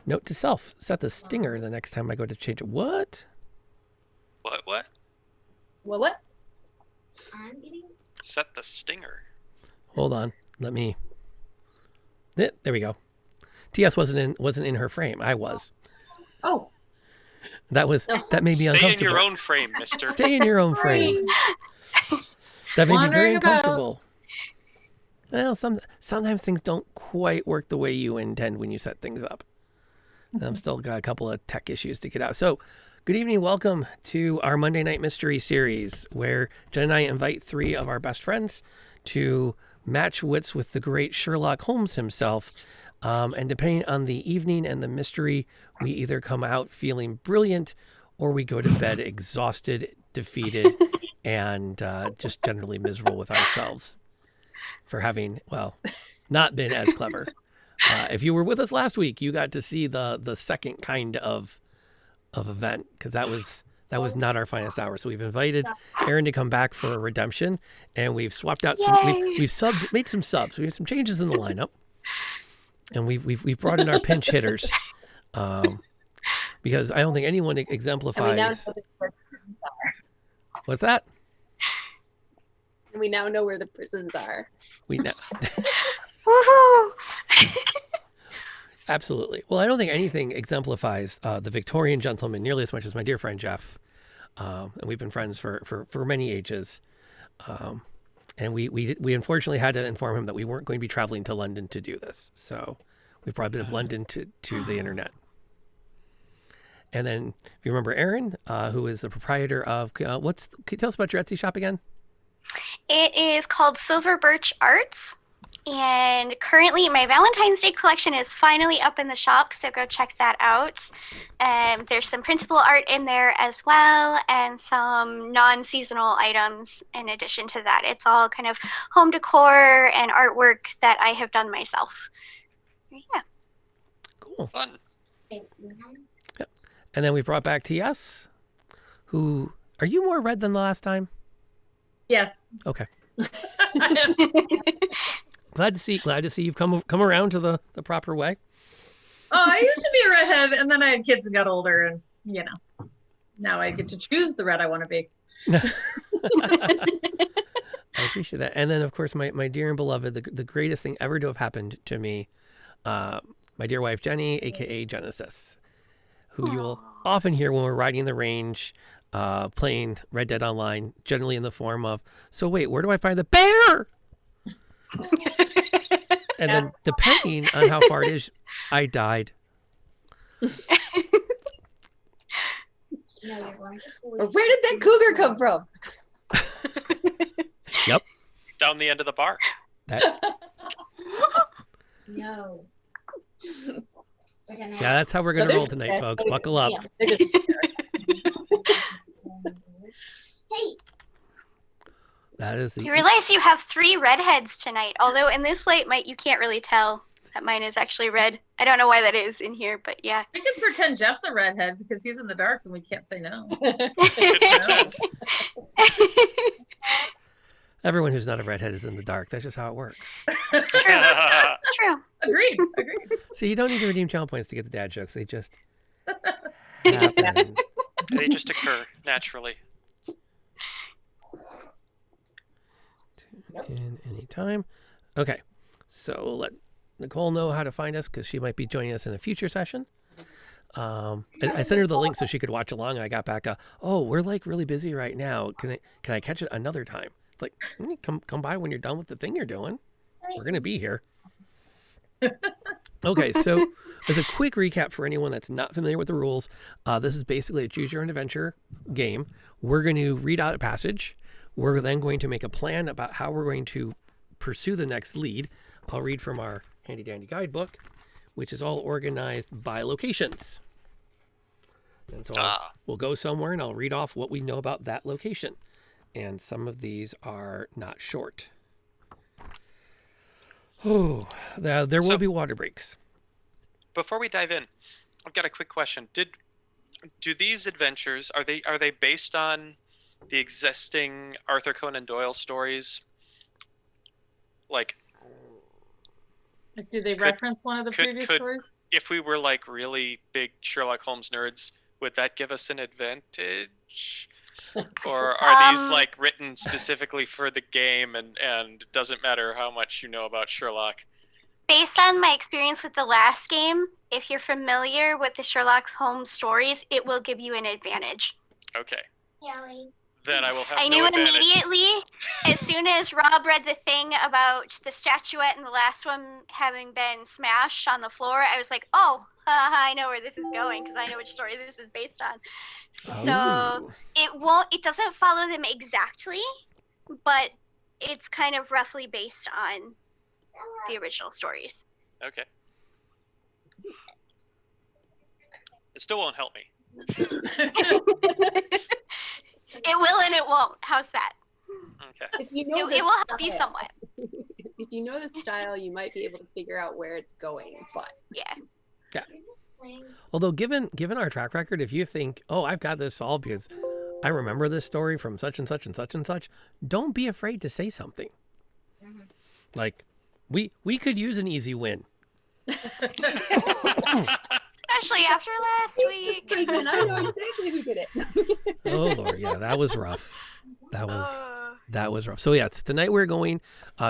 Note to self: set the stinger the next time I go to change it. What? What? What? Set the stinger. Hold on. Let me. There we go. TS wasn't in her frame. I was. Oh. That made me Stay uncomfortable. in your own frame, mister. Stay in your own frame. That made me very uncomfortable. Well, sometimes things don't quite work the way you intend when you set things up. And I'm still got a couple of tech issues to get out. So, good evening. Welcome to our Monday Night Mystery series, where Jen and I invite three of our best friends to match wits with the great Sherlock Holmes himself. And depending on the evening and the mystery, we either come out feeling brilliant or we go to bed exhausted, defeated, and just generally miserable with ourselves for having, well, not been as clever. If you were with us last week, you got to see the second kind of event, because that was not our finest hour. So we've invited Aaron to come back for a redemption, and we've swapped out made some subs. We have some changes in the lineup, and we've brought in our pinch hitters, because I don't think anyone exemplifies. What's that? And we now know where the prisons are. We know. Absolutely. Well, I don't think anything exemplifies the Victorian gentleman nearly as much as my dear friend Jeff. And we've been friends for many ages. And we unfortunately had to inform him that we weren't going to be traveling to London to do this. So we've brought a bit of London to the internet. And then, if you remember Aaron, who is the proprietor of, can you tell us about your Etsy shop again? It is called Silver Birch Arts. And currently my Valentine's Day collection is finally up in the shop, so go check that out. There's some printable art in there as well, and some non-seasonal items in addition to that. It's all kind of home decor and artwork that I have done myself. Yeah. Cool. Fun. Yep. And then we brought back TS, who, are you more red than the last time? Yes. Okay. Glad to see you've come around to the proper way. Oh, I used to be a redhead, and then I had kids and got older, and now I get to choose the red I want to be. I appreciate that. And then, of course, my dear and beloved, the greatest thing ever to have happened to me, my dear wife Jenny, aka Genesis, who you will often hear when we're riding the range, playing Red Dead Online, generally in the form of, "So wait, where do I find the bear?" And then, depending on how far it is, I died. Where did that cougar come from? Yep. Down the end of the bar. No. Yeah, that's how we're going to roll tonight, folks. Buckle up. Hey. That is You realize you have 3 redheads tonight, although in this light, you can't really tell that mine is actually red. I don't know why that is in here, but yeah. We can pretend Jeff's a redhead because he's in the dark and we can't say no. Everyone who's not a redhead is in the dark. That's just how it works. It's true. It's true. Agreed. See, you don't need to redeem channel points to get the dad jokes. They just happen. They just occur naturally. In any time. Okay, so let Nicole know how to find us, because she might be joining us in a future session. I sent her the link so she could watch along, and I got back we're like really busy right now. Can I catch it another time? It's like, come by when you're done with the thing you're doing. We're gonna be here. Okay, so as a quick recap for anyone that's not familiar with the rules, this is basically a choose your own adventure game. We're going to read out a passage. We're then going to make a plan about how we're going to pursue the next lead. I'll read from our handy dandy guidebook, which is all organized by locations. And so we'll go somewhere and I'll read off what we know about that location. And some of these are not short. Oh, there will be water breaks. Before we dive in, I've got a quick question. Do these adventures, are they based on the existing Arthur Conan Doyle stories? Like, Like, do they reference one of the previous stories? If we were like really big Sherlock Holmes nerds, would that give us an advantage? Or are these like written specifically for the game and it doesn't matter how much you know about Sherlock? Based on my experience with the last game, if you're familiar with the Sherlock Holmes stories, it will give you an advantage. Okay. Then I will have I no knew advantage. immediately, as soon as Rob read the thing about the statuette and the last one having been smashed on the floor, I was like, oh, I know where this is going because I know which story this is based on. So it doesn't follow them exactly, but it's kind of roughly based on the original stories. Okay. It still won't help me. It will and it won't. How's that? Okay. If you know It will help you somewhat. If you know the style, you might be able to figure out where it's going. But yeah. Although given our track record, if you think, oh, I've got this solved because I remember this story from such and such and such and such, don't be afraid to say something. Like, we could use an easy win. Especially after last week. Prison, I know exactly who did it. Oh Lord, yeah, that was rough. That was rough. So yeah, it's tonight we're going.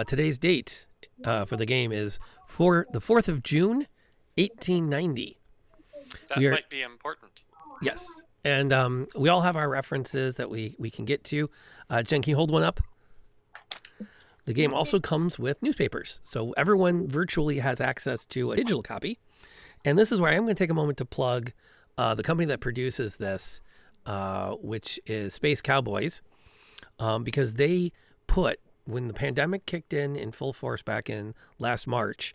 Today's date for the game is for the 4th of June, 1890. That might be important. Yes, and we all have our references that we can get to. Jen, can you hold one up? The game also comes with newspapers, so everyone virtually has access to a digital copy. And this is where I'm going to take a moment to plug the company that produces this, which is Space Cowboys, because they put, when the pandemic kicked in full force back in last March,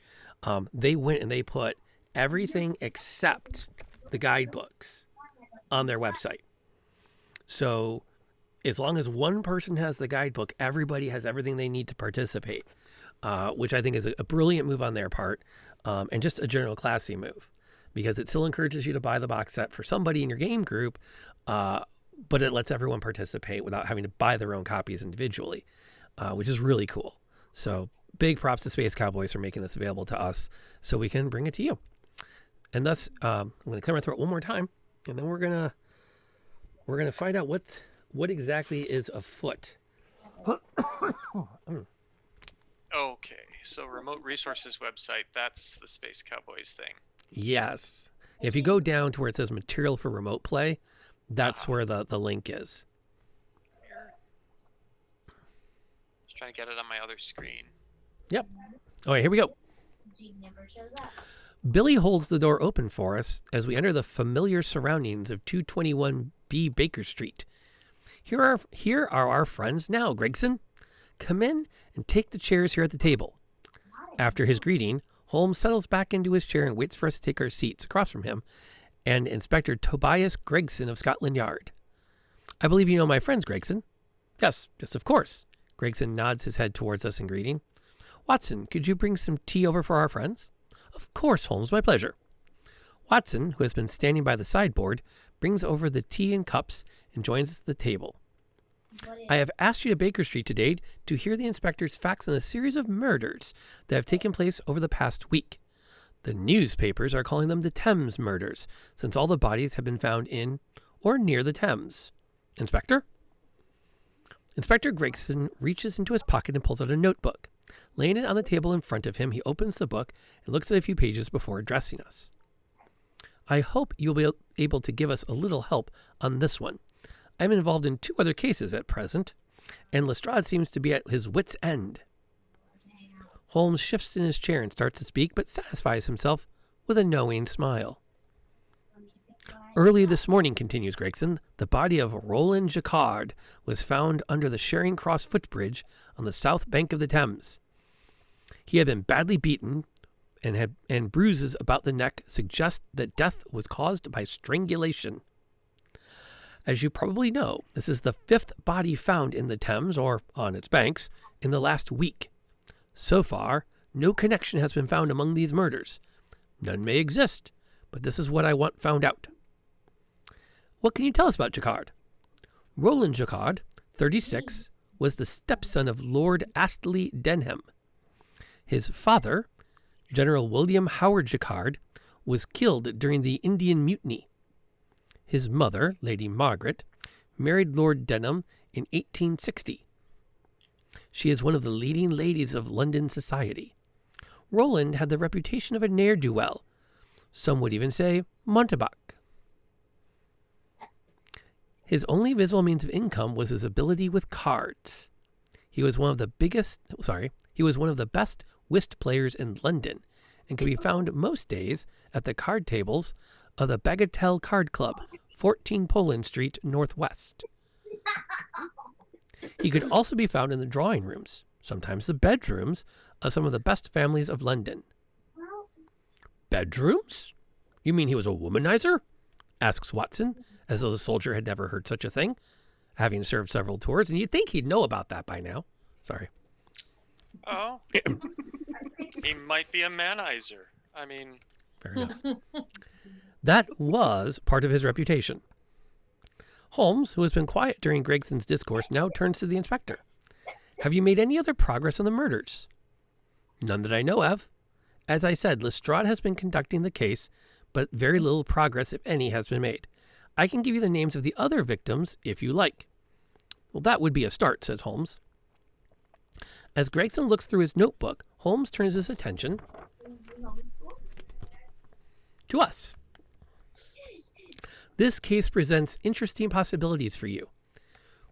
they went and they put everything except the guidebooks on their website. So as long as one person has the guidebook, everybody has everything they need to participate, which I think is a brilliant move on their part. And just a general classy move, because it still encourages you to buy the box set for somebody in your game group, but it lets everyone participate without having to buy their own copies individually, which is really cool. So big props to Space Cowboys for making this available to us so we can bring it to you. And thus, I'm going to clear my throat one more time, and then we're gonna find out what exactly is afoot. Okay, so Remote Resources website, that's the Space Cowboys thing. Yes. If you go down to where it says material for remote play, that's where the link is. Just trying to get it on my other screen. Yep. All right, here we go. Billy holds the door open for us as we enter the familiar surroundings of 221B Baker Street. Here are our friends now, Gregson. Come in and take the chairs here at the table. After his greeting, Holmes settles back into his chair and waits for us to take our seats across from him and Inspector Tobias Gregson of Scotland Yard. I believe you know my friends, Gregson. Yes, of course. Gregson nods his head towards us in greeting. Watson, could you bring some tea over for our friends? Of course, Holmes, my pleasure. Watson, who has been standing by the sideboard, brings over the tea and cups and joins us at the table. I have asked you to Baker Street today to hear the inspector's facts on a series of murders that have taken place over the past week. The newspapers are calling them the Thames murders, since all the bodies have been found in or near the Thames. Inspector? Inspector Gregson reaches into his pocket and pulls out a notebook. Laying it on the table in front of him, he opens the book and looks at a few pages before addressing us. I hope you'll be able to give us a little help on this one. I'm involved in 2 other cases at present, and Lestrade seems to be at his wit's end. Holmes shifts in his chair and starts to speak, but satisfies himself with a knowing smile. Early this morning, continues Gregson, the body of Roland Jacquard was found under the Charing Cross footbridge on the south bank of the Thames. He had been badly beaten, and bruises about the neck suggest that death was caused by strangulation. As you probably know, this is the 5th body found in the Thames, or on its banks, in the last week. So far, no connection has been found among these murders. None may exist, but this is what I want found out. What can you tell us about Jacquard? Roland Jacquard, 36, was the stepson of Lord Astley Denham. His father, General William Howard Jacquard was killed during the Indian Mutiny. His mother, Lady Margaret, married Lord Denham in 1860. She is one of the leading ladies of London society. Roland had the reputation of a ne'er-do-well. Some would even say mountebank. His only visible means of income was his ability with cards. He was one of the best whist players in London and could be found most days at the card tables of the Bagatelle Card Club, 14 Poland Street, Northwest. He could also be found in the drawing rooms, sometimes the bedrooms, of some of the best families of London. Bedrooms? You mean he was a womanizer? Asks Watson, as though the soldier had never heard such a thing, having served several tours, and you'd think he'd know about that by now. Sorry. Oh. He might be a manizer. I mean... Fair enough. That was part of his reputation. Holmes, who has been quiet during Gregson's discourse, now turns to the inspector. Have you made any other progress on the murders? None that I know of. As I said, Lestrade has been conducting the case, but very little progress, if any, has been made. I can give you the names of the other victims, if you like. Well, that would be a start, says Holmes. As Gregson looks through his notebook, Holmes turns his attention to us. This case presents interesting possibilities for you.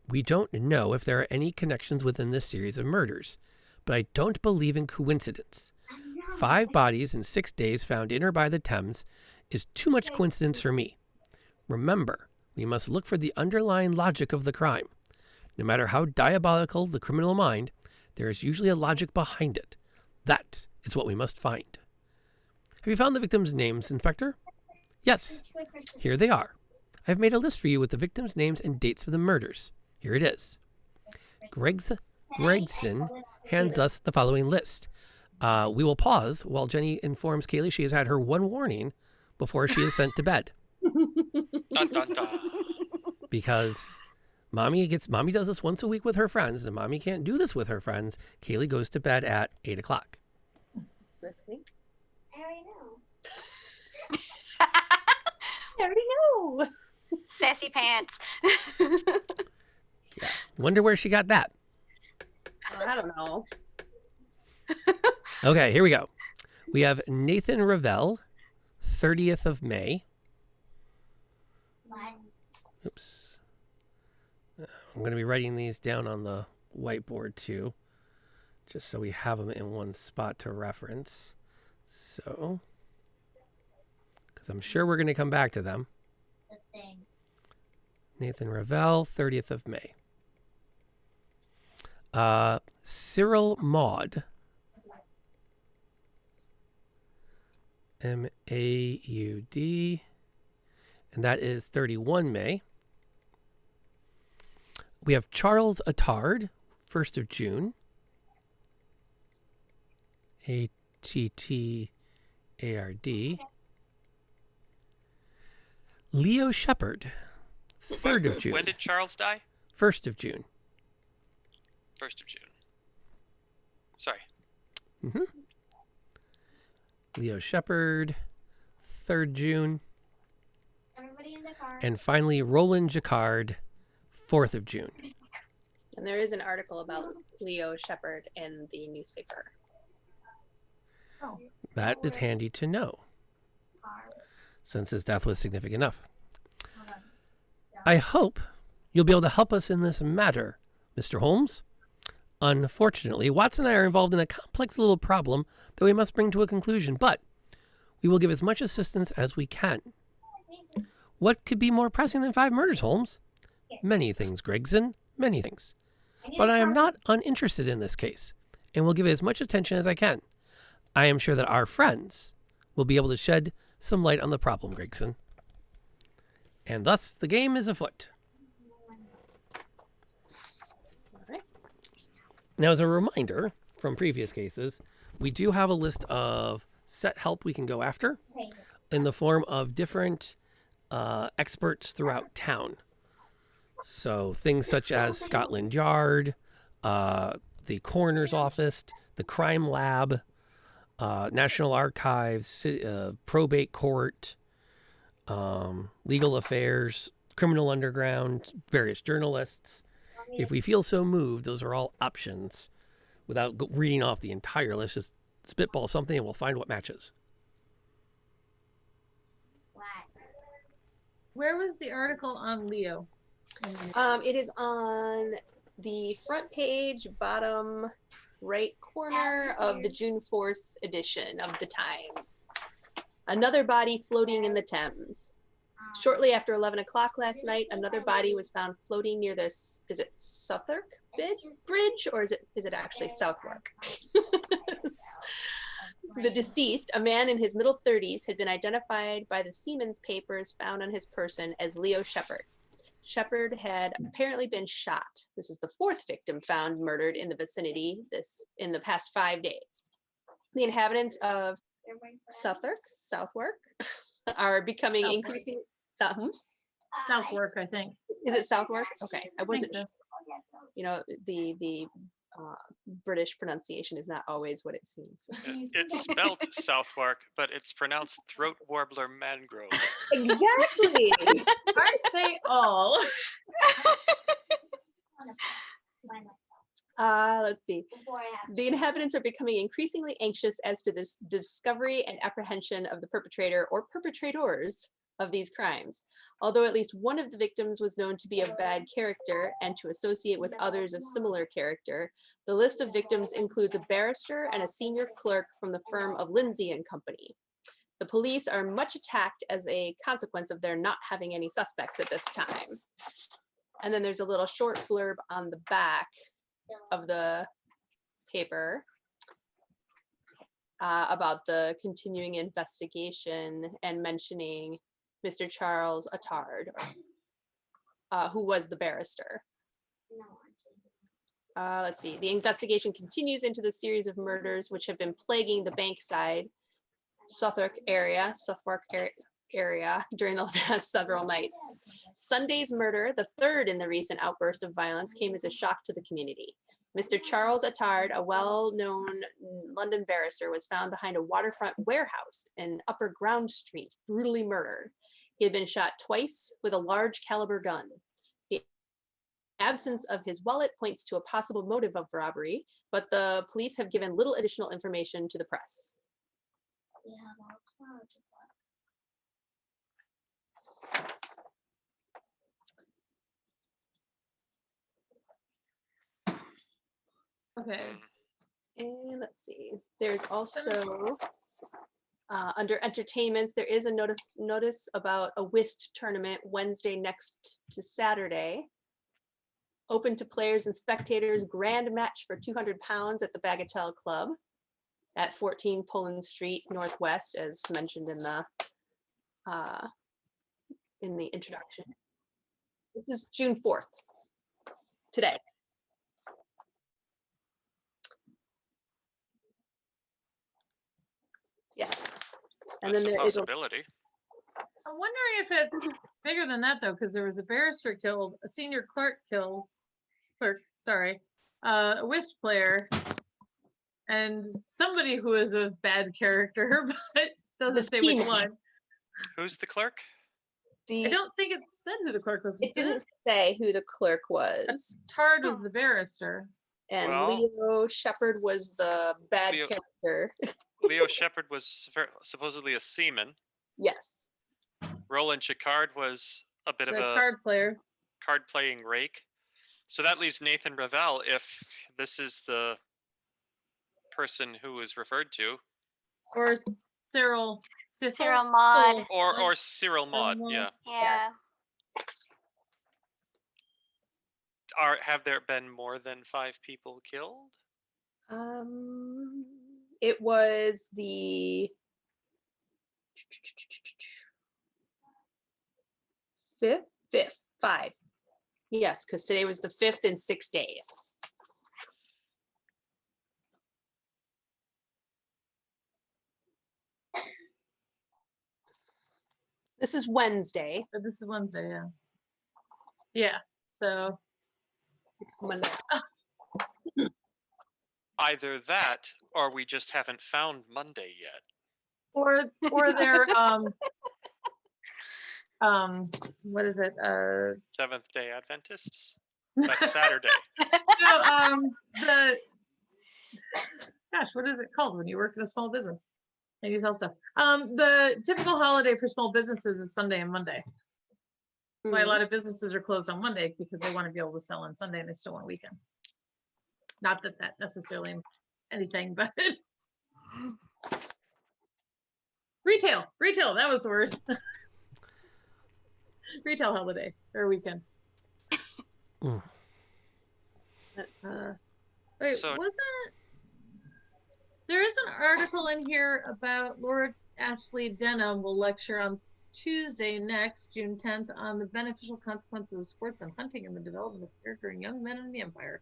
We don't know if there are any connections within this series of murders, but I don't believe in coincidence. 5 bodies in 6 days found in or by the Thames is too much coincidence for me. Remember, we must look for the underlying logic of the crime. No matter how diabolical the criminal mind, there is usually a logic behind it. That is what we must find. Have you found the victims' names, Inspector? Yes. Here they are. I have made a list for you with the victims' names and dates of the murders. Here it is. Gregson hands us the following list. We will pause while Jenny informs Kaylee she has had her one warning before she is sent to bed. Dun, dun, dun. Because Mommy does this once a week with her friends, and Mommy can't do this with her friends. Kaylee goes to bed at 8 o'clock. Listening? I already know. I already know. Sassy pants. Yeah. Wonder where she got that. I don't know. Okay, here we go. We have Nathan Ravel, 30th of May. Oops. I'm going to be writing these down on the whiteboard too, just so we have them in one spot to reference. So, because I'm sure we're going to come back to them. Nathan Ravel, 30th of May. Cyril Maud, M-A-U-D, and that is 31 May. We have Charles Attard, 1st of June. A-T-T-A-R-D. Leo Shepard, 3rd of June. When did Charles die? 1st of June. 1st of June. Sorry. Mm-hmm. Leo Shepard, 3rd June. Everybody in the car. And finally, Roland Jacquard, 4th of June. And there is an article about Leo Shepard in the newspaper. That is handy to know, since his death was significant enough. I hope you'll be able to help us in this matter, Mr. Holmes. Unfortunately, Watson and I are involved in a complex little problem that we must bring to a conclusion, but we will give as much assistance as we can. What could be more pressing than 5 murders, Holmes? Many things, Gregson, many things. But I am not uninterested in this case, and will give it as much attention as I can. I am sure that our friends will be able to shed some light on the problem, Gregson. And thus, the game is afoot. Now, as a reminder from previous cases, we do have a list of set help we can go after in the form of different experts throughout town. So things such as Scotland Yard, the coroner's office, the crime lab, National Archives, probate court, legal affairs, criminal underground, various journalists. If we feel so moved, those are all options. Without reading off the entire list, just spitball something and we'll find what matches. Where was the article on Leo? It is on the front page, bottom right corner of the June 4th edition of the Times. Another body floating in the Thames. Shortly after 11 o'clock last night, another body was found floating near this, is it Southwark Bridge, or is it actually Southwark? The deceased, a man in his middle 30s, had been identified by the seaman's papers found on his person as Leo Shepherd. Shepherd had apparently been shot. This is the 4th victim found murdered in the vicinity in the past 5 days. The inhabitants of Southwark are becoming increasingly Southwark, I think. Is it Southwark? Okay, I wasn't so. sure. You know, the British pronunciation is not always what it seems. It's spelled Southwark, but it's pronounced throat warbler mangrove. Exactly. Aren't they all? Let's see. The inhabitants are becoming increasingly anxious as to this discovery and apprehension of the perpetrator or perpetrators of these crimes. Although at least one of the victims was known to be of bad character and to associate with others of similar character, the list of victims includes a barrister and a senior clerk from the firm of Lindsay and Company. The police are much attacked as a consequence of their not having any suspects at this time. And then there's a little short blurb on the back of the paper about the continuing investigation and mentioning Mr. Charles Attard, who was the barrister. Let's see. The investigation continues into the series of murders which have been plaguing the Bankside, Suffolk area during the last several nights. Sunday's murder, the 3rd in the recent outburst of violence, came as a shock to the community. Mr. Charles Attard, a well-known London barrister, was found behind a waterfront warehouse in Upper Ground Street, brutally murdered. He had been shot twice with a large caliber gun. The absence of his wallet points to a possible motive of robbery, but the police have given little additional information to the press. Okay. And let's see, there's also under entertainments, there is a notice about a whist tournament Wednesday next to Saturday. Open to players and spectators, grand match for £200 at the Bagatelle Club at 14 Poland Street Northwest, as mentioned in the introduction. This is June 4th, today. Yes. And That's then a there is possibility. I'm wondering if it's bigger than that though, because there was a barrister killed, a senior clerk, a whist player, and somebody who is of bad character, but doesn't say which one. Who's the clerk? I don't think it said who the clerk was. It didn't say who the clerk was. Tard was the barrister. And Well, Leo Shepherd was the bad character. Leo Shepherd was supposedly a seaman. Yes. Roland Chicard was a bit of a card playing rake. So that leaves Nathan Ravel, if this is the person who is referred to. Or Cyril Maud. Or Cyril Maud, yeah. Yeah. Have there been more than 5 people killed? It was the 5th. Yes, because today was the 5th in 6 days. This is Wednesday. This is Wednesday, yeah. Yeah, so Monday. Either that, or we just haven't found Monday yet. Or they're what is it? Seventh-day Adventists? That's Saturday. No, the gosh, what is it called when you work in a small business and you sell stuff? The typical holiday for small businesses is Sunday and Monday. Why a lot of businesses are closed on Monday because they want to be able to sell on Sunday and they still want a weekend. Not that necessarily anything, but retail, that was the word. Retail holiday or weekend. That's Wait, So- there is an article in here about Lord Ashley Denham will lecture on Tuesday next, June 10th, on the beneficial consequences of sports and hunting and the development of character in young men in the Empire.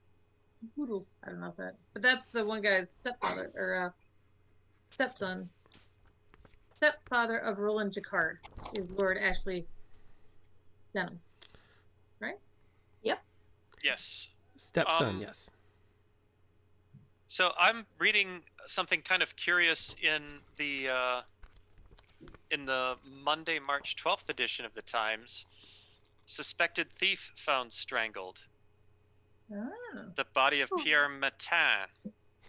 Poodles. I don't know if that, but that's the one guy's stepfather or stepson. Stepfather of Roland Jacquard is Lord Ashley Denham. Right? Yes. Stepson, yes. So I'm reading something kind of curious in the Monday, March 12th edition of the Times. Suspected thief found strangled. Ah. The body of Pierre Matin,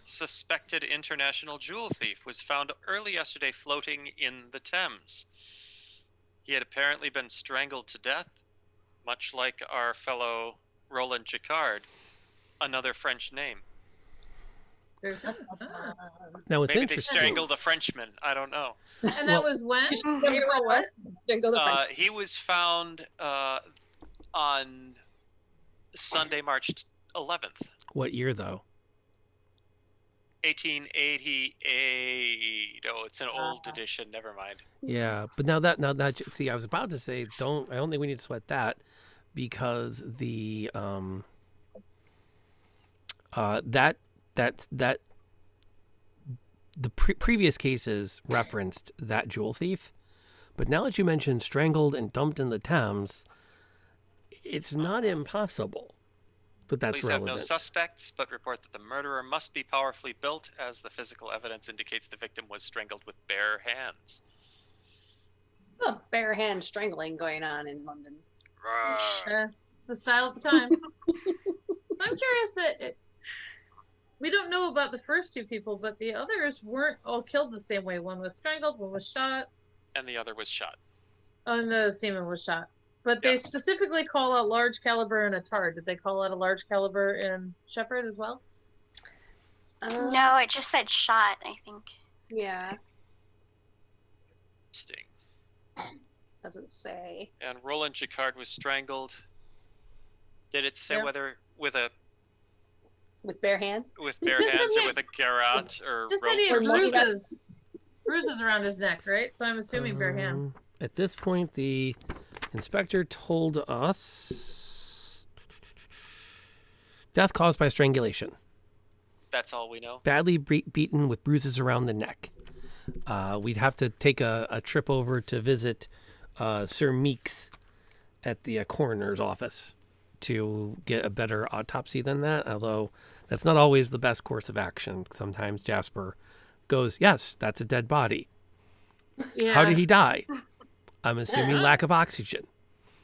suspected international jewel thief, was found early yesterday floating in the Thames. He had apparently been strangled to death, much like our fellow Roland Jacquard, another French name. There's that. Now it's Maybe they interesting. strangled a Frenchman. I don't know. And that was when? April what? Strangle the French. He was found on Sunday, March 11th, What year though? 1888. Oh, it's an old edition. Never mind. Yeah, but now that see, I was about to say I don't think we need to sweat that because the previous cases referenced that jewel thief, but now that you mentioned strangled and dumped in the Thames, it's not impossible that that's Police have relevant. no suspects, but report that the murderer must be powerfully built, as the physical evidence indicates the victim was strangled with bare hands. A bare hand strangling going on in London. It's the style of the time. I'm curious that we don't know about the first two people, but the others weren't all killed the same way. One was strangled, one was shot, And the other was shot. and the seaman was shot. But they specifically call out large caliber and a tar. Did they call out a large caliber in Shepherd as well? No, it just said shot, I think. Yeah, Sting. doesn't say. And Roland Jacquard was strangled. Did it say Yeah. whether with Bare hands? bare Just hands said or he- with a garrote or Just said rope? he had Or money back. bruises around his neck, right? So I'm assuming bare hand. At this point, the inspector told us death caused by strangulation. That's all we know. Badly beaten with bruises around the neck. We'd have to take a trip over to visit Sir Meeks at the coroner's office to get a better autopsy than that, although that's not always the best course of action. Sometimes Jasper goes, yes, that's a dead body. Yeah. How did he die? I'm assuming lack of oxygen.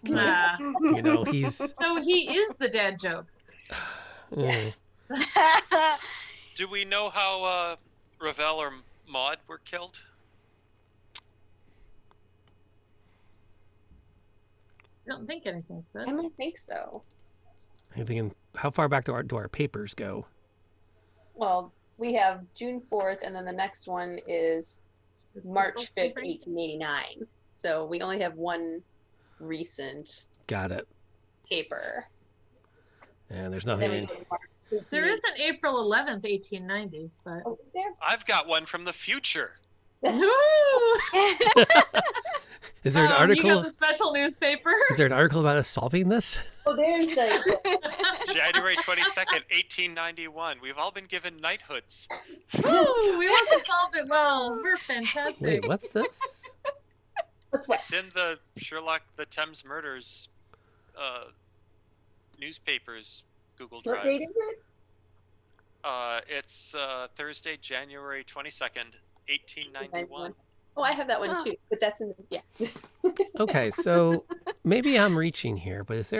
Nah. You know, he's... So he is the dad joke. Do we know how Ravel or Maud were killed? I don't think anything said. I don't think so. I'm thinking, how far back do our papers go? Well, we have June 4th, and then the next one is March 5th, 1889. So we only have one recent Got it. paper. And there's Then nothing we in... go to March There 1889. is an April 11th, 1890, but Oh, is there? I've got one from the future. Woo! Is there an You article? got the special newspaper. Is there an article about us solving this? Oh, there's the. January 22nd, 1891. We've all been given knighthoods. Woo! We must have solved it well. We're fantastic. Wait, what's this? What's what? It's in the Sherlock, the Thames Murders newspapers Google Drive. What date is it? It's Thursday, January 22nd, 1891. Oh, I have that one too, but that's in the, yeah. Okay, so maybe I'm reaching here, but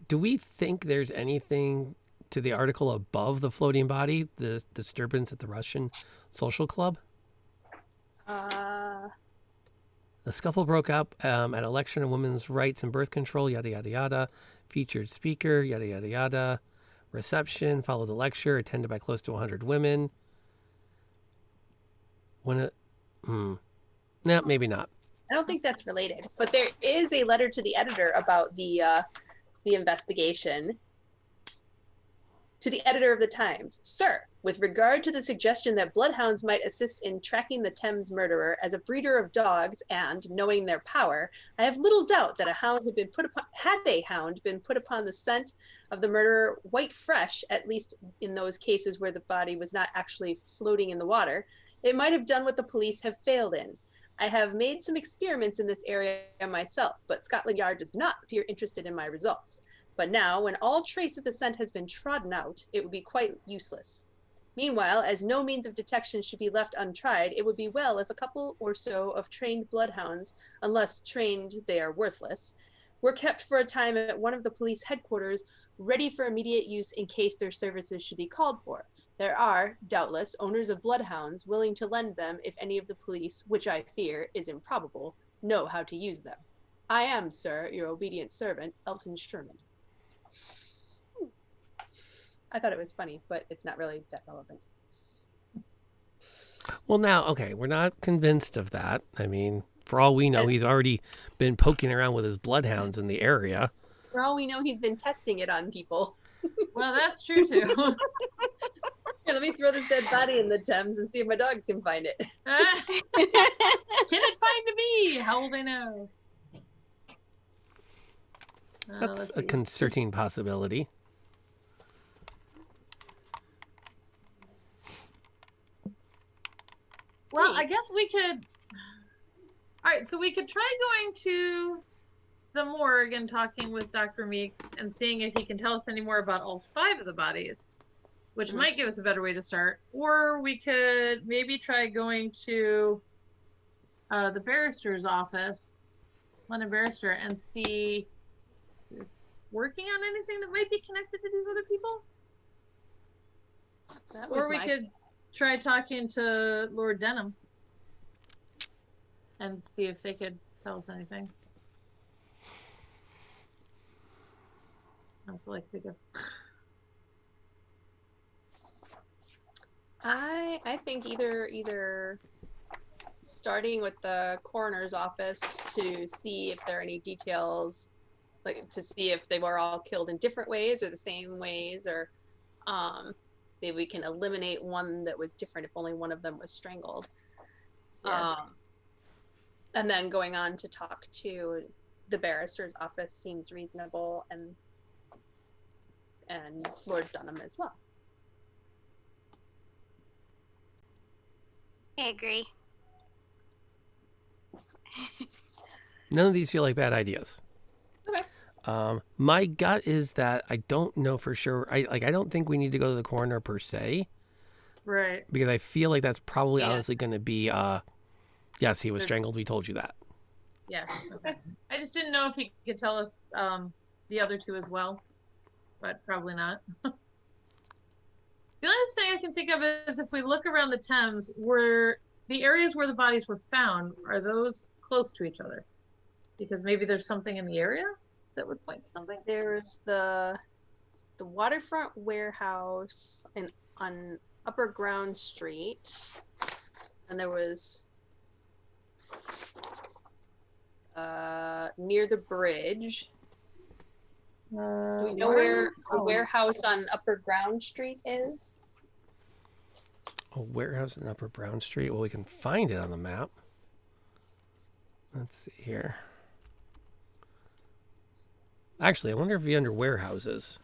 do we think there's anything to the article above the floating body, the disturbance at the Russian social club? Uh, The scuffle broke up at a lecture on women's rights and birth control, yada, yada, yada. Featured speaker, yada, yada, yada. Reception, followed the lecture, attended by close to 100 women. No, maybe not. I don't think that's related, but there is a letter to the editor about the investigation. To the editor of the Times, Sir, with regard to the suggestion that bloodhounds might assist in tracking the Thames murderer as a breeder of dogs and knowing their power, I have little doubt that a hound had a hound been put upon the scent of the murderer white fresh, at least in those cases where the body was not actually floating in the water, it might have done what the police have failed in. I have made some experiments in this area myself, but Scotland Yard does not appear interested in my results. But now, when all trace of the scent has been trodden out, it would be quite useless. Meanwhile, as no means of detection should be left untried, it would be well if a couple or so of trained bloodhounds, unless trained they are worthless, were kept for a time at one of the police headquarters, ready for immediate use in case their services should be called for. There are, doubtless, owners of bloodhounds willing to lend them if any of the police, which I fear is improbable, know how to use them. I am, sir, your obedient servant, Elton Sherman. I thought it was funny, but it's not really that relevant. Well, now, okay, we're not convinced of that. I mean, for all we know, he's already been poking around with his bloodhounds in the area. For all we know, he's been testing it on people. Well, that's true too. Here, let me throw this dead body in the Thames and see if my dogs can find it. Can it find me? How will they know? That's a concerning possibility. Well, I guess we could. All right, so we could try going to the morgue and talking with Dr. Meeks and seeing if he can tell us any more about all 5 of the bodies, which might give us a better way to start. Or we could maybe try going to the barrister's office, London Barrister, and see if he's working on anything that might be connected to these other people. Or we could try talking to Lord Denham and see if they could tell us anything. That's all I could think of. I think either starting with the coroner's office to see if there are any details, like to see if they were all killed in different ways or the same ways, or maybe we can eliminate one that was different if only one of them was strangled. Yeah. And then going on to talk to the barrister's office seems reasonable, and Lord Dunham as well. I agree. None of these feel like bad ideas. Okay. My gut is that I don't know for sure. I don't think we need to go to the coroner per se. Right. Because I feel like that's probably honestly going to be, yes, he was Sure. strangled. We told you that. Yeah. Okay. I just didn't know if he could tell us the other 2 as well, but probably not. The only thing I can think of is if we look around the Thames, were the areas where the bodies were found, are those close to each other? Because maybe there's something in the area that would point to something. There's the waterfront warehouse on Upper Ground Street, and there was near the bridge. Do we know where a warehouse on Upper Ground Street is? A warehouse in Upper Brown Street. Well, we can find it on the map. Let's see here. Actually, I wonder if it'd be under warehouses.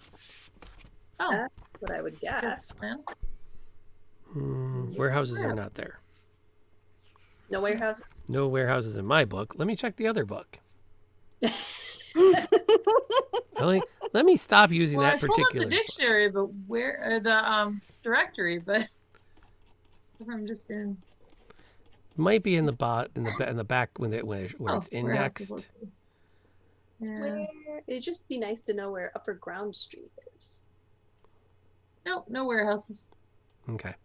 Oh, That's what I would guess. Warehouses are not there. No warehouses? No warehouses in my book. Let me check the other book. Let me stop using Well, I that pulled up particular. the dictionary, but where the directory? But if I'm just in. Might be in the back when where it's warehouses, indexed. let's see. Yeah. Where it'd just be nice to know where Upper Ground Street is. Nope, no warehouses. Okay.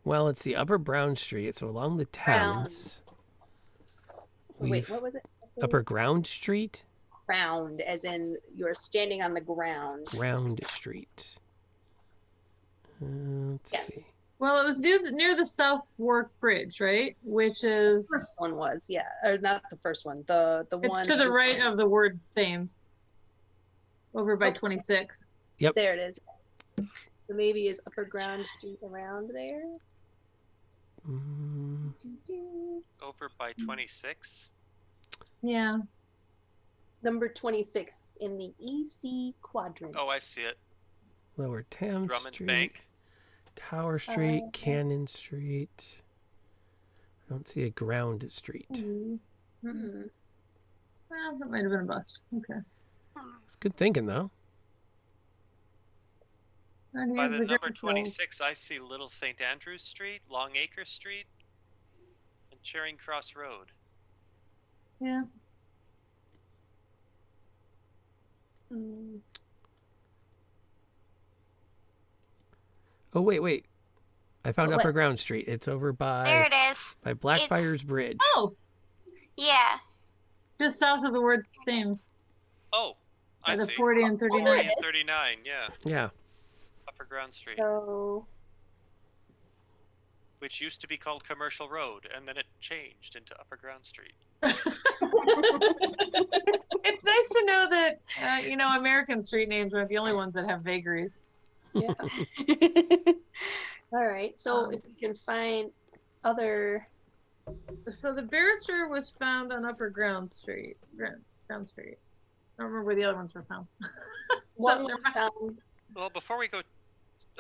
Well, it's the Upper Brown Street, so along the Thames. Wait, what was it? Upper Ground Street? Ground, as in you're standing on the ground. Ground Street. Let's Yes. see. Well, it was near the Southwark Bridge, right? Which is The first one was, yeah, or not the first one. The it's one to the right of the word Thames. Over by 26. There it is. So maybe is Upper Ground Street around there? Over by 26. Yeah. Number 26 in the EC quadrant. Oh, I see it. Lower Thames Drummond Street. Bank. Tower Street, Cannon Street. I don't see a Ground Street. Mm-hmm. Well, that might have been a bust. Okay. It's good thinking, though. And By here's the the number Greenfield. 26, I see Little St. Andrews Street, Longacre Street, and Charing Cross Road. Yeah. Oh, wait. I found What? Upper Ground Street. It's over There by it is. Blackfriars Bridge. Oh, Yeah. just south of the word Thames. Oh, By I the see. 40 and 39. 40 and 39, yeah. Yeah. Upper Ground Street, So which used to be called Commercial Road, and then it changed into Upper Ground Street. It's nice to know that American street names aren't the only ones that have vagaries. yeah. All right. So if we can find other. So the barrister was found on Upper Ground Street. Ground Street. I don't remember where the other ones were found. One never was mind. found. Well, before we go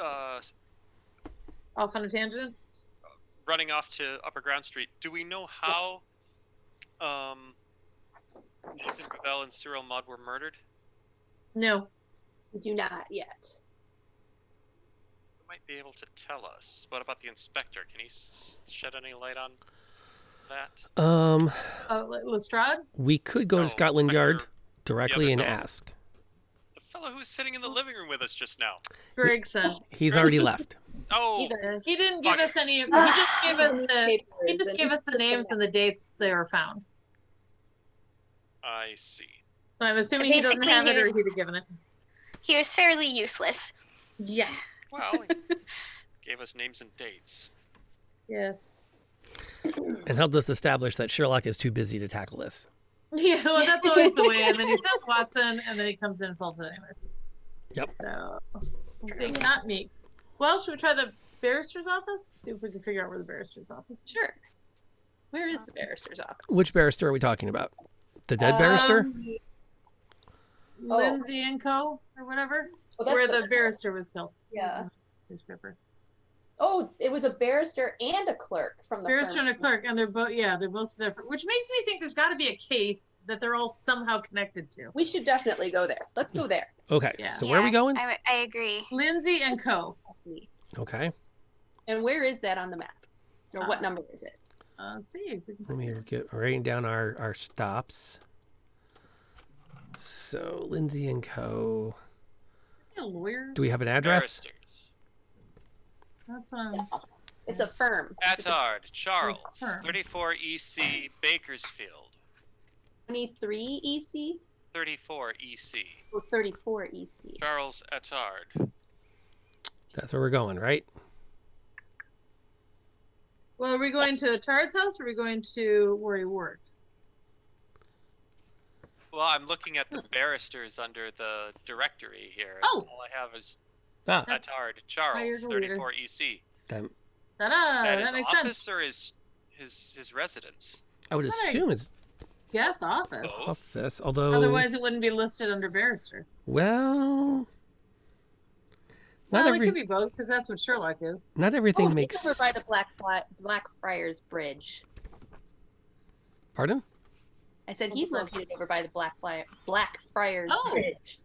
Off on a tangent. running off to Upper Ground Street, do we know how Nathan Ravel and Cyril Mudd were murdered? No. Do not yet. You might be able to tell us. What about the inspector? Can he shed any light on that? Lestrade? We could go No, to Scotland Yard Inspector- directly the and other fellow. ask. The fellow who was sitting in the living room with us just now. Gregson. He's already left. Oh, He didn't give Fuck. us any. He just gave us the. Papers He just and- gave us the names and the dates they were found. I see. So I'm assuming he doesn't basically have it, or here's- he'd have given it. He was fairly useless. Yes. Well, he gave us names and dates. Yes. And helped us establish that Sherlock is too busy to tackle this. Yeah, well, that's always the way. And then he sends Watson, and then he comes in and solves it anyways. Yep. So, I think not Meeks. Well, should we try the barrister's office? See if we can figure out where the barrister's office is. Sure. Where is the barrister's office? Which barrister are we talking about? The dead barrister? Lindsay and Co. or whatever. Oh, that's Where the barrister was killed. Yeah. Newspaper. Oh, it was a barrister and a clerk from the Barrister firm. and a clerk, and they're both different. Which makes me think there's got to be a case that they're all somehow connected to. We should definitely go there. Let's go there. Okay. Yeah. So where are we going? I agree. Lindsay and Co. Okay. And where is that on the map? Or what number is it? Let's see. If we can Let me get writing down our stops. So Lindsay and Co. a lawyer. Do we have an address? Barristers. That's It's a firm. Attard, Charles, Firm. 34 EC, Bakersfield, 23 EC 34 EC. or 34 EC. Charles Attard. That's where we're going, right? Well, are we going to Tard's house or are we going to where he worked? Well, I'm looking at the barristers under the directory here. Oh. All I have is Ah, That's Attard, you're Charles, the leader. 34 EC. then Ta-da! That his That makes office sense. or his residence? I would Right. assume it's Yes, office. Oh. office, although Otherwise, it wouldn't be listed under barrister. well, not Well, it every could be both because that's what Sherlock is. not everything Oh, makes. over by the Blackfriars Bridge. Pardon? I said he's located over by the Blackfriars Oh. Bridge.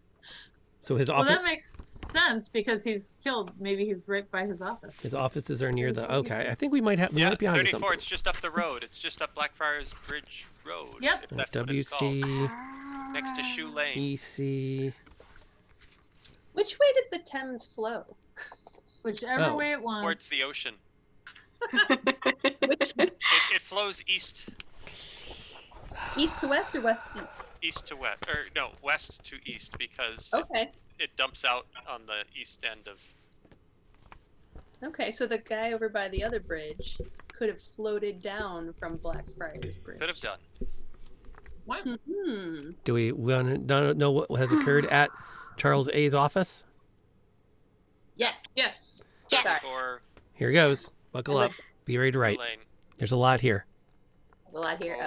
So his Well, office. that makes sense because he's killed. Maybe he's right by his office. His offices are near the. Okay, I think we might have. We Yeah, might be onto 34. something. It's just up the road. It's just up Blackfriars Bridge Road. Yep. If that's what it's called. WC, Next to Shoe Lane. EC. Which way did the Thames flow? Whichever Oh. way it wants. Towards the ocean. Which It flows east east to west or west to east? to west, or no, west to east because Okay. it dumps out on the east end of. Okay, so the guy over by the other bridge could have floated down from Blackfriars Bridge. Could have done. What? Hmm. Do we want to know what has occurred at Charles A's office? Yes. Yes. Yes. Or Here goes. Buckle up. Be ready to write. Lane. There's a lot here. There's a lot here.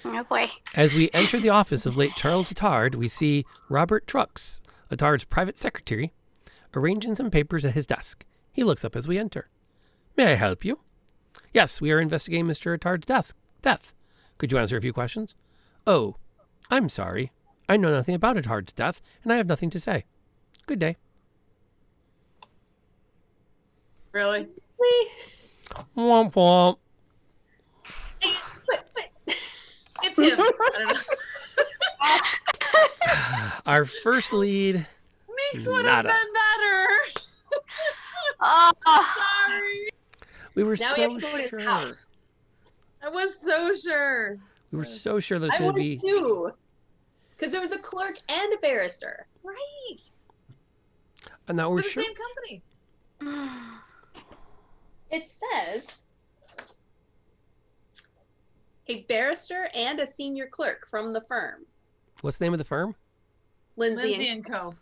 Oh boy. As we enter the office of late Charles Attard, we see Robert Trucks, Attard's private secretary, arranging some papers at his desk. He looks up as we enter. May I help you? Yes, we are investigating Mr. Attard's death. Could you answer a few questions? Oh, I'm sorry. I know nothing about Attard's death, and I have nothing to say. Good day. Really? Womp womp. It's him. I don't know. Our first lead. Meeks would have Nada. been better. Oh, Sorry. We were Now we have so to go to his sure. house. I was so sure. We were so sure that was I going was to be. too. Because there was a clerk and a barrister. Right. And now We're we're the sure. same company. It says a barrister and a senior clerk from the firm. What's the name of the firm? Lindsay, Lindsay and and Co.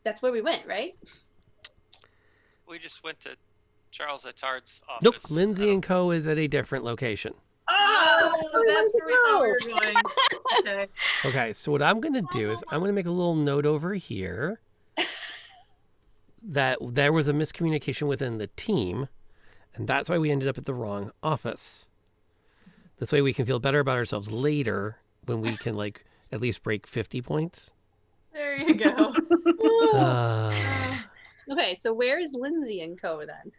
that's where we went, right? We just went to Charles Attard's office. Nope. Lindsay and Co. is at a different location. Oh, that's where we thought we were going. Okay. Okay, so what I'm going to do is I'm going to make a little note over here that there was a miscommunication within the team, and that's why we ended up at the wrong office. This way we can feel better about ourselves later when we can, like, at least break 50 points. There you go. Okay, so where is Lindsay and Co. then? And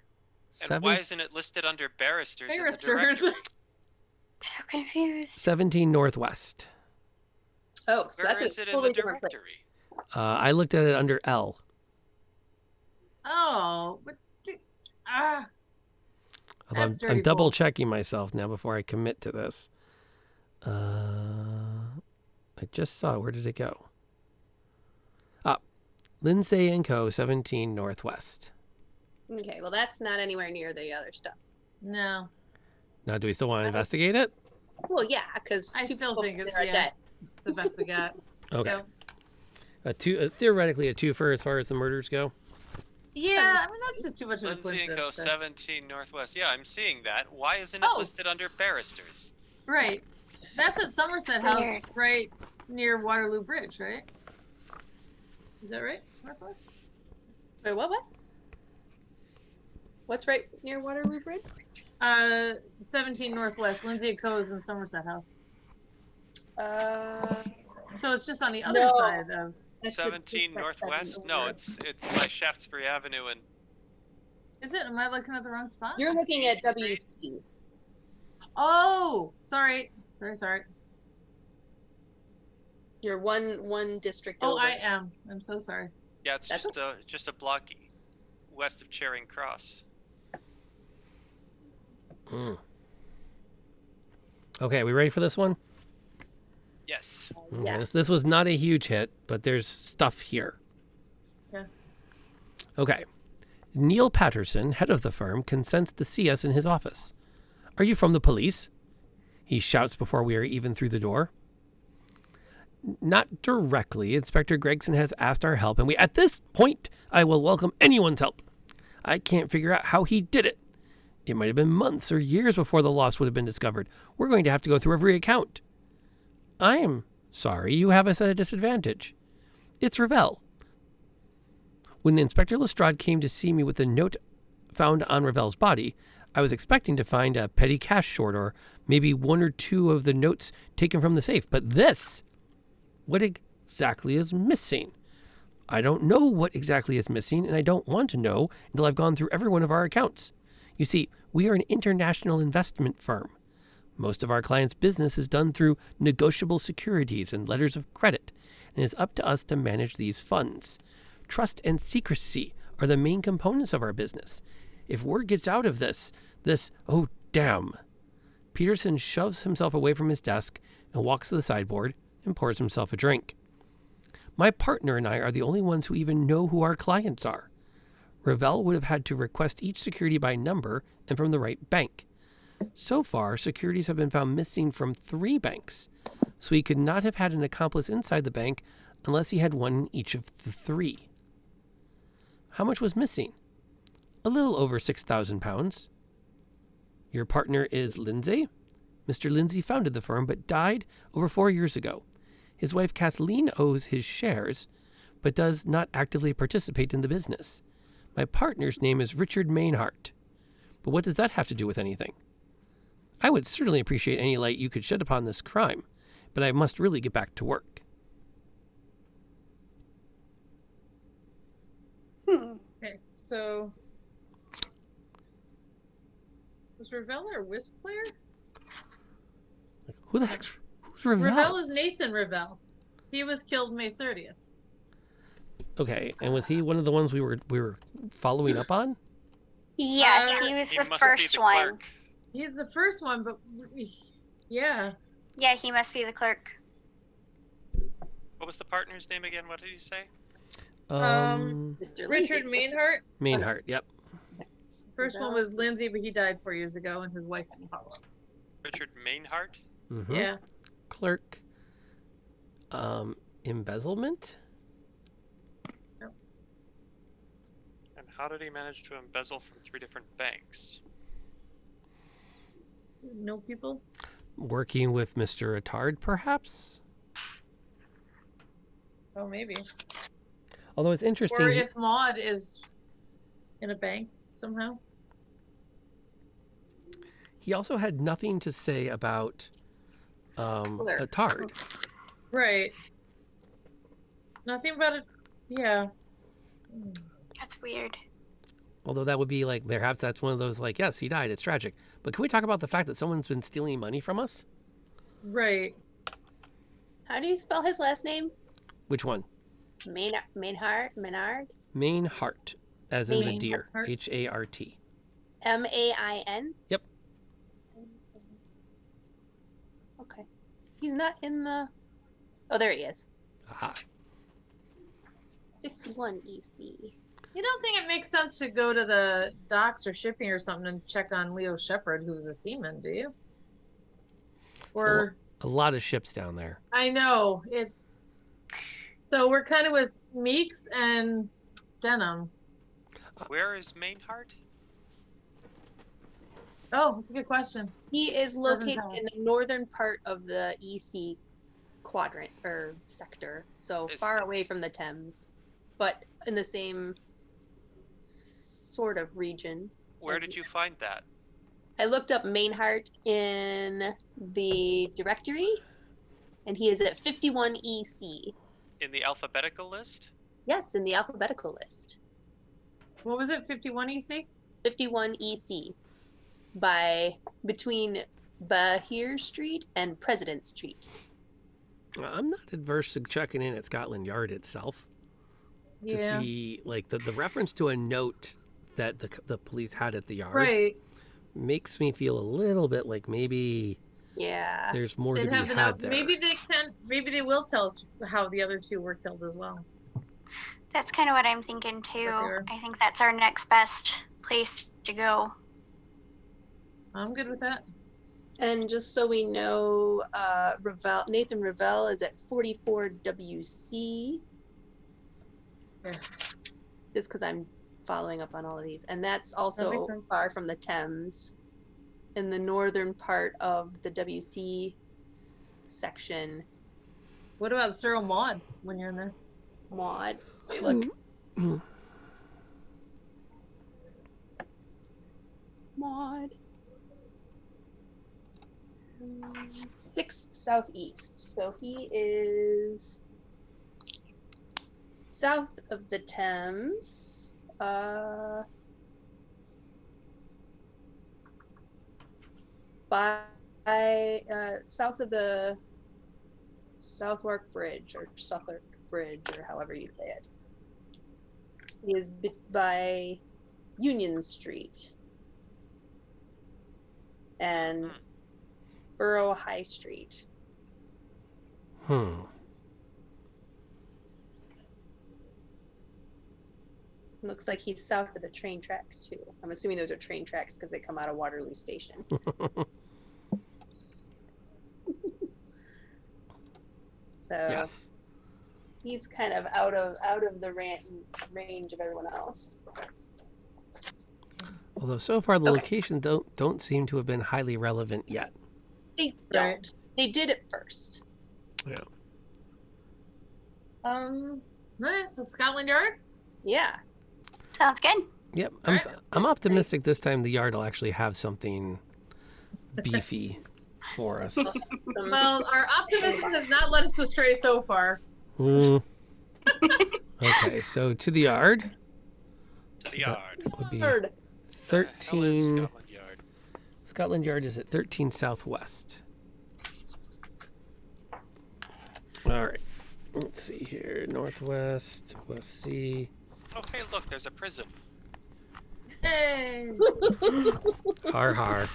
seven, why isn't it listed under barristers? in the Barristers. directory? so confused. 17 Northwest. Oh, so Where that's is a it in totally the different place. directory? I looked at it under L. Oh, but Although That's I'm dirty double bull. checking myself now before I commit to this. I just saw. Where did it go? Lindsay and Co. 17 Northwest. Okay, well that's not anywhere near the other stuff. no. Now, do we still want to investigate it? Well, yeah, because I still think it's dead. it's the best we got. Okay. So, Theoretically, a twofer as far as the murders go. yeah, I mean that's just too much of a Lindsay and Co. coincidence. 17 Northwest. Yeah, I'm seeing that. Why isn't it Oh. listed under barristers? Right. That's at Somerset House, Weird. right near Waterloo Bridge, right? Is that right? Northwest? Wait, what? What's right near Waterloo Bridge? 17 Northwest. Lindsay and Co. is in Somerset House. So it's just on the other No. side of. That's a 17 different Northwest? setting No, over. it's by Shaftesbury Avenue and Is it? Am I looking at the wrong spot? You're looking at WC. Oh, sorry. Very sorry. You're one district Oh, over. I am. I'm so sorry. yeah, it's That's just a block west of Charing Cross. Mm. Okay, we ready for this one? Yes. Okay, Yes. this was not a huge hit, but there's stuff here. Yeah. Okay. Neil Patterson, head of the firm, consents to see us in his office. Are you from the police? He shouts before we are even through the door. Not directly. Inspector Gregson has asked our help, and at this point, I will welcome anyone's help. I can't figure out how he did it. It might have been months or years before the loss would have been discovered. We're going to have to go through every account. I'm sorry, you have us at a disadvantage. It's Ravel. When Inspector Lestrade came to see me with the note found on Ravel's body, I was expecting to find a petty cash short or maybe one or two of the notes taken from the safe. But this, what exactly is missing? I don't know what exactly is missing, and I don't want to know until I've gone through every one of our accounts. You see, we are an international investment firm. Most of our clients' business is done through negotiable securities and letters of credit, and it's up to us to manage these funds. Trust and secrecy are the main components of our business. If word gets out of this, oh damn. Peterson shoves himself away from his desk and walks to the sideboard and pours himself a drink. My partner and I are the only ones who even know who our clients are. Ravel would have had to request each security by number and from the right bank. So far, securities have been found missing from 3 banks, so he could not have had an accomplice inside the bank unless he had one in each of the 3. How much was missing? A little over £6,000. Your partner is Lindsay? Mr. Lindsay founded the firm but died over 4 years ago. His wife Kathleen owes his shares, but does not actively participate in the business. My partner's name is Richard Mainhart. But what does that have to do with anything? I would certainly appreciate any light you could shed upon this crime, but I must really get back to work. Okay, so was Ravel our whist player? Who's Ravel? Ravel is Nathan Ravel. He was killed May 30th. Okay, and was he one of the ones we were following up on? Yes, he was He the must be first the one. clerk. He's the first one, but yeah. Yeah, he must be the clerk. What was the partner's name again? What did you say? Mr. Richard Lindsay. Mainhart. Mainhart, yep. First one was Lindsay, but he died 4 years ago, and his wife didn't follow up. Richard Mainhart? Mm-hmm. Yeah. Clerk. Embezzlement? And how did he manage to embezzle from 3 different banks? No people. Working with Mr. Attard, perhaps? Oh, maybe. Although it's interesting. Or if Maud is in a bank somehow. He also had nothing to say about Attard. Right. Nothing about it. Yeah. That's weird. Although that would be like, perhaps that's one of those like, yes, he died. It's tragic. But can we talk about the fact that someone's been stealing money from us? Right. How do you spell his last name? Which one? Mainhart? Mainhart, as in the Mainhart. deer. H-A-R-T. M-A-I-N? Yep. Okay. He's not in the... Oh, there he is. Aha. 51 EC. You don't think it makes sense to go to the docks or shipping or something and check on Leo Shepard, who's a seaman, do you? Or A lot of ships down there. I know it. So we're kind of with Meeks and Denham. Where is Mainhart? Oh, that's a good question. He is Doesn't located tell us. in the northern part of the EC quadrant or sector, so Is- far away from the Thames, but in the same sort of region. Where as- did you find that? I looked up Mainhart in the directory, and he is at 51 EC. In the alphabetical list? Yes, in the alphabetical list. What was it? 51 EC? 51 EC, between Bahir Street and President Street. I'm not adverse to checking in at Scotland Yard itself to Yeah. see, like, the reference to a note that the police had at the yard Right. makes me feel a little bit like maybe Yeah. there's more to They'd be have had there. Maybe they can. Maybe they will tell us how the other 2 were killed as well. That's kind of what I'm thinking too. sure. I think that's our next best place to go. I'm good with that. And just so we know, Nathan Ravel is at 44 WC. Yeah. Just because I'm following up on all of these. And that's That also makes sense. far from the Thames. In the northern part of the WC section. What about Cyril Maud when you're in there? Maud. Wait, look. Maud. 6 southeast. So he is south of the Thames. By south of the Southwark Bridge or Suffolk Bridge or however you say it. He is by Union Street and Borough High Street. Looks like he's south of the train tracks too. I'm assuming those are train tracks because they come out of Waterloo Station. So Yes. he's kind of out of the range of everyone else. Although so far the Okay. locations don't seem to have been highly relevant yet. They don't. They did it first. Yeah. Nice. So Scotland Yard. Yeah. Sounds good. Yep. Right. I'm optimistic this time the yard will actually have something beefy for us. Well, our optimism has not led us astray so far. Okay, so to the yard. To the So that yard. would be Third. The hell is 13. Scotland Yard? Scotland Yard is at 13 Southwest. All right. Let's see here. Northwest, West C. Oh, hey, look, there's a prison. Hey. Har har.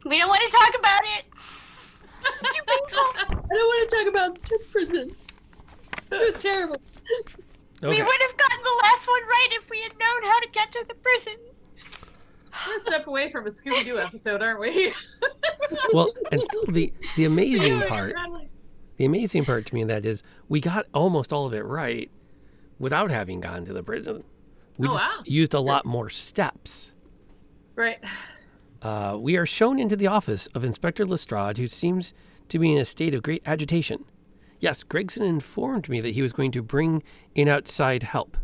We don't want to talk about it. It's too painful. I don't want to talk about prison. It was terrible. We Okay. would have gotten the last one right if we had known how to get to the prison. We're a step away from a Scooby-Doo episode, aren't we? Well, and still the amazing part. The amazing part to me in that is we got almost all of it right without having gone to the prison. We Oh, just wow. used a lot more steps. Right. We are shown into the office of Inspector Lestrade, who seems to be in a state of great agitation. Yes, Gregson informed me that he was going to bring in outside help.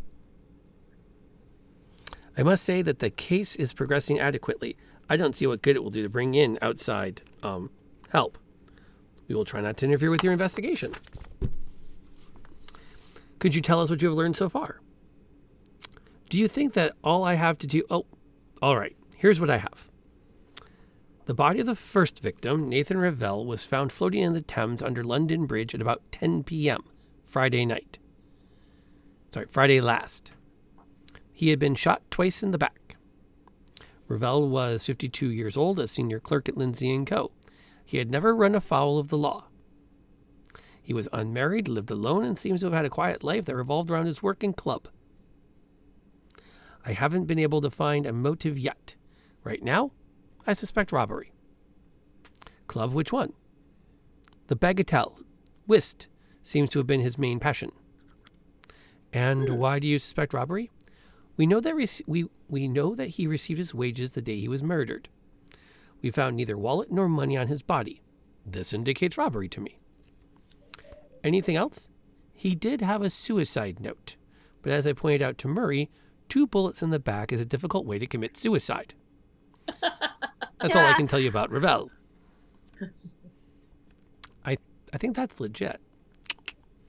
I must say that the case is progressing adequately. I don't see what good it will do to bring in outside help. We will try not to interfere with your investigation. Could you tell us what you have learned so far? Do you think that all I have to do... Oh, all right. Here's what I have. The body of the first victim, Nathan Revell, was found floating in the Thames under London Bridge at about 10 p.m. Friday last. He had been shot twice in the back. Revell was 52 years old, a senior clerk at Lindsay & Co. He had never run afoul of the law. He was unmarried, lived alone, and seems to have had a quiet life that revolved around his work and club. I haven't been able to find a motive yet. Right now, I suspect robbery. Club, which one? The bagatelle. Whist seems to have been his main passion. And why do you suspect robbery? We know that we know that he received his wages the day he was murdered. We found neither wallet nor money on his body. This indicates robbery to me. Anything else? He did have a suicide note, but as I pointed out to Murray, 2 bullets in the back is a difficult way to commit suicide. That's all I can tell you about Revell. I think that's legit.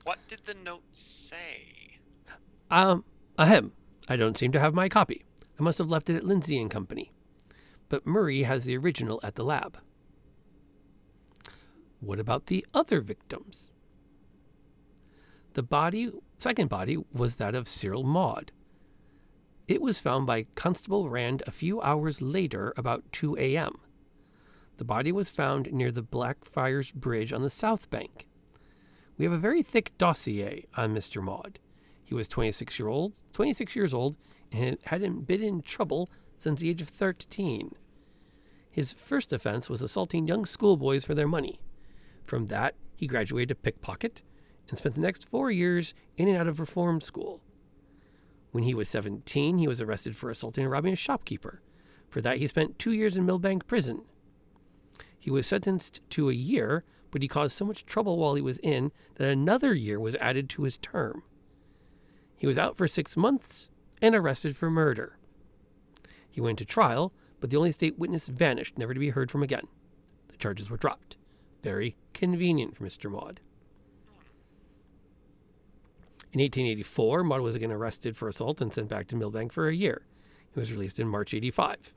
What did the note say? Ahem. I don't seem to have my copy. I must have left it at Lindsay and Company. But Murray has the original at the lab. What about the other victims? The second body was that of Cyril Maud. It was found by Constable Rand a few hours later, about 2 a.m. The body was found near the Blackfriars Bridge on the South Bank. We have a very thick dossier on Mr. Maud. He was 26 years old, and hadn't been in trouble since the age of 13. His first offense was assaulting young schoolboys for their money. From that, he graduated to pickpocket and spent the next 4 years in and out of reform school. When he was 17, he was arrested for assaulting and robbing a shopkeeper. For that, he spent 2 years in Millbank Prison. He was sentenced to a year, but he caused so much trouble while he was in that another year was added to his term. He was out for 6 months and arrested for murder. He went to trial, but but the only state witness vanished, never to be heard from again. The charges were dropped. Very convenient for Mr. Maud. In 1884, Maud was again arrested for assault and sent back to Millbank for a year. He was released in March 85.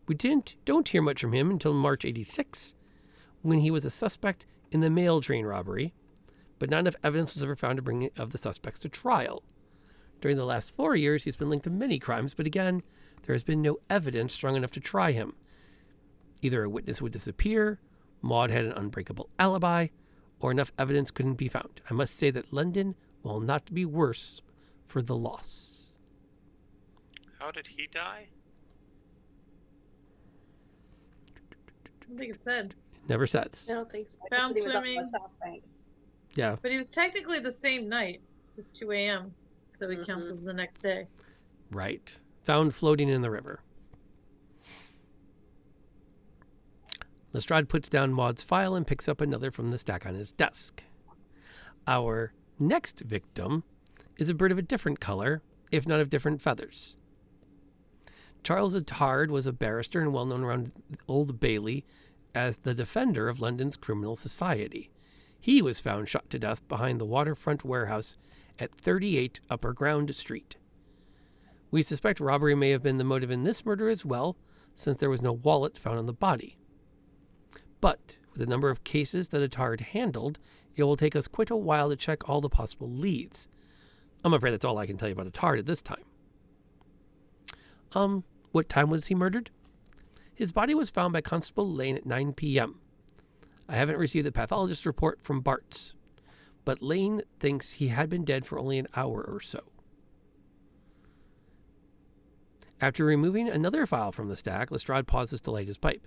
We don't hear much from him until March 86, when he was a suspect in the mail train robbery, but not enough evidence was ever found to bring of the suspects to trial. During the last 4 years, he's been linked to many crimes, but again, there has been no evidence strong enough to try him. Either a witness would disappear, Maud had an unbreakable alibi, or enough evidence couldn't be found. I must say that London will not be worse for the loss. How did he die? I don't think it said. Never says. I don't think so. Found I think he was up swimming. on the South Bank. Yeah, But he was technically the same night. It's just 2 a.m. So he counts as the next day. right. Found floating in the river. Lestrade puts down Maud's file and picks up another from the stack on his desk. Our next victim is a bird of a different color, if not of different feathers. Charles Attard was a barrister and well known around Old Bailey as the defender of London's criminal society. He was found shot to death behind the waterfront warehouse at 38 Upper Ground Street. We suspect robbery may have been the motive in this murder as well, since there was no wallet found on the body. But with the number of cases that Attard handled, it will take us quite a while to check all the possible leads. I'm afraid that's all I can tell you about Attard at this time. What time was he murdered? His body was found by Constable Lane at 9 p.m. I haven't received the pathologist's report from Bart's, but Lane thinks he had been dead for only an hour or so. After removing another file from the stack, Lestrade pauses to light his pipe.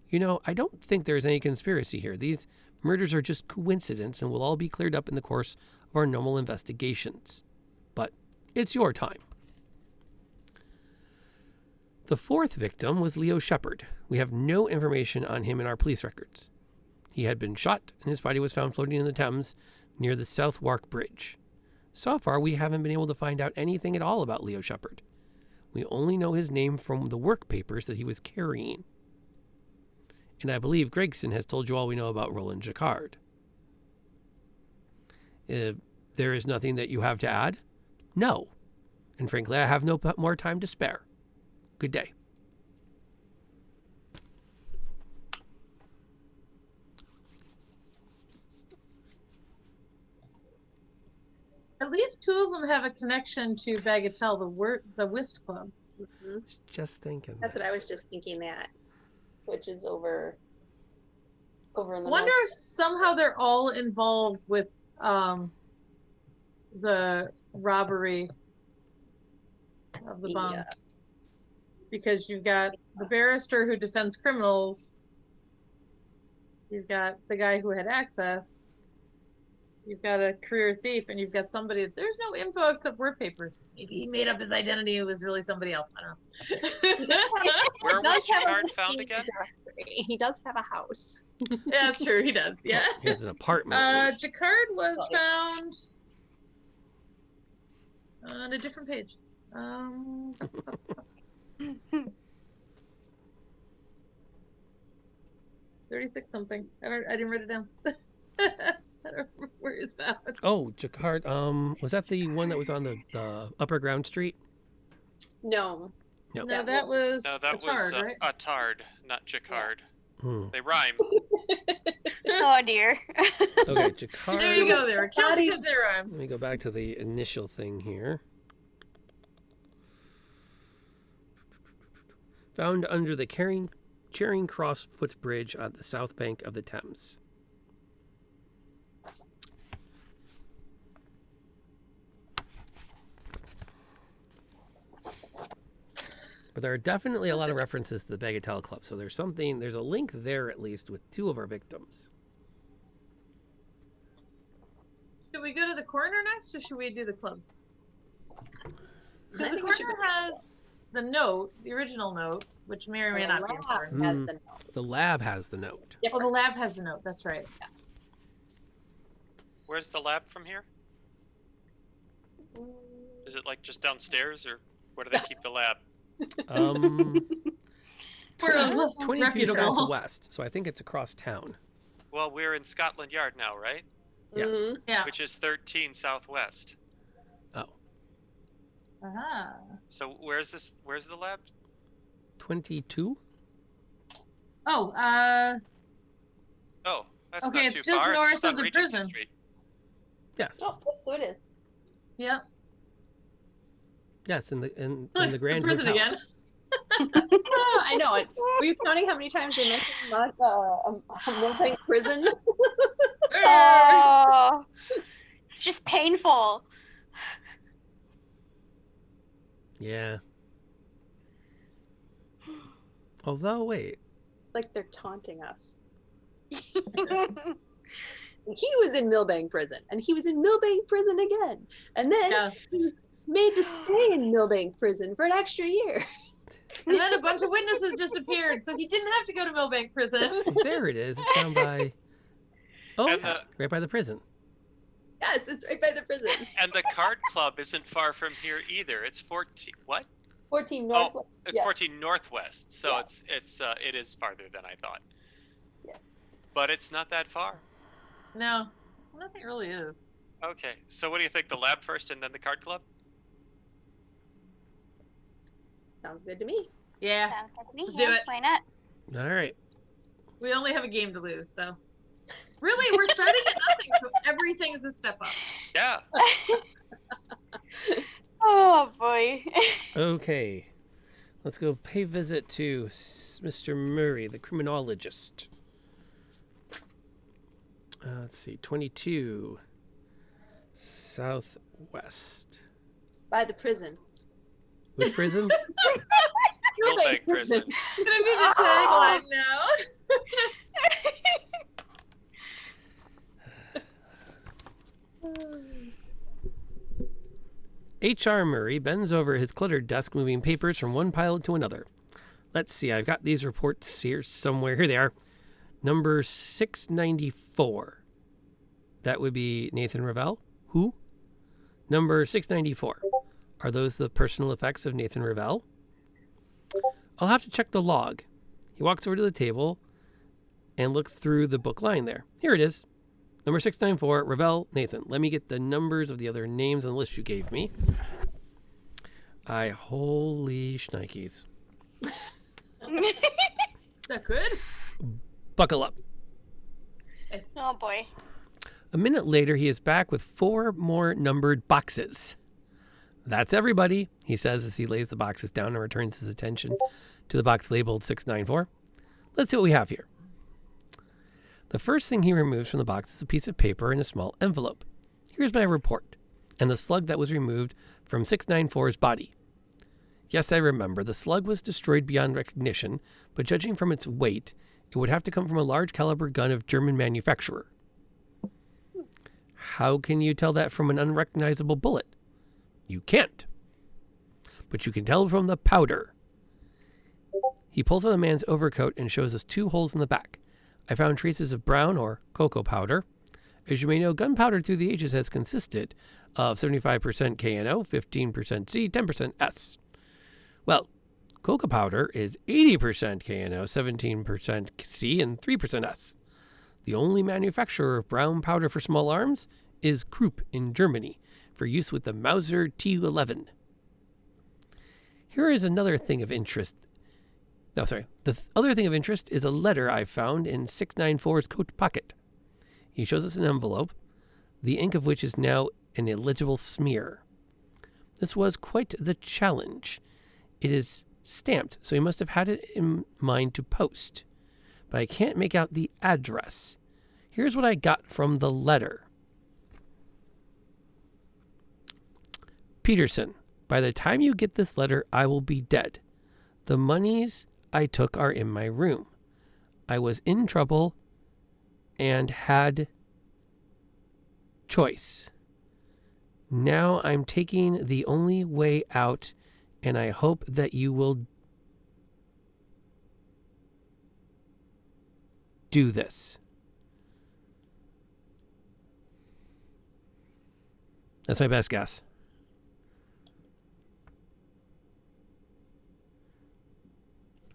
You know, I don't think there's any conspiracy here. These murders are just coincidence and will all be cleared up in the course of our normal investigations. But it's your time. The fourth victim was Leo Shepherd. We have no information on him in our police records. He had been shot and his body was found floating in the Thames near the Southwark Bridge. So far, we haven't been able to find out anything at all about Leo Shepherd. We only know his name from the work papers that he was carrying. And I believe Gregson has told you all we know about Roland Jacquard. There is nothing that you have to add? No. And frankly, I have no more time to spare. Good day. At least 2 of them have a connection to Bagatelle, the whist club. Mhm. Just thinking. That's what I was just thinking, that which is over in the I wonder north. if somehow they're all involved with the robbery of the bonds. Because you've got the barrister who defends criminals, you've got the guy who had access, you've got a career thief, and you've got somebody. There's no info except word papers. Maybe he made up his identity. It was really somebody else. I don't know. Where Does was have a Jacquard found listing again? directory. He does have a house. Yeah, that's true. He does. Yeah. He has an apartment. at least. Jacquard was found on a different page. 36 something. I didn't write it down. I don't remember where it's found. Oh, Jacquard. Was that the one that was on the Upper Ground Street? No. No. No, that was No, that Attard, was right? Attard, not Jacquard. Hmm. They rhyme. Oh dear. Okay, Jacquard. There you go. There, count because there I'm. Let me go back to the initial thing here. Found under the Charing Cross footbridge on the south bank of the Thames. But there are definitely a lot of references to the Bagatelle Club, so there's a link there at least with 2 of our victims. Should we go to the coroner next, or should we do the club? I Because the think we should coroner go- has the note, the original note, which may or may not be lab important. has Mm. the note. The lab has the note. Oh, the lab has the note. That's right. Where's the lab from here? Is it like just downstairs, or where do they keep the lab? We're 22 reputable. southwest, so I think it's across town. Well, we're in Scotland Yard now, right? Yes. Mhm. Yeah. Which is 13 southwest. Oh, Ah. So where's the lab? 22? Oh, Oh, that's Okay, not it's too just far. north it's just of on the Regency prison. Street. Oh, so it is. yep. Yes, in the It's Grand the prison Hotel. again. I know it. Were you counting how many times they mentioned a Millbank prison? Oh, it's just painful. Yeah. Although, wait. It's like they're taunting us. He was in Millbank prison, and he was in Millbank prison again, and then Yeah. he was made to stay in Millbank prison for an extra year. And then a bunch of witnesses disappeared, so he didn't have to go to Millbank prison. There it is. It's down by... Oh, And yeah, right by the prison. Yes, it's right by the prison. And the card club isn't far from here either. It's 14. What? 14 Northwest. It's Yeah. 14 northwest. So Yeah. it is farther than I thought. Yes. But it's not that far. No, nothing really is. Okay. So what do you think? The lab first and then the card club? Sounds good to me. Yeah, Sounds good to me. Let's do Yeah, it. why not? All right. we only have a game to lose, so. Really, we're starting at nothing, so everything is a step up. Yeah. Oh boy. Okay. Let's go pay visit to Mr. Murray, the criminologist. Let's see. 22 southwest. By the prison. Which prison? Millbank prison. It's gonna be the tagline now. H.R. Murray bends over his cluttered desk, moving papers from one pile to another. Let's see, I've got these reports here somewhere. Here they are. Number 694. That would be Nathan Ravel. Who? Number 694. Are those the personal effects of Nathan Ravel? I'll have to check the log. He walks over to the table and looks through the book lying there. Here it is. Number 694, Ravel, Nathan. Let me get the numbers of the other names on the list you gave me. Holy shnikes. Is that good? Buckle up. Oh boy. A minute later, he is back with 4 more numbered boxes. That's everybody, he says as he lays the boxes down and returns his attention to the box labeled 694. Let's see what we have here. The first thing he removes from the box is a piece of paper in a small envelope. Here's my report, and the slug that was removed from 694's body. Yes, I remember, the slug was destroyed beyond recognition, but judging from its weight, it would have to come from a large caliber gun of German manufacturer. How can you tell that from an unrecognizable bullet? You can't. But you can tell from the powder. He pulls out a man's overcoat and shows us 2 holes in the back. I found traces of brown or cocoa powder. As you may know, gunpowder through the ages has consisted of 75% KNO, 15% C, 10% S. Well, cocoa powder is 80% KNO, 17% C, and 3% S. The only manufacturer of brown powder for small arms is Krupp in Germany, for use with the Mauser Tu-11. Here is another thing of interest. The other thing of interest is a letter I found in 694's coat pocket. He shows us an envelope, the ink of which is now an illegible smear. This was quite the challenge. It is stamped, so he must have had it in mind to post. But I can't make out the address. Here's what I got from the letter. Peterson, by the time you get this letter, I will be dead. The monies I took are in my room. I was in trouble and had choice. Now I'm taking the only way out, and I hope that you will do this. That's my best guess.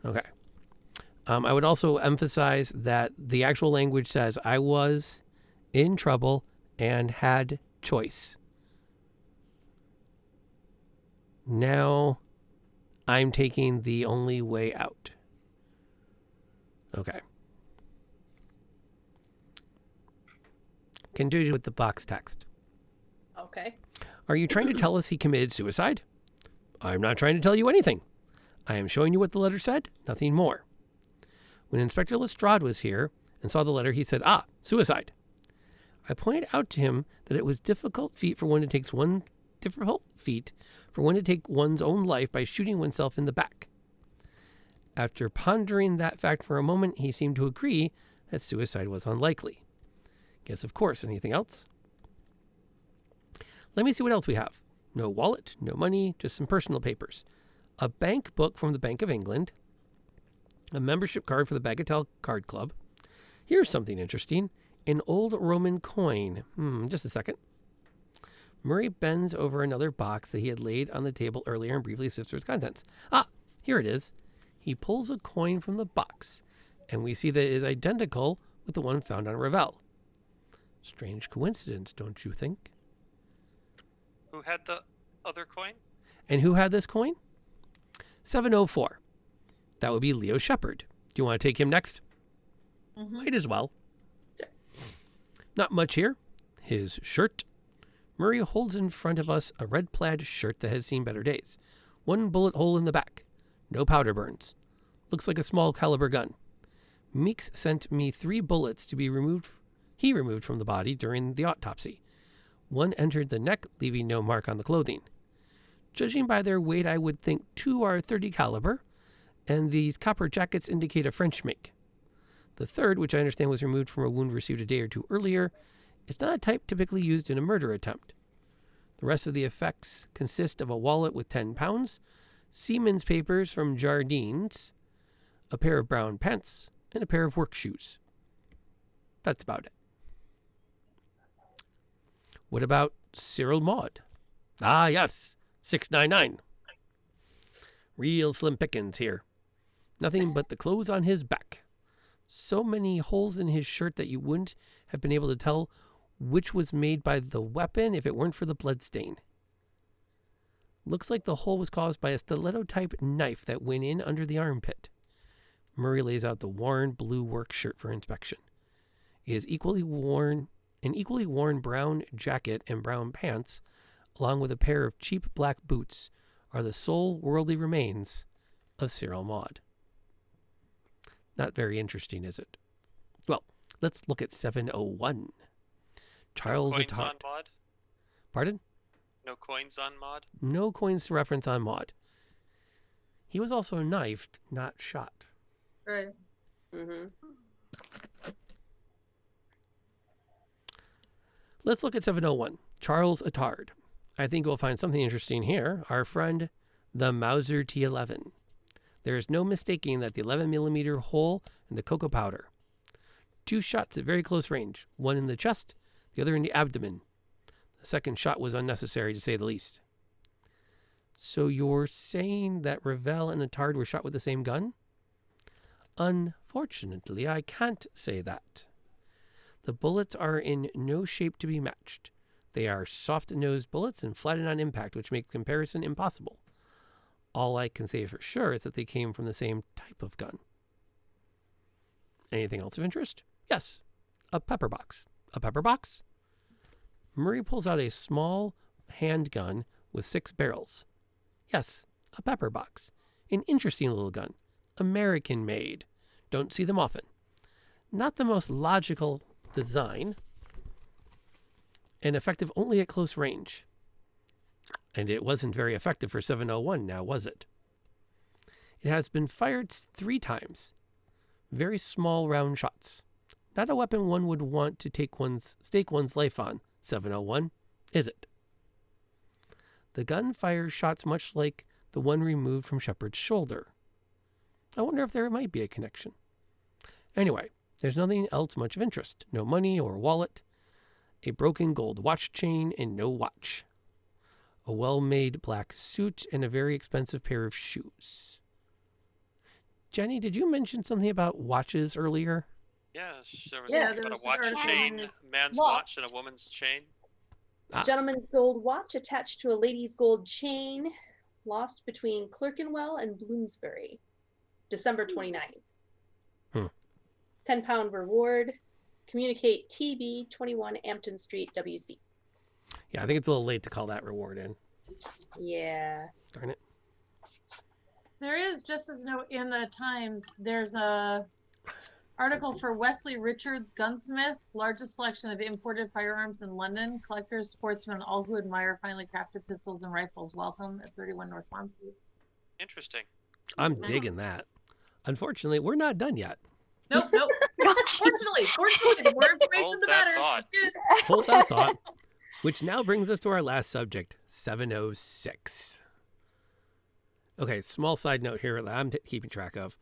Okay. I would also emphasize that the actual language says, I was in trouble and had choice. Now I'm taking the only way out. Okay. Continue with the box text. Okay. Are you trying to tell us he committed suicide? I'm not trying to tell you anything. I am showing you what the letter said, nothing more. When Inspector Lestrade was here and saw the letter, he said, suicide. I pointed out to him that it was difficult feat for one to take one's own life by shooting oneself in the back. After pondering that fact for a moment, he seemed to agree that suicide was unlikely. Yes, of course. Anything else? Let me see what else we have. No wallet, no money, just some personal papers. A bank book from the Bank of England. A membership card for the Bagatelle Card Club. Here's something interesting. An old Roman coin. Just a second. Murray bends over another box that he had laid on the table earlier and briefly sifts through its contents. Here it is. He pulls a coin from the box, and we see that it is identical with the one found on Ravel. Strange coincidence, don't you think? Who had the other coin? And who had this coin? 704. That would be Leo Shepard. Do you want to take him next? Might as well. Sure. Not much here. His shirt. Murray holds in front of us a red plaid shirt that has seen better days. One bullet hole in the back. No powder burns. Looks like a small caliber gun. Meeks sent me 3 bullets to be removed from the body during the autopsy. One entered the neck, leaving no mark on the clothing. Judging by their weight, I would think 2 are 30 caliber, and these copper jackets indicate a French make. The third, which I understand was removed from a wound received a day or 2 earlier, is not a type typically used in a murder attempt. The rest of the effects consist of a wallet with 10 pounds, Siemens papers from Jardines, a pair of brown pants, and a pair of work shoes. That's about it. What about Cyril Maud? Yes, 699. Real slim pickings here. Nothing but the clothes on his back. So many holes in his shirt that you wouldn't have been able to tell which was made by the weapon if it weren't for the blood stain. Looks like the hole was caused by a stiletto-type knife that went in under the armpit. Murray lays out the worn blue work shirt for inspection. It is an equally worn brown jacket and brown pants, along with a pair of cheap black boots, are the sole worldly remains of Cyril Maud. Not very interesting, is it? Well, let's look at 701. Charles Coins Attard. on Maud? Pardon? No coins on Maud? No coins to reference on Maud. He was also knifed, not shot. Right. Let's look at 701. Charles Attard. I think we'll find something interesting here. Our friend, the Mauser T11. There is no mistaking that the 11mm hole in the cocoa powder. 2 shots at very close range. One in the chest, the other in the abdomen. The second shot was unnecessary, to say the least. So you're saying that Ravel and Attard were shot with the same gun? Unfortunately, I can't say that. The bullets are in no shape to be matched. They are soft-nosed bullets and flattened on impact, which makes comparison impossible. All I can say for sure is that they came from the same type of gun. Anything else of interest? Yes. A pepper box. A pepper box? Murray pulls out a small handgun with 6 barrels. Yes, a pepper box. An interesting little gun. American made. Don't see them often. Not the most logical design, and effective only at close range. And it wasn't very effective for 701 now, was it? It has been fired 3 times. Very small round shots. Not a weapon one would want to stake one's life on, 701, is it? The gun fires shots much like the one removed from Shepard's shoulder. I wonder if there might be a connection. Anyway, there's nothing else much of interest. No money or wallet. A broken gold watch chain and no watch. A well-made black suit and a very expensive pair of shoes. Jenny, did you mention something about watches earlier? Yes, there was Yeah, something there about was a watch an article chain, in this man's watch. watch and a woman's chain. Ah. Gentleman's gold watch attached to a lady's gold chain, lost between Clerkenwell and Bloomsbury, December 29th. Hmm. £10 reward. Communicate TB 21 Ampton Street, WC. Yeah, I think it's a little late to call that reward in. Yeah. Darn it. There is, just as a note in the Times, there's a article for Wesley Richards, gunsmith, largest selection of imported firearms in London. Collectors, sportsmen, all who admire finely crafted pistols and rifles. Welcome at 31 North Bond Street. Interesting. I'm digging that. Unfortunately, we're not done yet. Nope. Fortunately, the more information, Hold the that better. thought. Good. Hold that thought. Which now brings us to our last subject, 706. Okay, small side note here that I'm keeping track of.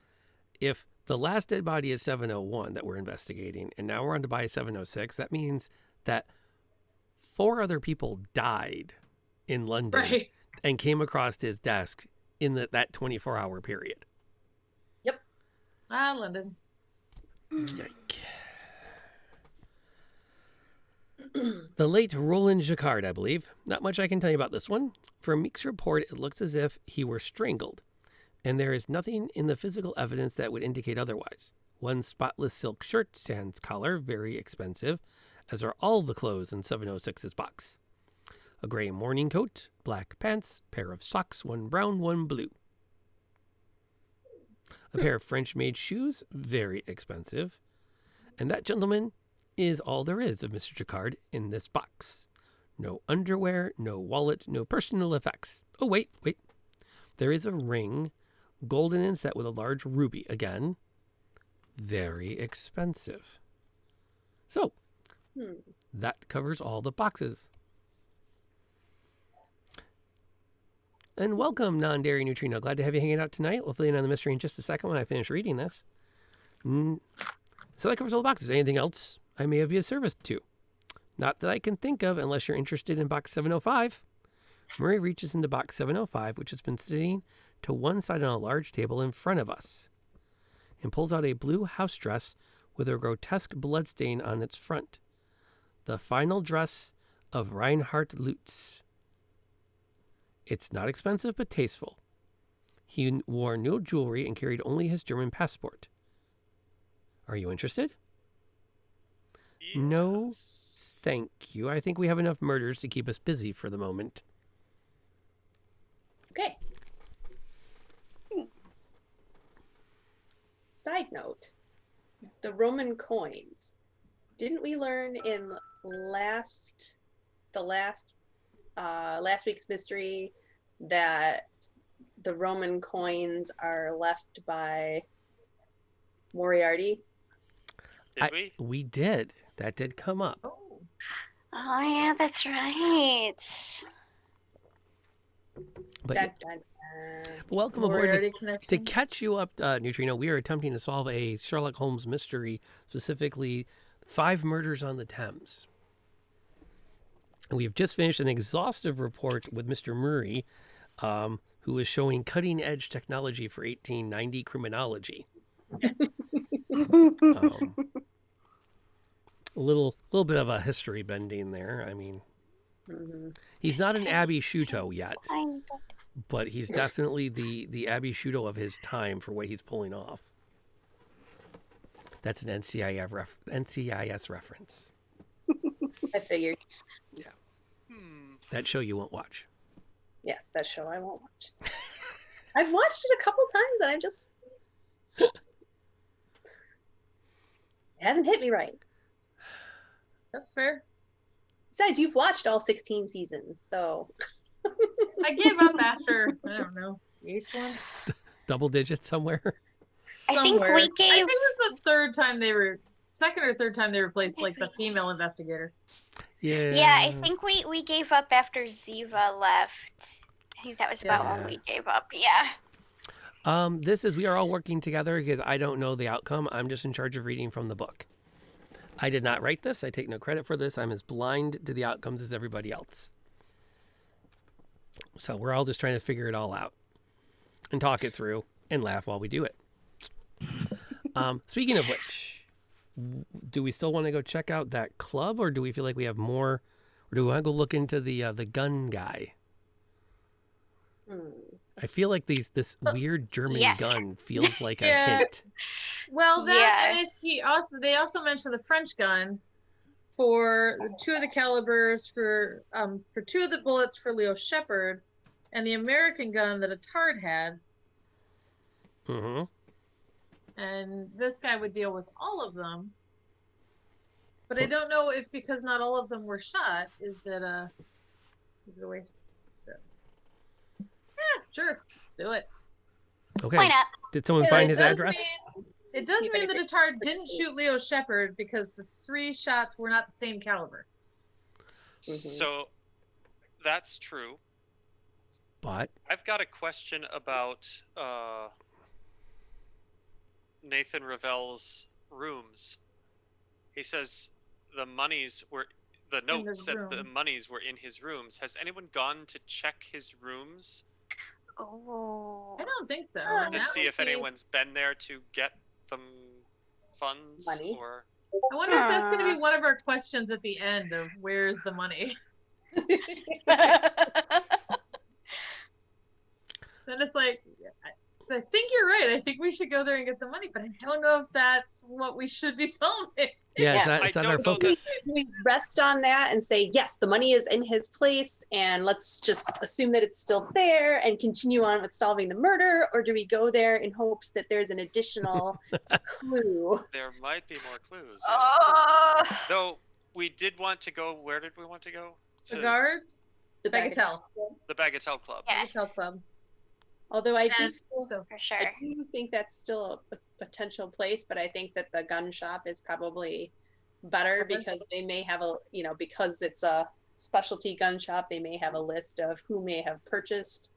If the last dead body is 701 that we're investigating, and now we're on to body 706, that means that 4 other people died in London Right. and came across his desk in that 24-hour period. London. Yike. The late Roland Jacquard, I believe. Not much I can tell you about this one. From Meek's report, it looks as if he were strangled, and there is nothing in the physical evidence that would indicate otherwise. One spotless silk shirt, sans collar, very expensive, as are all the clothes in 706's box. A gray morning coat, black pants, pair of socks, one brown, one blue. A pair of French-made shoes, very expensive. And that, gentlemen, is all there is of Mr. Jacquard in this box. No underwear, no wallet, no personal effects. Oh, wait. There is a ring, golden inset with a large ruby. Again, very expensive. So, that covers all the boxes. And welcome, Non-Dairy Neutrino. Glad to have you hanging out tonight. We'll fill you in on the mystery in just a second when I finish reading this. So that covers all the boxes. Anything else I may have you of service to? Not that I can think of unless you're interested in box 705. Murray reaches into box 705, which has been sitting to one side on a large table in front of us, and pulls out a blue house dress with a grotesque bloodstain on its front. The final dress of Reinhard Lutz. It's not expensive, but tasteful. He wore no jewelry and carried only his German passport. Are you interested? Yes. No, thank you. I think we have enough murders to keep us busy for the moment. Okay. Side note, the Roman coins. Didn't we learn in last week's mystery that the Roman coins are left by Moriarty? Did we? We did. That did come up. Oh yeah, that's right. But Dun, dun, dun. welcome aboard. Moriarty To connection. catch you up, Neutrino, we are attempting to solve a Sherlock Holmes mystery, specifically 5 murders on the Thames. And we've just finished an exhaustive report with Mr. Murray, who is showing cutting-edge technology for 1890 criminology. A little bit of a history bending there. I mean, he's not an Abbey Shuto yet, but he's definitely the Abbey Shuto of his time for what he's pulling off. That's an NCIS reference. I figured. Yeah. That show you won't watch. Yes, that show I won't watch. I've watched it a couple times and it hasn't hit me right. That's fair. Besides, you've watched all 16 seasons, so I gave up after, I don't know, the 8th one? Double digits somewhere. I think Somewhere. we I think gave. it was the second or third time they replaced like the female investigator. Yeah. Yeah, I think we gave up after Ziva left. I think that was about Yeah. when we gave up. Yeah. We are all working together because I don't know the outcome. I'm just in charge of reading from the book. I did not write this. I take no credit for this. I'm as blind to the outcomes as everybody else. So we're all just trying to figure it all out and talk it through and laugh while we do it. Speaking of which, do we still want to go check out that club, or do we feel like we have more, or do we want to go look into the gun guy? I feel like this weird German Yes. gun feels like a Yeah. hint. Well, that Yeah. and they also mentioned the French gun for 2 of the calibers for 2 of the bullets for Leo Shepard, and the American gun that Atard had. Mm-hmm. And this guy would deal with all of them. But I don't know if because not all of them were shot, is it a waste? Yeah, sure, do it. Okay. Why not? Did someone Yeah, find it his does address? It does mean that Atard didn't shoot Leo Shepard because the 3 shots were not the same caliber. So that's true. But I've got a question about Nathan Ravel's rooms. He says the note said the monies were in his rooms. Has anyone gone to check his rooms Oh. I don't think so. to see if anyone's been there to get them funds? Money. Or I wonder if that's going to be one of our questions at the end of where's the money? Then it's like, I think you're right. I think we should go there and get the money, but I don't know if that's what we should be solving. yeah, Yeah. is that I our don't know focus? We rest on that and say, yes, the money is in his place, and let's just assume that it's still there and continue on with solving the murder? Or do we go there in hopes that there's an additional clue? there might be more clues. Oh. Though we did want to go. Where did we want to go? The guards? The Bagatelle. The Bagatelle Club. Yes, Bagatelle Club. Although I do, And so, for sure. I do think that's still a potential place, but I think that the gun shop is probably better because they may have because it's a specialty gun shop, they may have a list of who may have purchased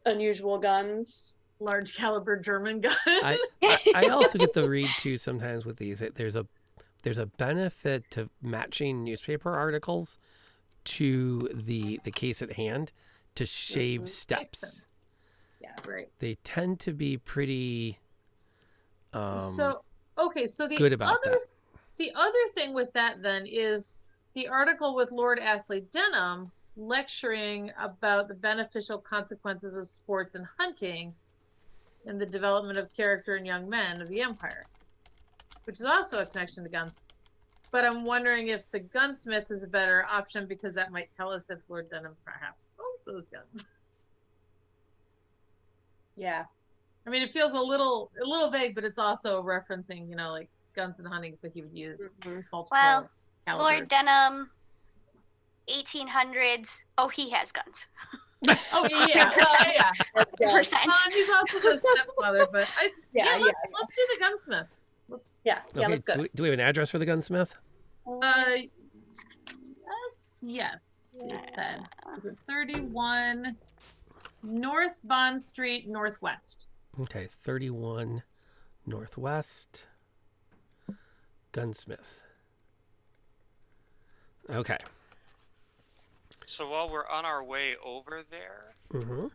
unusual guns. large caliber German gun. I also get the read too sometimes with these. There's a benefit to matching newspaper articles to the case at hand to shave steps. Yes. Right. They tend to be pretty So the good about other that. the other thing with that then is the article with Lord Astley Denham lecturing about the beneficial consequences of sports and hunting and the development of character in young men of the Empire, which is also a connection to guns. But I'm wondering if the gunsmith is a better option because that might tell us if Lord Denham perhaps owns those guns. Yeah. I mean, it feels a little vague, but it's also referencing, like guns and hunting, so he would use multiple Well, calibers. Lord Denham, 1800s. Oh, he has guns. Oh yeah, well, yeah. That's good. Percent. He's also the stepfather, but let's do the gunsmith. Yeah, Okay, let's go. do we have an address for the gunsmith? Yes. It said, is it 31 North Bond Street, Northwest? Okay, 31 Northwest Gunsmith. Okay. So while we're on our way over there, Mm-hmm.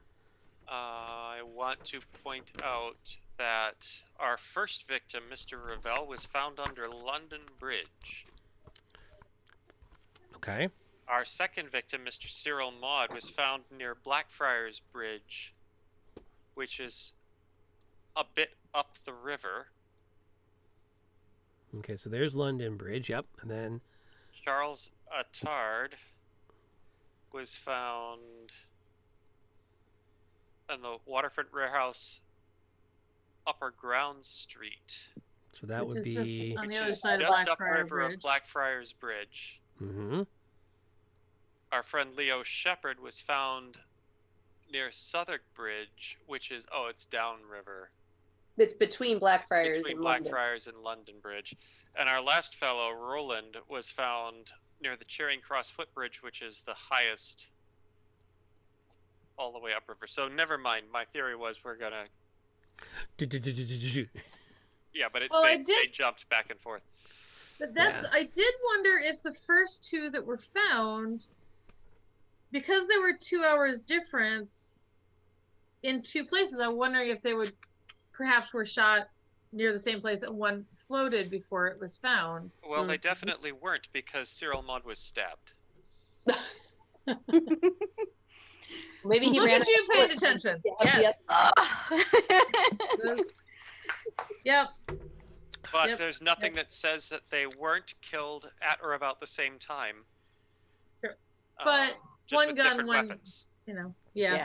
I want to point out that our first victim, Mr. Ravel, was found under London Bridge. Okay. Our second victim, Mr. Cyril Maud, was found near Blackfriars Bridge, which is a bit up the river. Okay, so there's London Bridge, yep. And then Charles Attard was found in the Waterfront Warehouse, Upper Ground Street. so that Which would is just be on the which other is side of just Blackfriars upriver Bridge. of Blackfriars Bridge. mm-hmm. Our friend Leo Shepard was found near Southwark Bridge, which is it's downriver. It's between Blackfriars Between and London. Blackfriars and London Bridge. And our last fellow, Roland, was found near the Charing Cross Footbridge, which is the highest all the way upriver. So never mind. My theory was we're gonna. Yeah, but they jumped back and forth. But I did wonder if the first 2 that were found, because there were 2 hours difference in 2 places, I'm wondering if they would perhaps were shot near the same place, and one floated before it was found. Well, they definitely weren't because Cyril Maud was stabbed. Maybe he Look ran at you out of paying bullets. attention. Yeah, Yes. Yep. But Yep. there's nothing that says that they weren't killed at or about the same time. Sure. But just one with gun, different one- weapons. You know. Yeah. Yeah.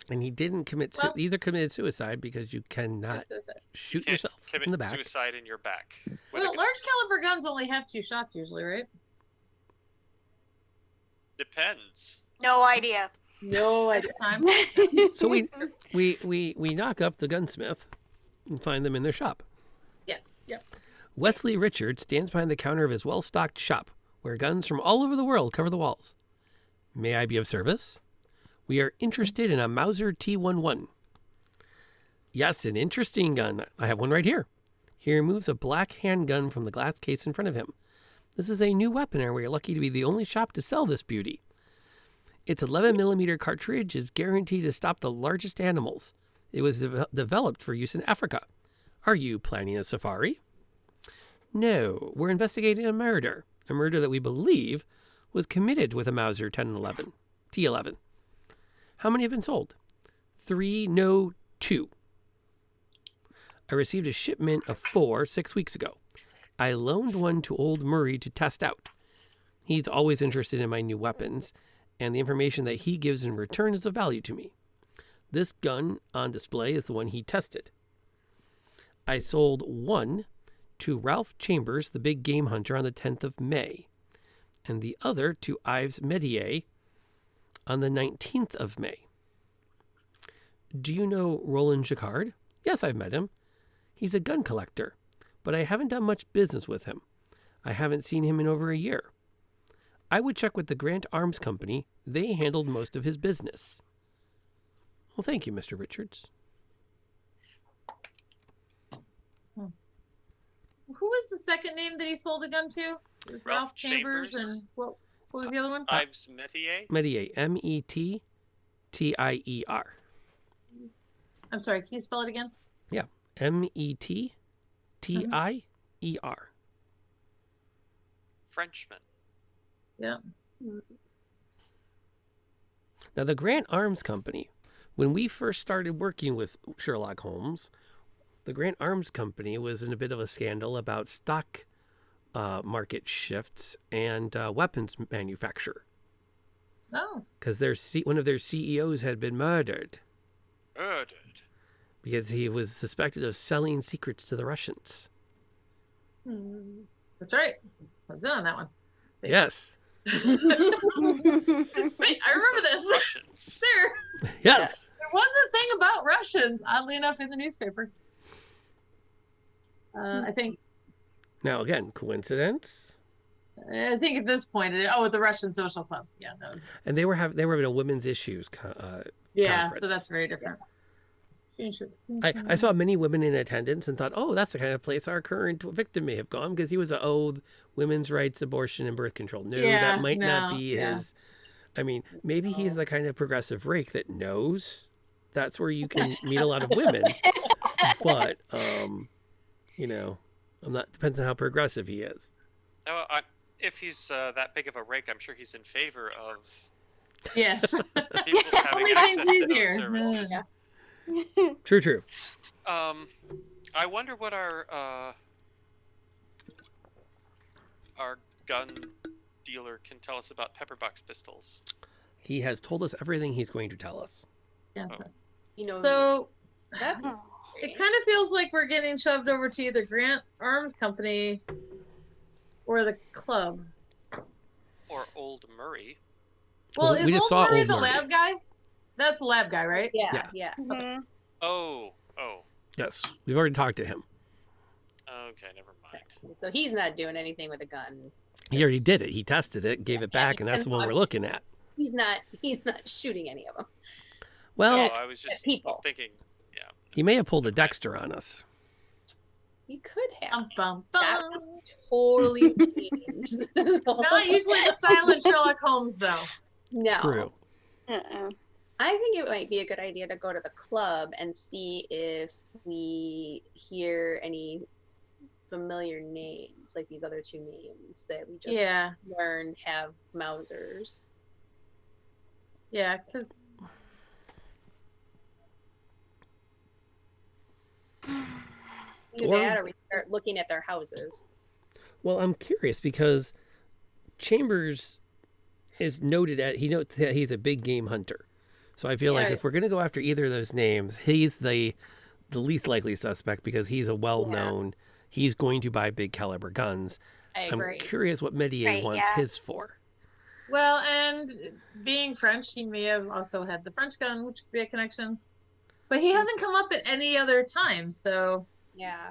And he didn't commit Well- either committed suicide because you cannot That's it. shoot Can't yourself commit in the back. suicide in your back. with a Well, gun. large caliber guns only have 2 shots usually, right? Depends. No idea. No idea. Time. So we knock up the gunsmith and find them in their shop. Yeah. Yep. Wesley Richards stands behind the counter of his well-stocked shop, where guns from all over the world cover the walls. May I be of service? We are interested in a Mauser T11. Yes, an interesting gun. I have one right here. He removes a black handgun from the glass case in front of him. This is a new weapon, and we are lucky to be the only shop to sell this beauty. Its 11mm cartridge is guaranteed to stop the largest animals. It was developed for use in Africa. Are you planning a safari? No, we're investigating a murder that we believe was committed with a Mauser T11. How many have been sold? 3, no, 2. I received a shipment of 4 6 weeks ago. I loaned one to old Murray to test out. He's always interested in my new weapons, and the information that he gives in return is of value to me. This gun on display is the one he tested. I sold one to Ralph Chambers, the big game hunter, on the 10th of May, and the other to Ives Medier on the 19th of May. Do you know Roland Jacquard? Yes, I've met him. He's a gun collector, but I haven't done much business with him. I haven't seen him in over a year. I would check with the Grant Arms Company. They handled most of his business. Well, thank you, Mr. Richards. Who was the second name that he sold the gun to? It was Ralph Ralph Chambers, Chambers. and what was the other one? Ives Metier? Medier, Mettier. I'm sorry, can you spell it again? Mettier. Frenchman. Yeah. Now, the Grant Arms Company, when we first started working with Sherlock Holmes, the Grant Arms Company was in a bit of a scandal about stock market shifts and weapons manufacture. Oh. Because one of their CEOs had been murdered Murdered. because he was suspected of selling secrets to the Russians. That's right. I was in on that one. Yes. Wait, I remember this. Russians. There Yes. was a thing about Russians, oddly enough, in the newspaper. I think Now, again, coincidence? at this point, with the Russian Social Club. Yeah, no. And they were having a women's issues. Yeah, Conference. so that's very different. I saw many women in attendance and thought, oh, that's the kind of place our current victim may have gone, because he was women's rights, abortion, and birth control. No, that might not be his. I mean, maybe he's the kind of progressive rake that knows that's where you can meet a lot of women. But, I'm not. Depends on how progressive he is. Now, if he's that big of a rake, I'm sure he's in favor of Yes. people having Only access things to those easier. services. Yeah. True. I wonder what our gun dealer can tell us about pepperbox pistols. He has told us everything he's going to tell us. Yes. You know, So that's it kind of feels like we're getting shoved over to either Grant Arms Company or the club. Or Old Murray. Well, We is just Old saw Murray Old the Murray. lab guy? That's the lab guy, right? yeah. Mhm. Oh. Yes, we've already talked to him. Okay, never mind. So he's not doing anything with a gun. He already did it. He tested it, gave it back, and that's the one we're looking at. He's not shooting any of them. Well, Oh, I was just people. thinking. Yeah. he may have pulled a Dexter on us. He could have. Bum, That bum. would totally changed this whole- Not usually the style in Sherlock Holmes, though. No. True. Mm-mm. I think it might be a good idea to go to the club and see if we hear any familiar names, like these other two names that we just learned have Mausers. Yeah, because Either that or we start looking at their houses. Well, I'm curious because Chambers is noted at, he notes that he's a big game hunter. So I feel like if we're going to go after either of those names, he's the least likely suspect because he's a well-known, he's going to buy big caliber guns. I'm curious what Medier wants his for. Well, and being French, he may have also had the French gun, which could be a connection. But he hasn't come up at any other time, so... Yeah.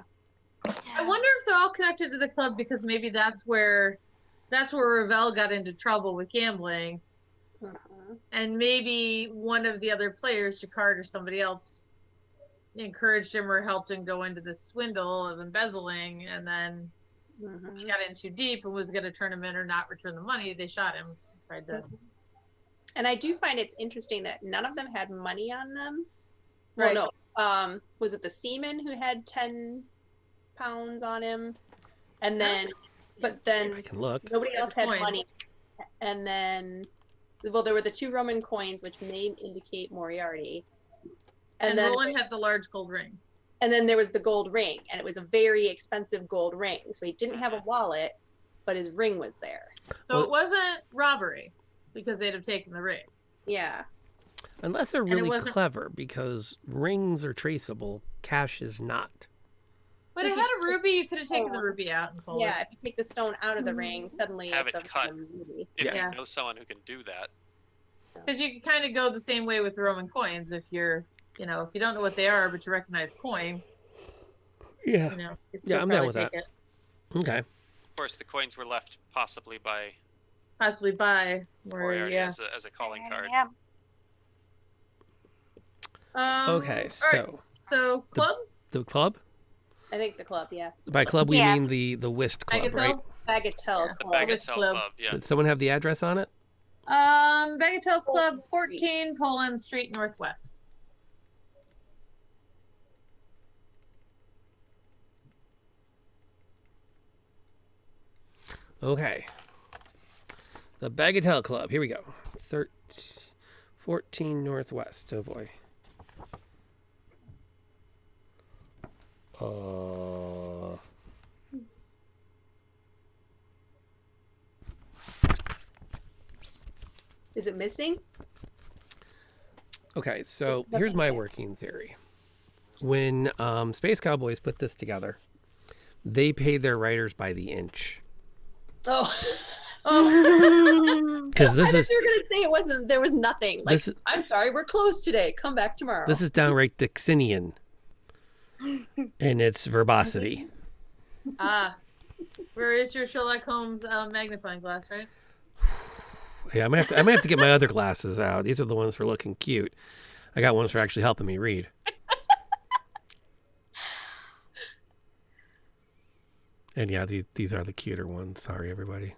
I wonder if they're all connected to the club because maybe that's where Ravel got into trouble with gambling. And maybe one of the other players, Jacquard or somebody else, encouraged him or helped him go into this swindle of embezzling, and then he got in too deep and was going to turn him in or not return the money. They shot him. Tried to. And I do find it's interesting that none of them had money on them. Right. Well, no. Was it the seaman who had 10 pounds on him? And then, but then I can look. Nobody else had money. And then, well, there were the 2 Roman coins, which may indicate Moriarty. And then Roland had the large gold ring. And then there was the gold ring, and it was a very expensive gold ring. So he didn't have a wallet, but his ring was there. So it wasn't robbery because they'd have taken the ring. Yeah. Unless they're really clever, because rings are traceable, cash is not. But it had a ruby, you could have taken the ruby out and sold it. Yeah, if you take the stone out of the ring, suddenly have it's it cut. Ruby. If you know someone who can do that. Because you can kind of go the same way with the Roman coins. If you're, if you don't know what they are, but you recognize coin. Yeah. I'm down with that. It. Okay. Of course, the coins were left possibly by Moriarty as a calling card. Yeah. Okay, so right. So club. The club. I think the club, yeah. By club, we mean the whist club, Bagatelle? right? Bagatelle. The Bagatelle club. Yeah. Did someone have the address on it? Bagatelle Club, 14 Poland Street Northwest. Okay. The Bagatelle Club. Here we go. 14 Northwest. Oh boy. Is it missing? Okay, so here's my working theory. When Space Cowboys put this together, they paid their writers by the inch. Oh. Because this is. You were gonna say it wasn't. There was nothing. Like, I'm sorry, we're closed today. Come back tomorrow. This is downright Dixonian in its verbosity. Where is your Sherlock Holmes magnifying glass, right? Yeah, I'm gonna have to get my other glasses out. These are the ones for looking cute. I got ones for actually helping me read. And yeah, these are the cuter ones. Sorry, everybody.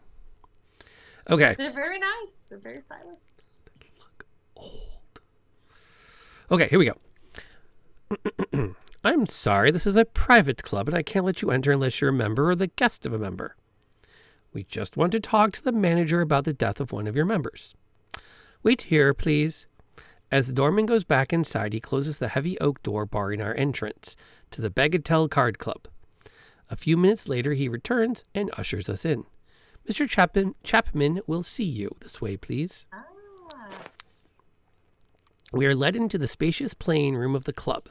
Okay. They're very nice. They're very stylish. They look old. Okay, here we go. I'm sorry, this is a private club, and I can't let you enter unless you're a member or the guest of a member. We just want to talk to the manager about the death of one of your members. Wait here, please. As the doorman goes back inside, he closes the heavy oak door barring our entrance to the Bagatelle Card Club. A few minutes later, he returns and ushers us in. Mr. Chapman will see you. This way, please. We are led into the spacious playing room of the club.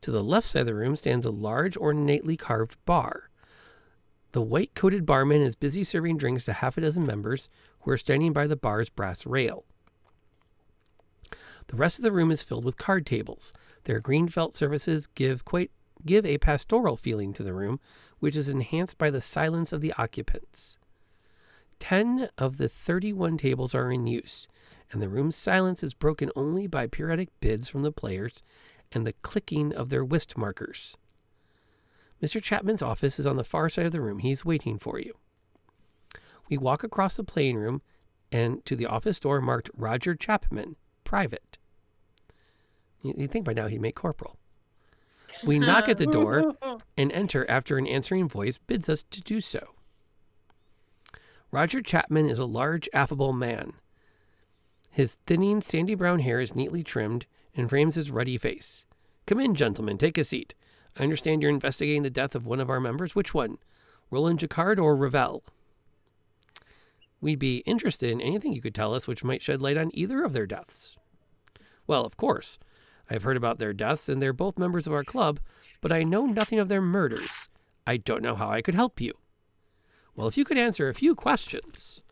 To the left side of the room stands a large, ornately carved bar. The white-coated barman is busy serving drinks to half a dozen members who are standing by the bar's brass rail. The rest of the room is filled with card tables. Their green felt surfaces give a pastoral feeling to the room, which is enhanced by the silence of the occupants. 10 of the 31 tables are in use, and the room's silence is broken only by periodic bids from the players and the clicking of their whist markers. Mr. Chapman's office is on the far side of the room. He's waiting for you. We walk across the playing room and to the office door marked Roger Chapman, private. You'd think by now he'd make corporal. We knock at the door and enter after an answering voice bids us to do so. Roger Chapman is a large, affable man. His thinning, sandy brown hair is neatly trimmed and frames his ruddy face. Come in, gentlemen. Take a seat. I understand you're investigating the death of one of our members. Which one? Roland Jacquard or Ravel? We'd be interested in anything you could tell us which might shed light on either of their deaths. Well, of course. I've heard about their deaths, and they're both members of our club, but I know nothing of their murders. I don't know how I could help you. Well, if you could answer a few questions,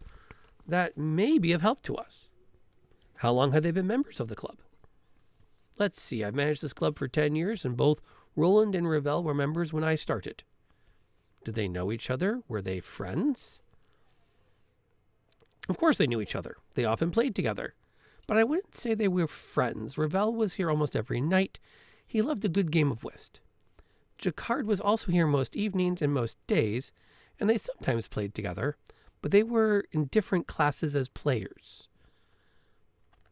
that may be of help to us. How long have they been members of the club? Let's see, I've managed this club for 10 years, and both Roland and Ravel were members when I started. Did they know each other? Were they friends? Of course they knew each other. They often played together. But I wouldn't say they were friends. Ravel was here almost every night. He loved a good game of whist. Jacquard was also here most evenings and most days, and they sometimes played together, but they were in different classes as players.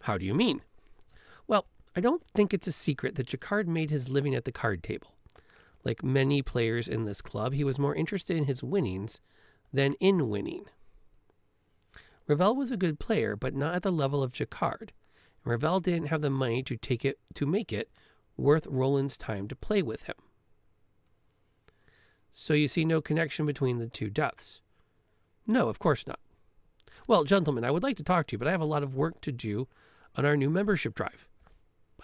How do you mean? Well, I don't think it's a secret that Jacquard made his living at the card table. Like many players in this club, he was more interested in his winnings than in winning. Ravel was a good player, but not at the level of Jacquard. And Ravel didn't have the money to make it worth Roland's time to play with him. So you see no connection between the two deaths? No, of course not. Well, gentlemen, I would like to talk to you, but I have a lot of work to do on our new membership drive.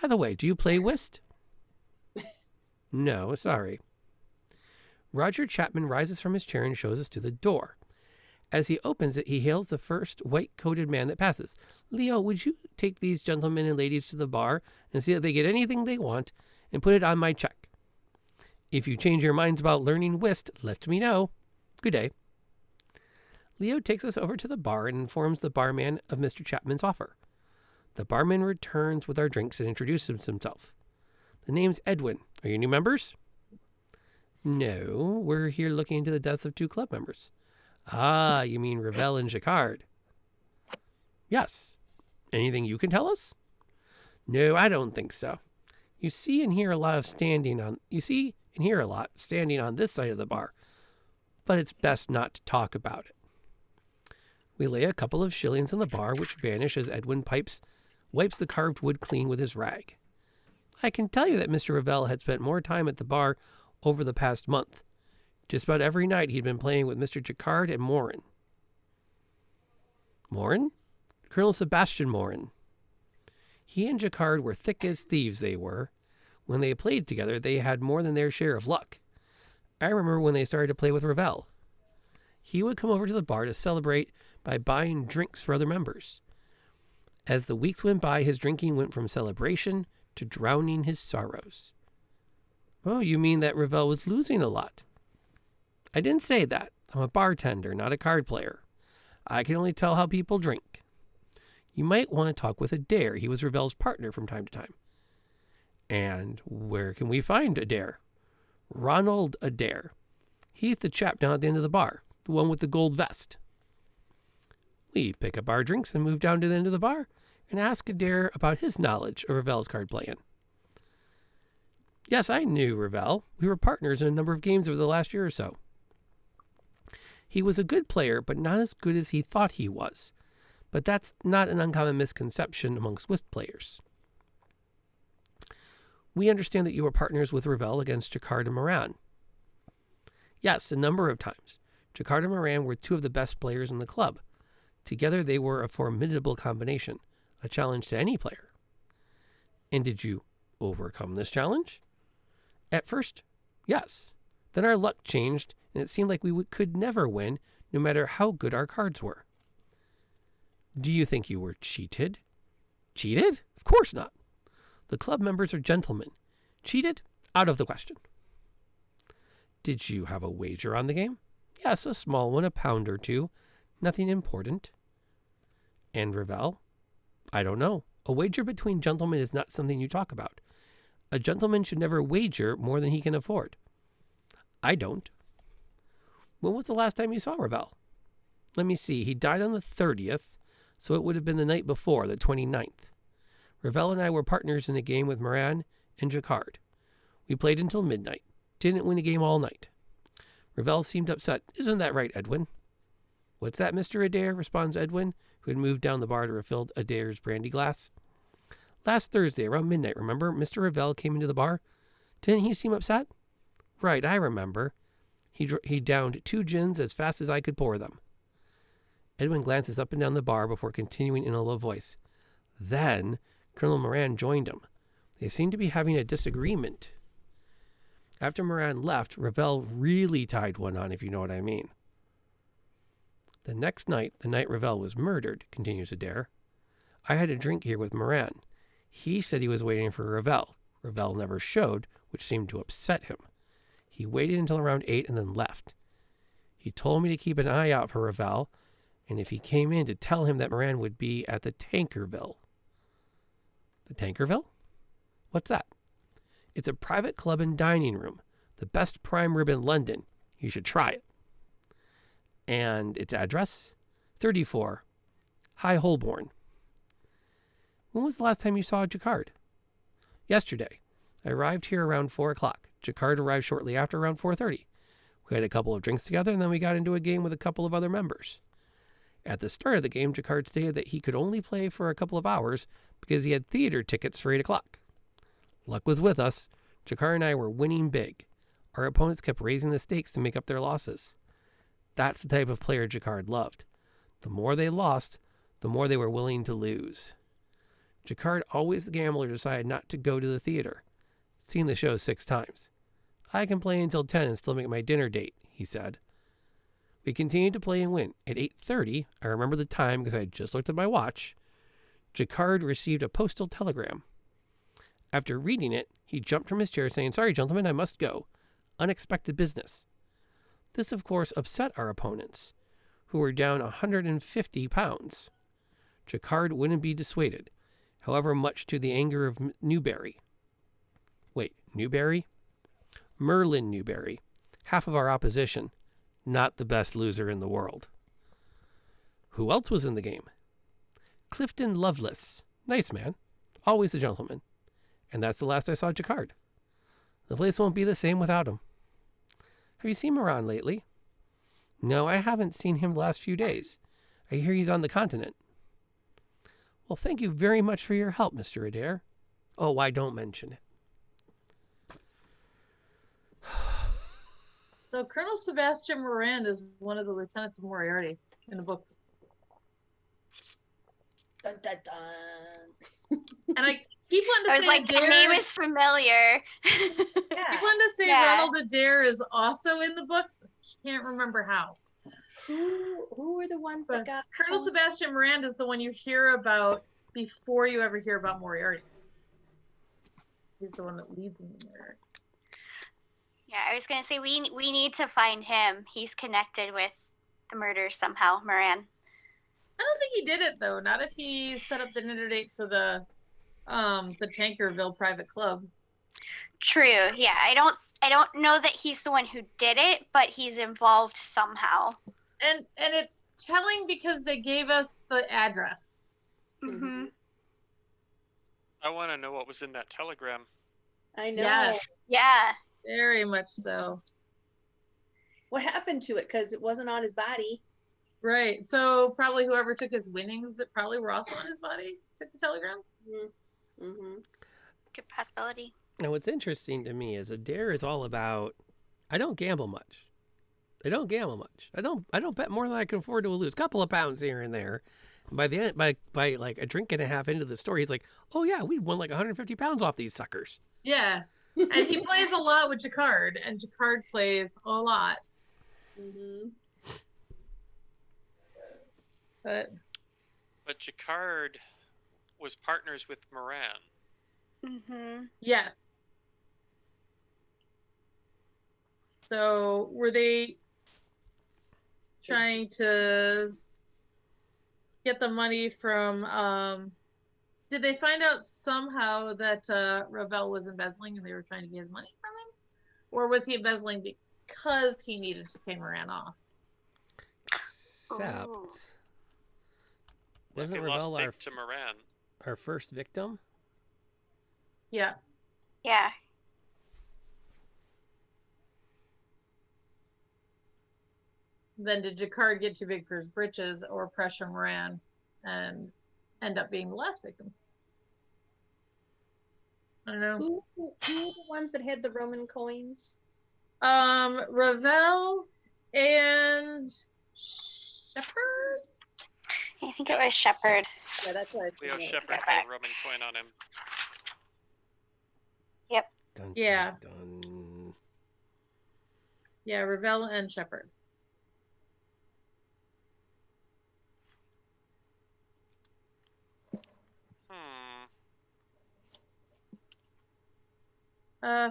By the way, do you play whist? No, sorry. Roger Chapman rises from his chair and shows us to the door. As he opens it, he hails the first white-coated man that passes. Leo, would you take these gentlemen and ladies to the bar and see that they get anything they want and put it on my check? If you change your minds about learning whist, let me know. Good day. Leo takes us over to the bar and informs the barman of Mr. Chapman's offer. The barman returns with our drinks and introduces himself. The name's Edwin. Are you new members? No, we're here looking into the deaths of 2 club members. Ah, you mean Ravel and Jacquard? Yes. Anything you can tell us? No, I don't think so. You see and hear a lot standing on this side of the bar, but it's best not to talk about it. We lay a couple of shillings on the bar, which vanish as Edwin wipes the carved wood clean with his rag. I can tell you that Mr. Ravel had spent more time at the bar over the past month. Just about every night he'd been playing with Mr. Jacquard and Morin. Morin? Colonel Sebastian Morin. He and Jacquard were thick as thieves, they were. When they played together, they had more than their share of luck. I remember when they started to play with Ravel. He would come over to the bar to celebrate by buying drinks for other members. As the weeks went by, his drinking went from celebration to drowning his sorrows. Oh, you mean that Ravel was losing a lot? I didn't say that. I'm a bartender, not a card player. I can only tell how people drink. You might want to talk with Adair. He was Ravel's partner from time to time. And where can we find Adair? Ronald Adair. He's the chap down at the end of the bar, the one with the gold vest. We pick up our drinks and move down to the end of the bar and ask Adair about his knowledge of Ravel's card playing. Yes, I knew Ravel. We were partners in a number of games over the last year or so. He was a good player, but not as good as he thought he was. But that's not an uncommon misconception amongst whist players. We understand that you were partners with Ravel against Jacquard and Morin. Yes, a number of times. Jacquard and Morin were 2 of the best players in the club. Together they were a formidable combination, a challenge to any player. And did you overcome this challenge? At first, yes. Then our luck changed, and it seemed like we could never win, no matter how good our cards were. Do you think you were cheated? Cheated? Of course not. The club members are gentlemen. Cheated? Out of the question. Did you have a wager on the game? Yes, a small one, £1 or 2. Nothing important. And Ravel? I don't know. A wager between gentlemen is not something you talk about. A gentleman should never wager more than he can afford. I don't. When was the last time you saw Ravel? Let me see. He died on the 30th, so it would have been the night before, the 29th. Ravel and I were partners in a game with Moran and Jacquard. We played until midnight. Didn't win a game all night. Ravel seemed upset. Isn't that right, Edwin? What's that, Mr. Adair? Responds Edwin, who had moved down the bar to refill Adair's brandy glass. Last Thursday, around midnight, remember? Mr. Ravel came into the bar. Didn't he seem upset? Right, I remember. He downed 2 gins as fast as I could pour them. Edwin glances up and down the bar before continuing in a low voice. Then, Colonel Moran joined him. They seemed to be having a disagreement. After Moran left, Ravel really tied one on, if you know what I mean. The next night, the night Ravel was murdered, continues Adair, I had a drink here with Moran. He said he was waiting for Ravel. Ravel never showed, which seemed to upset him. He waited until around 8 and then left. He told me to keep an eye out for Ravel, and if he came in, to tell him that Moran would be at the Tankerville. The Tankerville? What's that? It's a private club and dining room. The best prime rib in London. You should try it. And its address? 34. High Holborn. When was the last time you saw Jacquard? Yesterday. I arrived here around 4 o'clock. Jacquard arrived shortly after, around 4:30. We had a couple of drinks together, and then we got into a game with a couple of other members. At the start of the game, Jacquard stated that he could only play for a couple of hours because he had theater tickets for 8 o'clock. Luck was with us. Jacquard and I were winning big. Our opponents kept raising the stakes to make up their losses. That's the type of player Jacquard loved. The more they lost, the more they were willing to lose. Jacquard, always the gambler, decided not to go to the theater. Seen the show 6 times. I can play until 10 and still make my dinner date, he said. We continued to play and win. At 8:30, I remember the time because I had just looked at my watch, Jacquard received a postal telegram. After reading it, he jumped from his chair saying, "Sorry, gentlemen, I must go. Unexpected business." This, of course, upset our opponents, who were down 150 pounds. Jacquard wouldn't be dissuaded, however much to the anger of Newberry. Wait, Newberry? Merlin Newberry, half of our opposition, not the best loser in the world. Who else was in the game? Clifton Lovelace, nice man, always a gentleman. And that's the last I saw Jacquard. The place won't be the same without him. Have you seen Moran lately? No, I haven't seen him the last few days. I hear he's on the continent. Well, thank you very much for your help, Mr. Adair. Oh, I don't mention it. So Colonel Sebastian Moran is one of the lieutenants of Moriarty in the books. Dun, dun, dun. And I keep wanting to I say was like, the Adair name is familiar. I wanted to say Yeah. Ronald Adair is also in the books. I can't remember how. Who were the ones that But got Colonel Sebastian Moran is the one you hear about before you ever hear about Moriarty. He's the one that leads in the Moriarty. Yeah, I was gonna say we need to find him. He's connected with the murder somehow, Moran. I don't think he did it though. Not if he set up the dinner date for the Tankerville private club. True. Yeah, I don't know that he's the one who did it, but he's involved somehow. And it's telling because they gave us the address. Mm-hmm. I want to know what was in that telegram. I know. Yes, Yeah. very much so. What happened to it? Because it wasn't on his body. Right. So probably whoever took his winnings that probably were also on his body took the telegram. Mm-hmm. Good possibility. Now, what's interesting to me is Adair is all about, I don't gamble much. I don't bet more than I can afford to lose. A couple of pounds here and there. And by the end, by like a drink and a half into the story, he's like, "Oh yeah, we won like 150 pounds off these suckers." Yeah. And he plays a lot with Jacquard, and Jacquard plays a lot. Mm-hmm. But Jacquard was partners with Moran. Mm-hmm. yes. So were they trying to get the money from did they find out somehow that Ravel was embezzling and they were trying to get his money from him? Or was he embezzling because he needed to pay Moran off? Except, Ooh. wasn't They lost Ravel big to Moran. our first victim? Yeah. Yeah. Then did Jacquard get too big for his britches, or Pressure Moran and end up being the last victim? I don't know. Who are the ones that had the Roman coins? Ravel and Shepherd. I think it was Shepherd. Yeah, that's what I was Leo thinking. Shepard had a Roman coin on him. Dun, Yeah. Dun, dun. Yeah, Ravel and Shepherd. Hmm.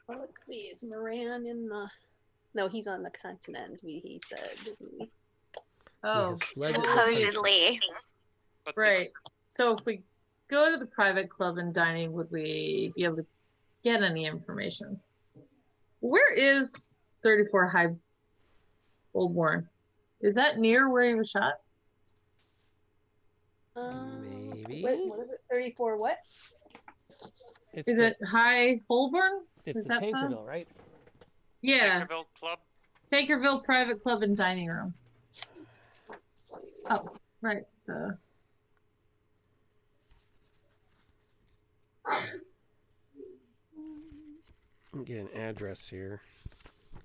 Well, let's see. Is Moran in the? No, he's on the continent. He said. Oh, has fled well, Supposedly. But right. So if we go to the private club and dining, would we be able to get any information? Where is 34 High Holborn? Is that near where he was shot? Maybe. What is it? 34 what? It's Is the, it High Holborn? It's is the that the- Tankerville, right? Yeah, Tankerville Club. Tankerville Private Club and Dining Room. Oh, right. Get an address here.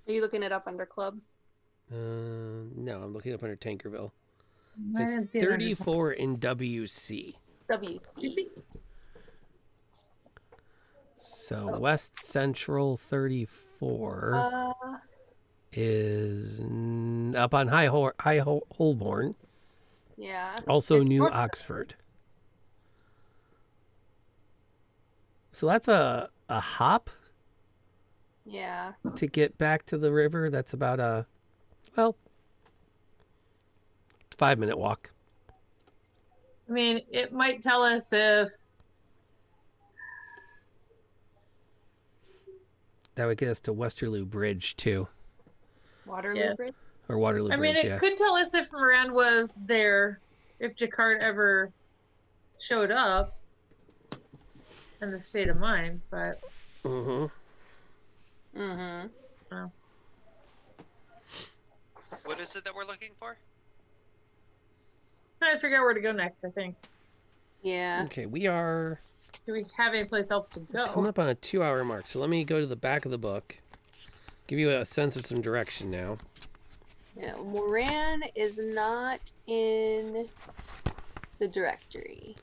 Are you looking it up under clubs? No, I'm looking up under Tankerville. I didn't It's see it under 34 in WC. WC. You see? So West Central 34 is up on Holborn. Yeah. Also It's New north- Oxford. So that's a hop Yeah. to get back to the river. That's about a 5-minute walk. I mean, it might tell us if That would get us to Westerloo Bridge too, Waterloo Yeah. Bridge. or Waterloo I mean, Bridge. it Yeah. could tell us if Moran was there, if Jacquard ever showed up, and the state of mind. But Mm-hmm. Mm-hmm. What is it that we're looking for? trying to figure out where to go next. I think. Yeah. Okay, we are Do we have any place else to coming go? up on a 2-hour mark. So let me go to the back of the book, give you a sense of some direction now. Yeah. Moran is not in the directory.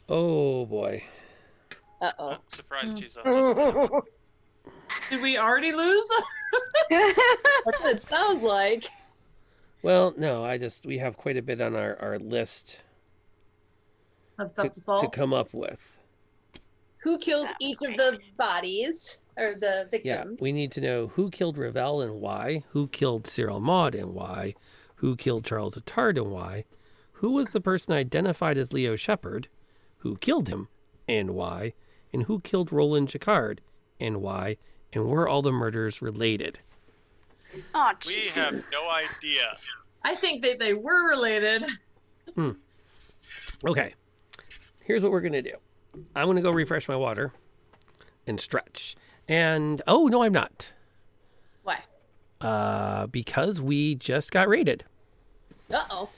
Oh boy. Uh-oh. I'm surprised he's on. Did we already lose? That's what it sounds like. Well, no, we have quite a bit on our list That's stuff to solve. to come up with. Who killed each of the bodies or the Yeah, victims? we need to know who killed Ravel and why, who killed Cyril Maud and why, who killed Charles Attard and why, who was the person identified as Leo Shepard, who killed him and why, and who killed Roland Jacquard and why, and were all the murders related. Oh, We jeez. have no idea. I think that they were related. Okay, here's what we're going to do. I'm going to go refresh my water and stretch. And, oh, no, I'm not. Why? Because we just got raided. Uh-oh.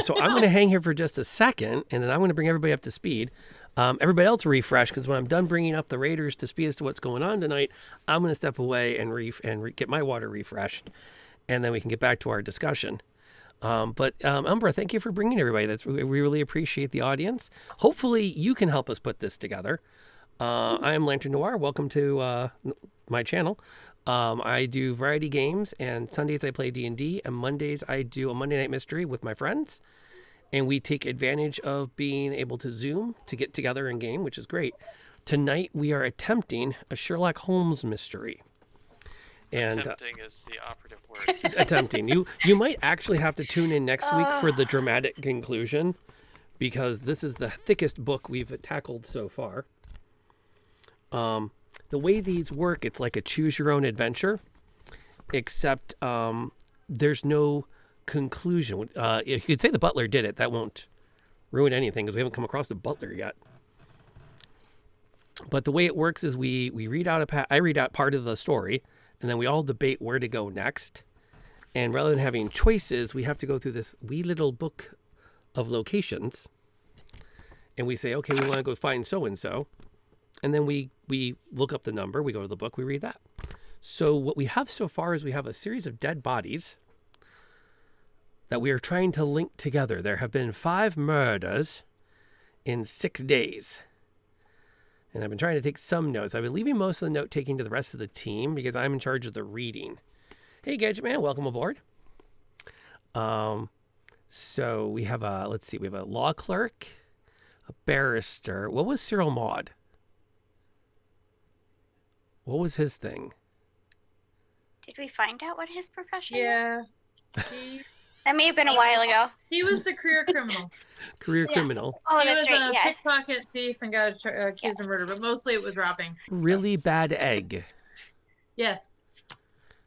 So I'm going to hang here for just a second, and then I'm going to bring everybody up to speed. Everybody else refresh, because when I'm done bringing up the raiders to speed as to what's going on tonight, I'm going to step away and get my water refreshed, and then we can get back to our discussion. But Umbra, thank you for bringing everybody. We really appreciate the audience. Hopefully you can help us put this together. I am Lantern Noir. Welcome to my channel. I do variety games, and Sundays I play D&D, and Mondays I do a Monday Night Mystery with my friends. And we take advantage of being able to Zoom to get together and game, which is great. Tonight we are attempting a Sherlock Holmes mystery. And Tempting is the operative word. attempting. You might actually have to tune in next week for the dramatic conclusion, because this is the thickest book we've tackled so far. The way these work, it's like a choose your own adventure, except there's no conclusion. If you could say the butler did it, that won't ruin anything because we haven't come across the butler yet. But the way it works is we read out I read out part of the story, and then we all debate where to go next. And rather than having choices, we have to go through this wee little book of locations. And we say, okay, we want to go find so-and-so. And then we look up the number, we go to the book, we read that. So what we have so far is we have a series of dead bodies that we are trying to link together. There have been 5 murders in 6 days. And I've been trying to take some notes. I've been leaving most of the note taking to the rest of the team because I'm in charge of the reading. Hey, Gadget Man, welcome aboard. So we have we have a law clerk, a barrister. What was Cyril Maud? What was his thing? Did we find out what his profession was? Yeah. That may have been a while ago. He was the career criminal. Career criminal. Oh, He that's was right. a Yes. pickpocket thief and got accused of murder, but mostly it was robbing. Really bad egg. Yes.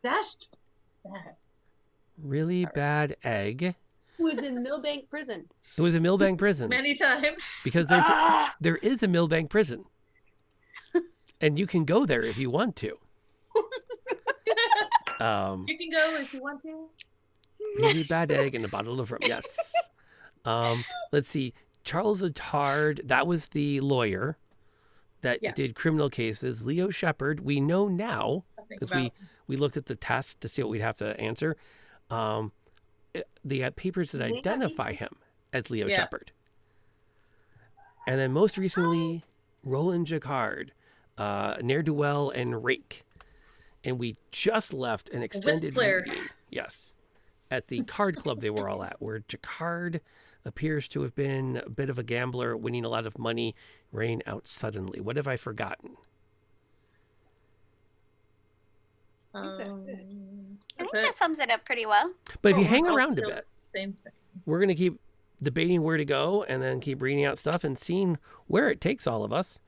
Dashed bad. Really bad egg. Who was in Millbank prison? It was a Millbank prison Many times. because there is a Millbank prison, and you can go there if you want to. You can go if you want to. Really bad egg in a bottle of rum. Yes. Let's see. Charles Attard, that was the lawyer that Yes. did criminal cases. Leo Shepard, we know now because we looked at the test to see what we'd have to answer. The papers that Leo? identify him as Leo Yeah. Shepard. And then most recently, Roland Jacquard, Ne'er-do-well, and Rake. And we just left an extended player. meeting. Yes. At the card club they were all at, where Jacquard appears to have been a bit of a gambler, winning a lot of money, ran out suddenly. What have I forgotten? I That's think it. that sums it up pretty well. But if you Oh, hang all around a still bit, Same thing. we're going to keep debating where to go and then keep reading out stuff and seeing where it takes all of us.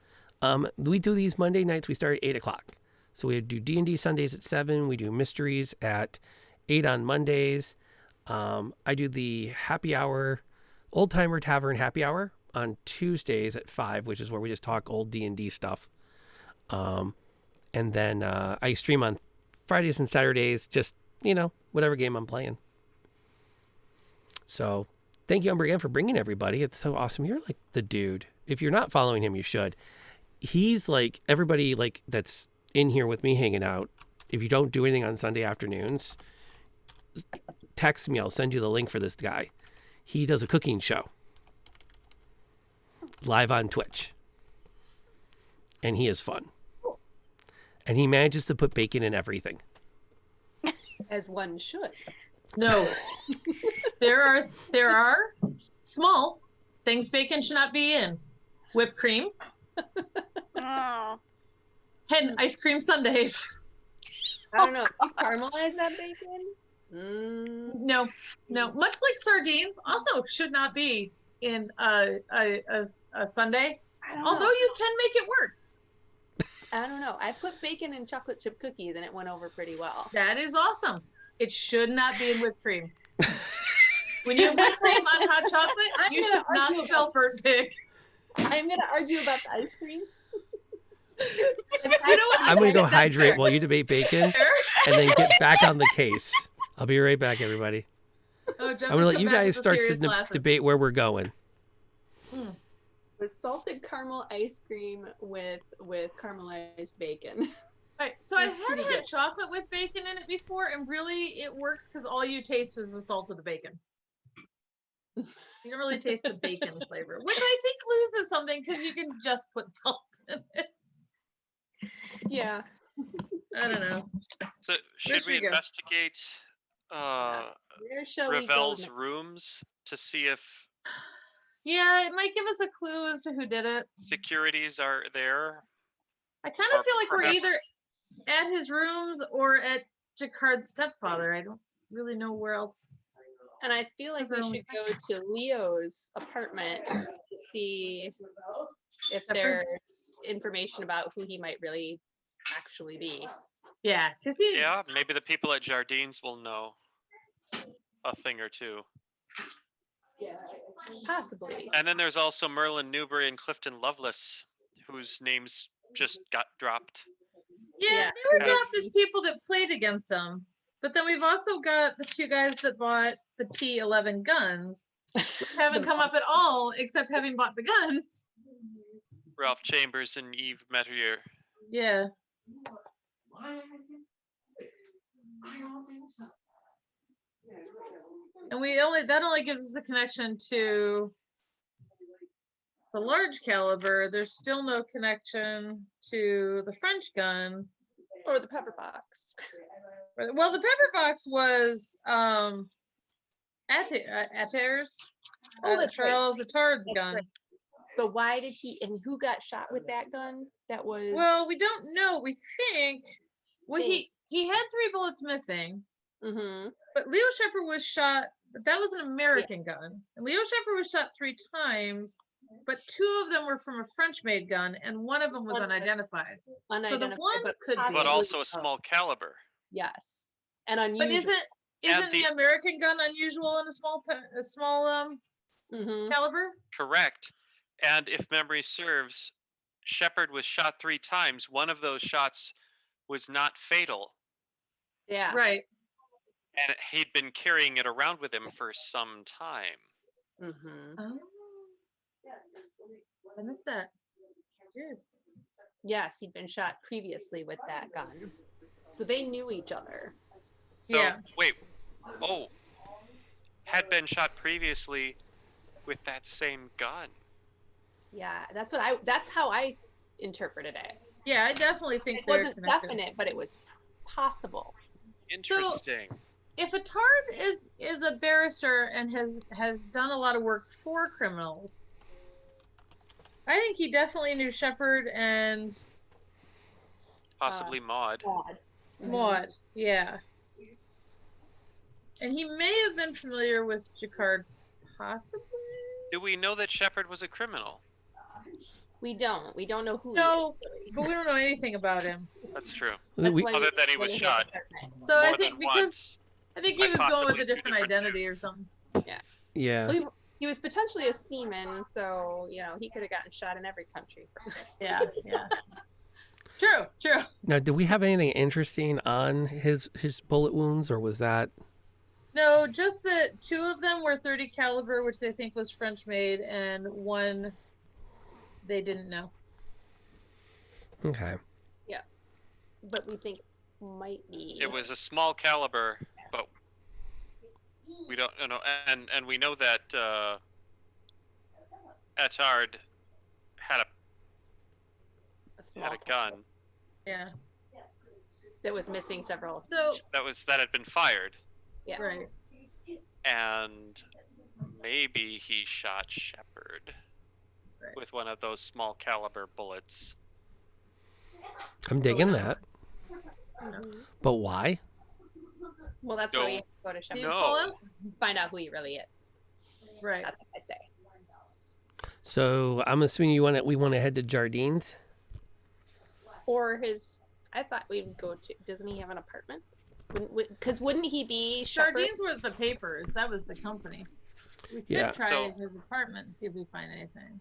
We do these Monday nights. We start at 8 o'clock. So we do D&D Sundays at 7. We do mysteries at 8 on Mondays. I do the happy hour, Old Timer Tavern happy hour on Tuesdays at 5, which is where we just talk old D&D stuff. And then I stream on Fridays and Saturdays, just, whatever game I'm playing. So thank you, Umber, again, for bringing everybody. It's so awesome. You're like the dude. If you're not following him, you should. He's like everybody like that's in here with me hanging out. If you don't do anything on Sunday afternoons, text me. I'll send you the link for this guy. He does a cooking show live on Twitch. And he is fun. And he manages to put bacon in everything. As one should. No. there are small things bacon should not be in. Whipped cream Oh. and ice cream sundaes. I don't know. You caramelize that bacon? No. Much like sardines, also should not be in a sundae. I don't Although know. you can make it work. I don't know. I put bacon in chocolate chip cookies and it went over pretty well. That is awesome. It should not be in whipped cream. When you have whipped cream on hot chocolate, I'm you gonna should not argue spell burnt pig. I'm going to argue about the ice cream. You know what? I'm going to go That's hydrate fair. while you debate bacon and then get back on the case. I'll be right back, everybody. Oh, Jeff I'm going to has let come you back guys with the start to serious glasses. debate where we're going. With salted caramel ice cream with caramelized bacon. Right. So I It's had pretty had good. chocolate with bacon in it before, and really it works because all you taste is the salt of the bacon. You don't really taste the bacon flavor, which I think loses something because you can just put salt in it. Yeah. I don't know. So should should we we go? investigate Where shall we go? Ravel's next? rooms to see if Yeah, it might give us a clue as to who did it. securities are there? I kind Or of feel like we're perhaps- either at his rooms or at Jacquard's stepfather. I don't really know where else. And I feel like we should go to Leo's apartment to see if there's information about who he might really actually be. Yeah, because he. Yeah, maybe the people at Jardines will know. a thing or two. Possibly. And then there's also Merlin Newbury and Clifton Lovelace, whose names just got dropped. Yeah, Yeah. they were Yeah. dropped as people that played against them. But then we've also got the two guys that bought the T11 guns, which haven't come up at all, except having bought the guns. Ralph Chambers and Yves Metrier. Yeah. And that only gives us a connection to the large caliber. There's still no connection to the French gun. Or the pepper box. Well, the pepper box was Atter's. Oh, that's right. Charles Attard's That's gun. right. But why did he, and who got shot with that gun? That was. Well, we don't know. We think. Well, he had 3 bullets missing, Mm-hmm. but Leo Shepard was shot. But that was an American gun, and Leo Shepard was shot 3 times, but 2 of them were from a French-made gun, and one of them was unidentified. Unidentified, one but could be. But possibly- also a small caliber. Yes. And unusual. But isn't the- the American gun unusual in a small Mhm. caliber? Correct. And if memory serves, Shepard was shot 3 times. One of those shots was not fatal. Yeah. Right. And he'd been carrying it around with him for some time. Mm-hmm. Oh. I missed that. Good. Yes, he'd been shot previously with that gun. So they knew each other. So, Yeah. wait. Oh. Had been shot previously with that same gun. Yeah, that's how I interpreted it. Yeah, I definitely think It they're wasn't connected. definite, but it was possible. Interesting. If Attard is a barrister and has done a lot of work for criminals, I think he definitely knew Shepard and Possibly Maud. Maud. Yeah. And he may have been familiar with Jacquard, possibly. Do we know that Shepard was a criminal? We don't. We don't know who. No, he is, really. but we don't know anything about him. That's true. That's We- why Other we than he really was hate shot. apartment. So I More think than because once. I think by he was going possibly with a 2 different identity or something. Yeah. Well, he was potentially a seaman, so he could have gotten shot in every country. Yeah, yeah. True. Now, do we have anything interesting on his bullet wounds, or was that? No, just that 2 of them were 30 caliber, which they think was French made, and 1 they didn't know. Okay. But we think might be. It was a small caliber, but we don't know. And we know that Attard had a small a gun Yeah. that was missing several. So that had been fired, Yeah. right. and maybe he shot Shepard Right. with one of those small caliber bullets. I'm digging that. Mhm. But why? Well, that's No. why you have to go to Did Shepard you No. fall out? find out who he really is. Right. That's what I say. So I'm assuming we want to head to Jardines. Or his. I thought we'd go to. Doesn't he have an apartment? Wouldn't he be Shepard? Jardines were the papers. That was the company. We could Yeah. try So- his apartment and see if we find anything.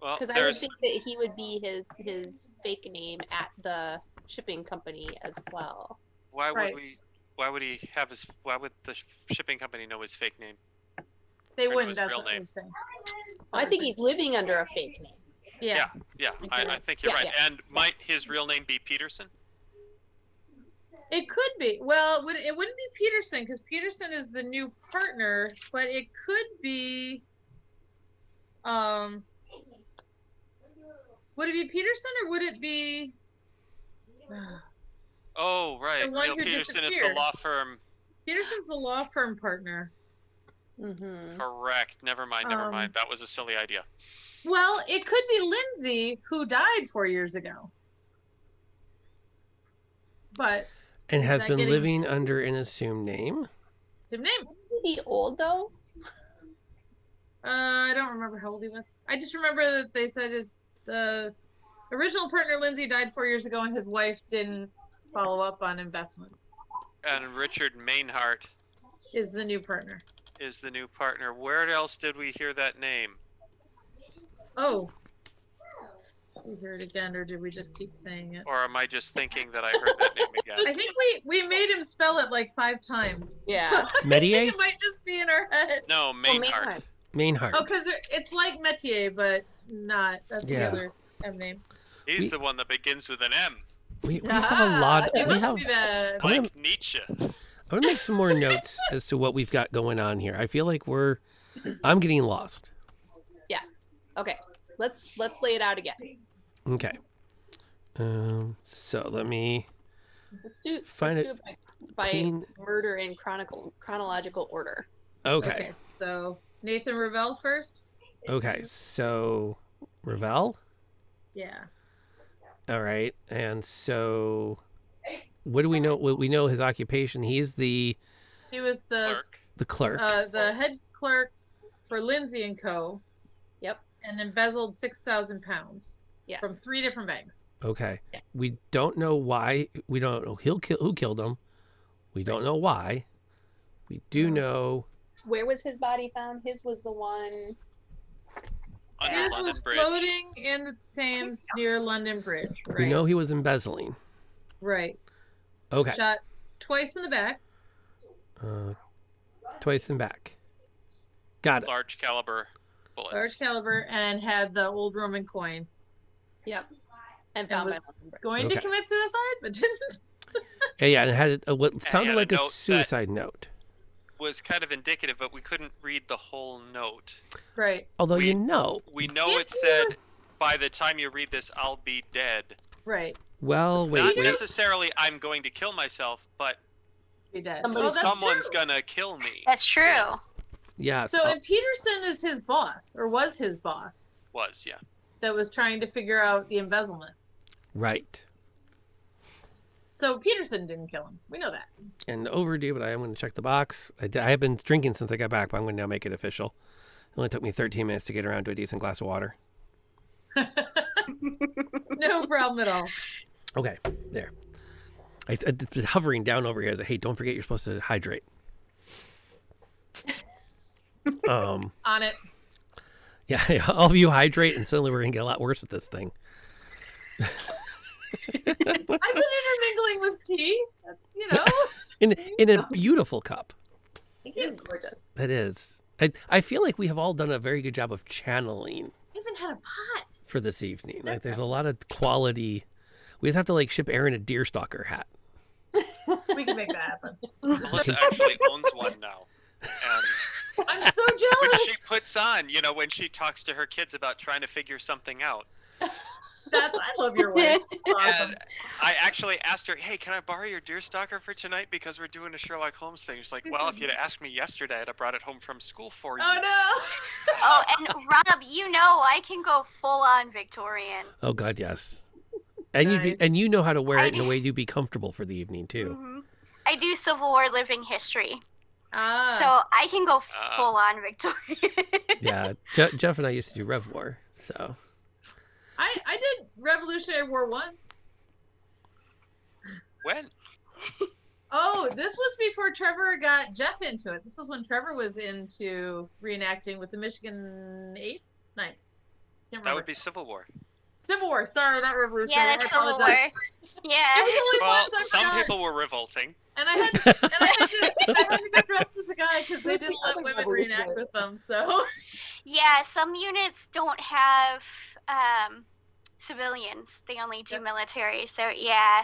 Well, Because I would there's think that he would be his fake name at the shipping company as well. why would Right. why would the shipping company know his fake name? They Or know wouldn't. his That's real what I name. was saying. I think he's living under a fake name. Yeah. Yeah, I think you're Yeah, right. And might his real name be Peterson? It could be. Well, it wouldn't be Peterson because Peterson is the new partner, but it could be. Would it be Peterson or would it be? Oh, right. The one Neil who Peterson is the disappeared. law firm. Peterson's the law firm partner. Mm-hmm. Correct. Never mind. That was a silly idea. Well, it could be Lindsay who died 4 years ago. But And has that been getting- living under an assumed name. same name. Isn't he old though? I don't remember how old he was. I just remember that they said the original partner Lindsay died 4 years ago, and his wife didn't follow up on investments. And Richard Mainhart is the new partner. Is the new partner. Where else did we hear that name? Oh. We heard it again, or did we just keep saying it? Or am I just thinking that I heard that name again? I think we made him spell it like 5 times. Yeah. So I Metier? think it might just be in our head. No, Maynard. Maynard. Oh, because it's like Metier, but not. That's Yeah. the other M name. He's the one that begins with an M. We have a lot. It We must have. be that. I'm gonna- Like Nietzsche. I'm gonna make some more notes as to what we've got going on here. I feel like I'm getting lost. Yes. Okay. Let's lay it out again. Okay. So let me Let's do Find let's it do it by clean. murder in chronological order. Okay. So Nathan Ravel first. Okay. So Ravel. Yeah. All right. And so, what do we know? Well, we know his occupation. He's the He was Clerk. clerk. the head clerk for Lindsay and Co. Yep. And embezzled 6,000 pounds Yes. from 3 different banks. Okay. Yes. We don't know why. We don't know who killed him. We don't know why. We do know. Where was his body found? His was the one. Under His London was Bridge. floating in the Thames near London Bridge. Right. We know he was embezzling. Right. Okay. Shot twice in the back. Twice and back. Got it. Large caliber bullets. Large caliber, and had the old Roman coin. Yep. And And found by was London Bridge. going Okay. to commit suicide, but didn't. Yeah, and it had what sounded had a like a note that- suicide note. Was kind of indicative, but we couldn't read the whole note. Right. Although We- you know, We know If it he said, was- by the time you read this, I'll be dead. Right. well, Not wait. necessarily I'm going to kill myself, but Be dead. Somebody's- Oh, that's someone's true. gonna kill me. That's true. Yeah. So, and Peterson is his boss, or was his boss, Was, yeah. that was trying to figure out the embezzlement. right. So Peterson didn't kill him. We know that. And overdue, but I am going to check the box. I have been drinking since I got back, but I'm going to now make it official. It only took me 13 minutes to get around to a decent glass of water. No problem at all. Okay, there. I was hovering down over here. I was like, hey, don't forget you're supposed to hydrate. On it. Yeah, all of you hydrate, and suddenly we're going to get a lot worse at this thing. I've been intermingling with tea. You know. In a beautiful cup. It is gorgeous. That is. I feel like we have all done a very good job of channeling Even had a pot. for this evening. Like, there's a lot of quality. We just have to like ship Aaron a deerstalker hat. We can make that happen. Melissa actually owns one now. And I'm so which jealous. she puts on, you know, when she talks to her kids about trying to figure something out. I love your wife. Awesome. And I actually asked her, hey, can I borrow your deerstalker for tonight? Because we're doing a Sherlock Holmes thing. She's like, well, if you'd asked me yesterday, I'd have brought it home from school for you. Oh no. Oh, and Rob, you know I can go full on Victorian. Oh God, yes. And Nice. and you know how to wear it in a way you'd be comfortable for the evening too. Mhm. I do Civil War living history, Ah. so I can go full on Victorian. Yeah, Jeff and I used to do Rev War, so I did Revolutionary War once. When? Oh, this was before Trevor got Jeff into it. This was when Trevor was into reenacting with the Michigan 8? 9. Can't remember. That would be Civil War. Civil War. Sorry, not Revolutionary. Yeah, I that's Civil War. apologize. It Yeah. was only Well, once, I some forgot. people were revolting. And I had to get dressed as a guy because they didn't let women reenact with them. So Yeah, some units don't have civilians. They only do Yep. military. So yeah,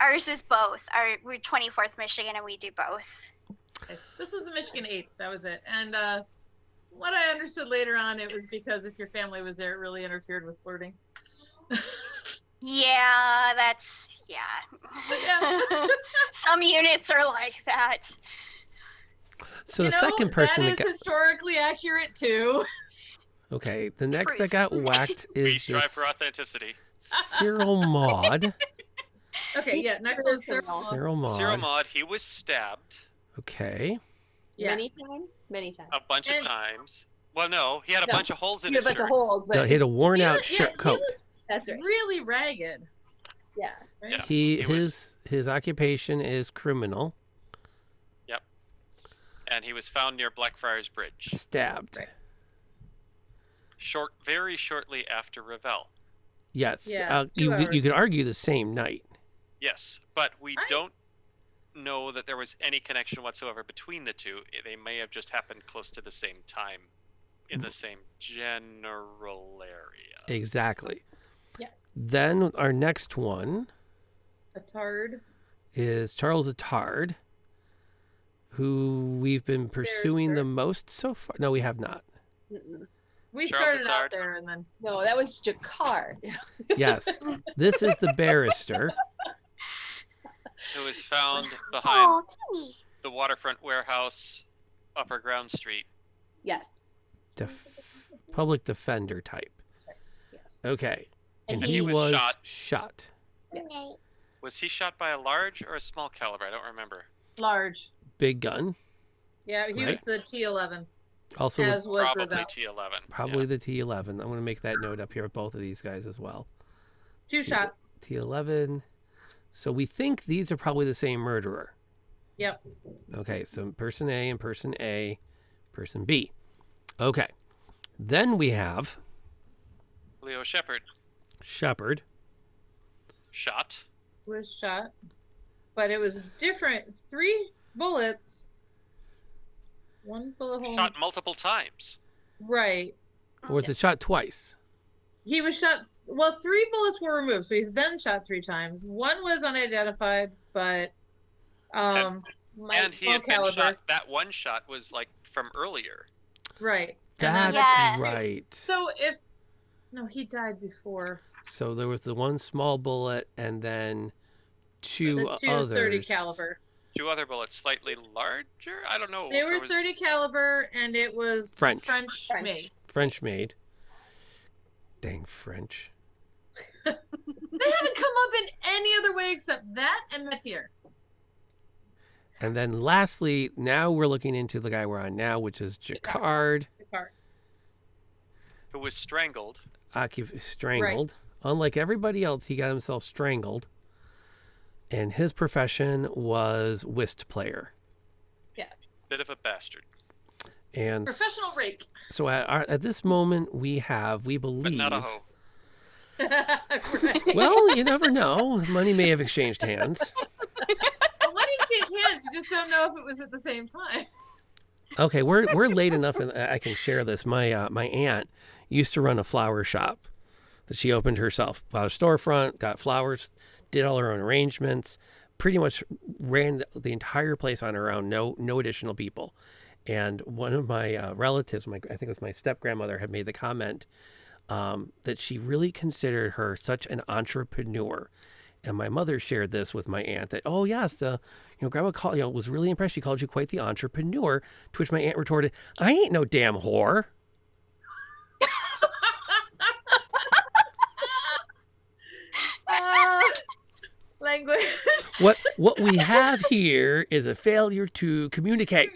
ours is both. We're 24th Michigan, and we do both. this was the Michigan 8. That was it. And what I understood later on, it was because if your family was there, it really interfered with flirting. Yeah, yeah. Yeah. Some units are like that. so You the know, second person that is that got historically accurate too. okay, the next that got whacked We is strive this for authenticity. Cyril Maud. Okay, yeah. Next one's Cyril Maud. Cyril Maud, he was stabbed Okay. Yes. Many times. a bunch of And- times. Well, no, he had a No, bunch of holes in You had a his bunch of shirt. holes, but No, he had a worn out He shirt coat. was that's right. really ragged. Yeah. Yeah, He he was- his occupation is criminal. Yep. And he was found near Blackfriars Bridge. Stabbed. Right. Very shortly after Revel. Yes. Yeah, 2 you hours. could argue the same night. Yes, but we don't know that there was any connection whatsoever between the two. They may have just happened close to the same time in the same general area. Exactly. Yes. Then our next one Attard. is Charles Attard, who we've been pursuing the most so far. No, we have not. We Charles started out Attard. there and then. No, that was Jacquard. Yes. This is the barrister. It was found behind Oh, Timmy. the waterfront warehouse, Upper Ground Street. Yes. Public defender type. Yes. Okay. And And he he was was shot. Yes. Was he shot by a large or a small caliber? I don't remember. Large. Big gun. Yeah, he was the T11. Also As was Probably Revel. T11. probably the T11. I'm going to make that note up here with both of these guys as well. 2 shots. T11. So we think these are probably the same murderer. Yep. Okay, so person A and person A, person B. Okay. Then we have Leo Shepard Shepard. shot. Was shot. But it was different. 3 bullets. 1 bullet hole. Shot multiple times. Right. Or was it shot twice? He was shot. Well, 3 bullets were removed, so he's been shot 3 times. 1 was unidentified, but And he low had been caliber. shot. That one shot was like from earlier. Right. That's Yeah. right. So if no, he died before So there was the one small bullet and then two the 2 others. 30 caliber. 2 other bullets, slightly larger. I don't know. They if were it was- 30 caliber, and it was French. French made. French made. Dang French. They haven't come up in any other way except that and Metier. And then lastly, now we're looking into the guy we're on now, which is Jacquard. Who was strangled. Strangled. Unlike everybody else, he got himself strangled. And his profession was whist player. Yes. Bit of a bastard. And Professional rake. so at this moment, we But believe. not a hoe. Right. Well, you never know. Money may have exchanged hands. Well, money exchanged hands. You just don't know if it was at the same time. Okay, we're late enough, and I can share this. My my aunt used to run a flower shop that she opened herself. Bought a storefront, got flowers, did all her own arrangements, pretty much ran the entire place on her own. No additional people. And one of my relatives, I think it was my step grandmother, had made the comment that she really considered her such an entrepreneur. And my mother shared this with my aunt that, oh yes, grandma was really impressed. She called you quite the entrepreneur. To which my aunt retorted, I ain't no damn whore. Language. What we have here is a failure to communicate.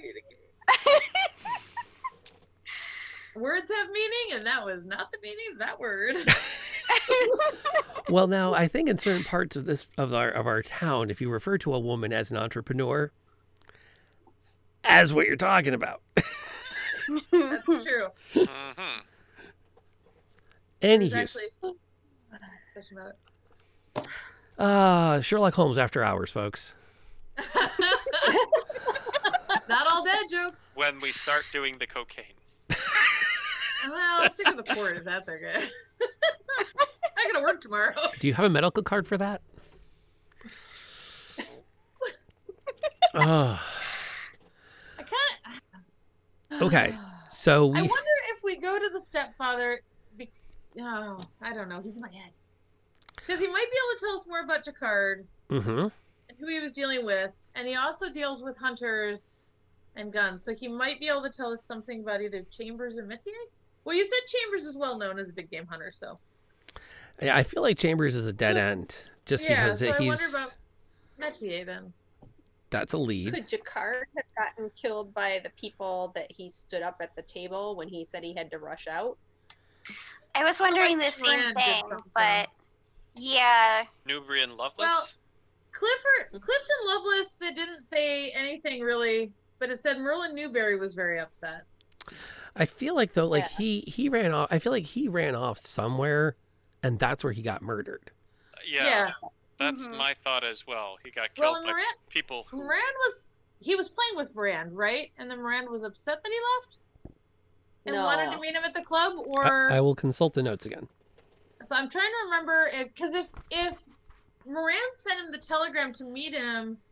Words have meaning, and that was not the meaning of that word. Well, now I think in certain parts of our town, if you refer to a woman as an entrepreneur, that's what you're talking about. That's true. Mm-hmm. There's Anywho, actually a discussion about it. Sherlock Holmes after hours, folks. Not all dad jokes. When we start doing the cocaine. Well, I'll stick with the port if that's okay. I gotta work tomorrow. Do you have a medical card for that? Oh, I kind of. okay. So I we wonder if we go to the stepfather. Oh, I don't know. He's in my head. Because he might be able to tell us more about Jacquard mm-hmm. and who he was dealing with, and he also deals with hunters and guns. So he might be able to tell us something about either Chambers or Metier. Well, you said Chambers is well known as a big game hunter, so. Yeah, I feel like Chambers is a dead end just because so I he's wonder about Metier then. that's a lead. Could Jacquard have gotten killed by the people that he stood up at the table when he said he had to rush out? I was wondering the like same Brand did thing, something. but yeah. Nubrian Loveless. Well, Clifton Lovelace, it didn't say anything really but it said Merlin Newberry was very upset. I feel like though, like Yeah. he ran off. I feel like he ran off somewhere, and that's where he got murdered. Yeah, that's Mhm. my thought as well. He got Well, killed and by people who. he was playing with Mirand, right? And then Mirand was upset that he left and wanted to No. meet him at the club, or I will consult the notes again. so I'm trying to remember because if Mirand sent him the telegram to meet him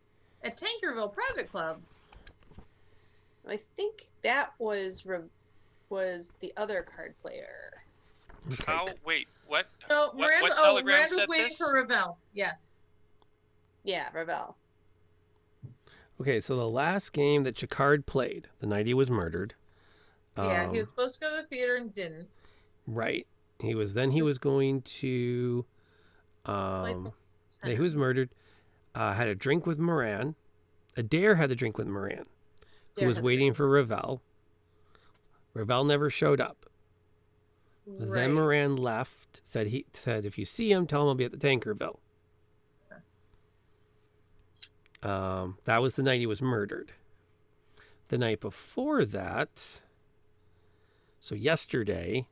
at Tankerville Private Club. I think that was the other card player. Okay. How? Wait, what? No, What Mirand, telegram Mirand was said waiting this? for Ravel. Yes. Yeah, Ravel. Okay, so the last game that Jacquard played, the night he was murdered. Yeah, he was supposed to go to the theater and didn't. Right. He was going to he was murdered. Had a drink with Moran. Adair had a drink with Moran, who was waiting for Ravel. Ravel never showed up. Then Moran left. Said if you see him, tell him I'll be at the Tankerville. That was the night he was murdered. The night before that, so yesterday,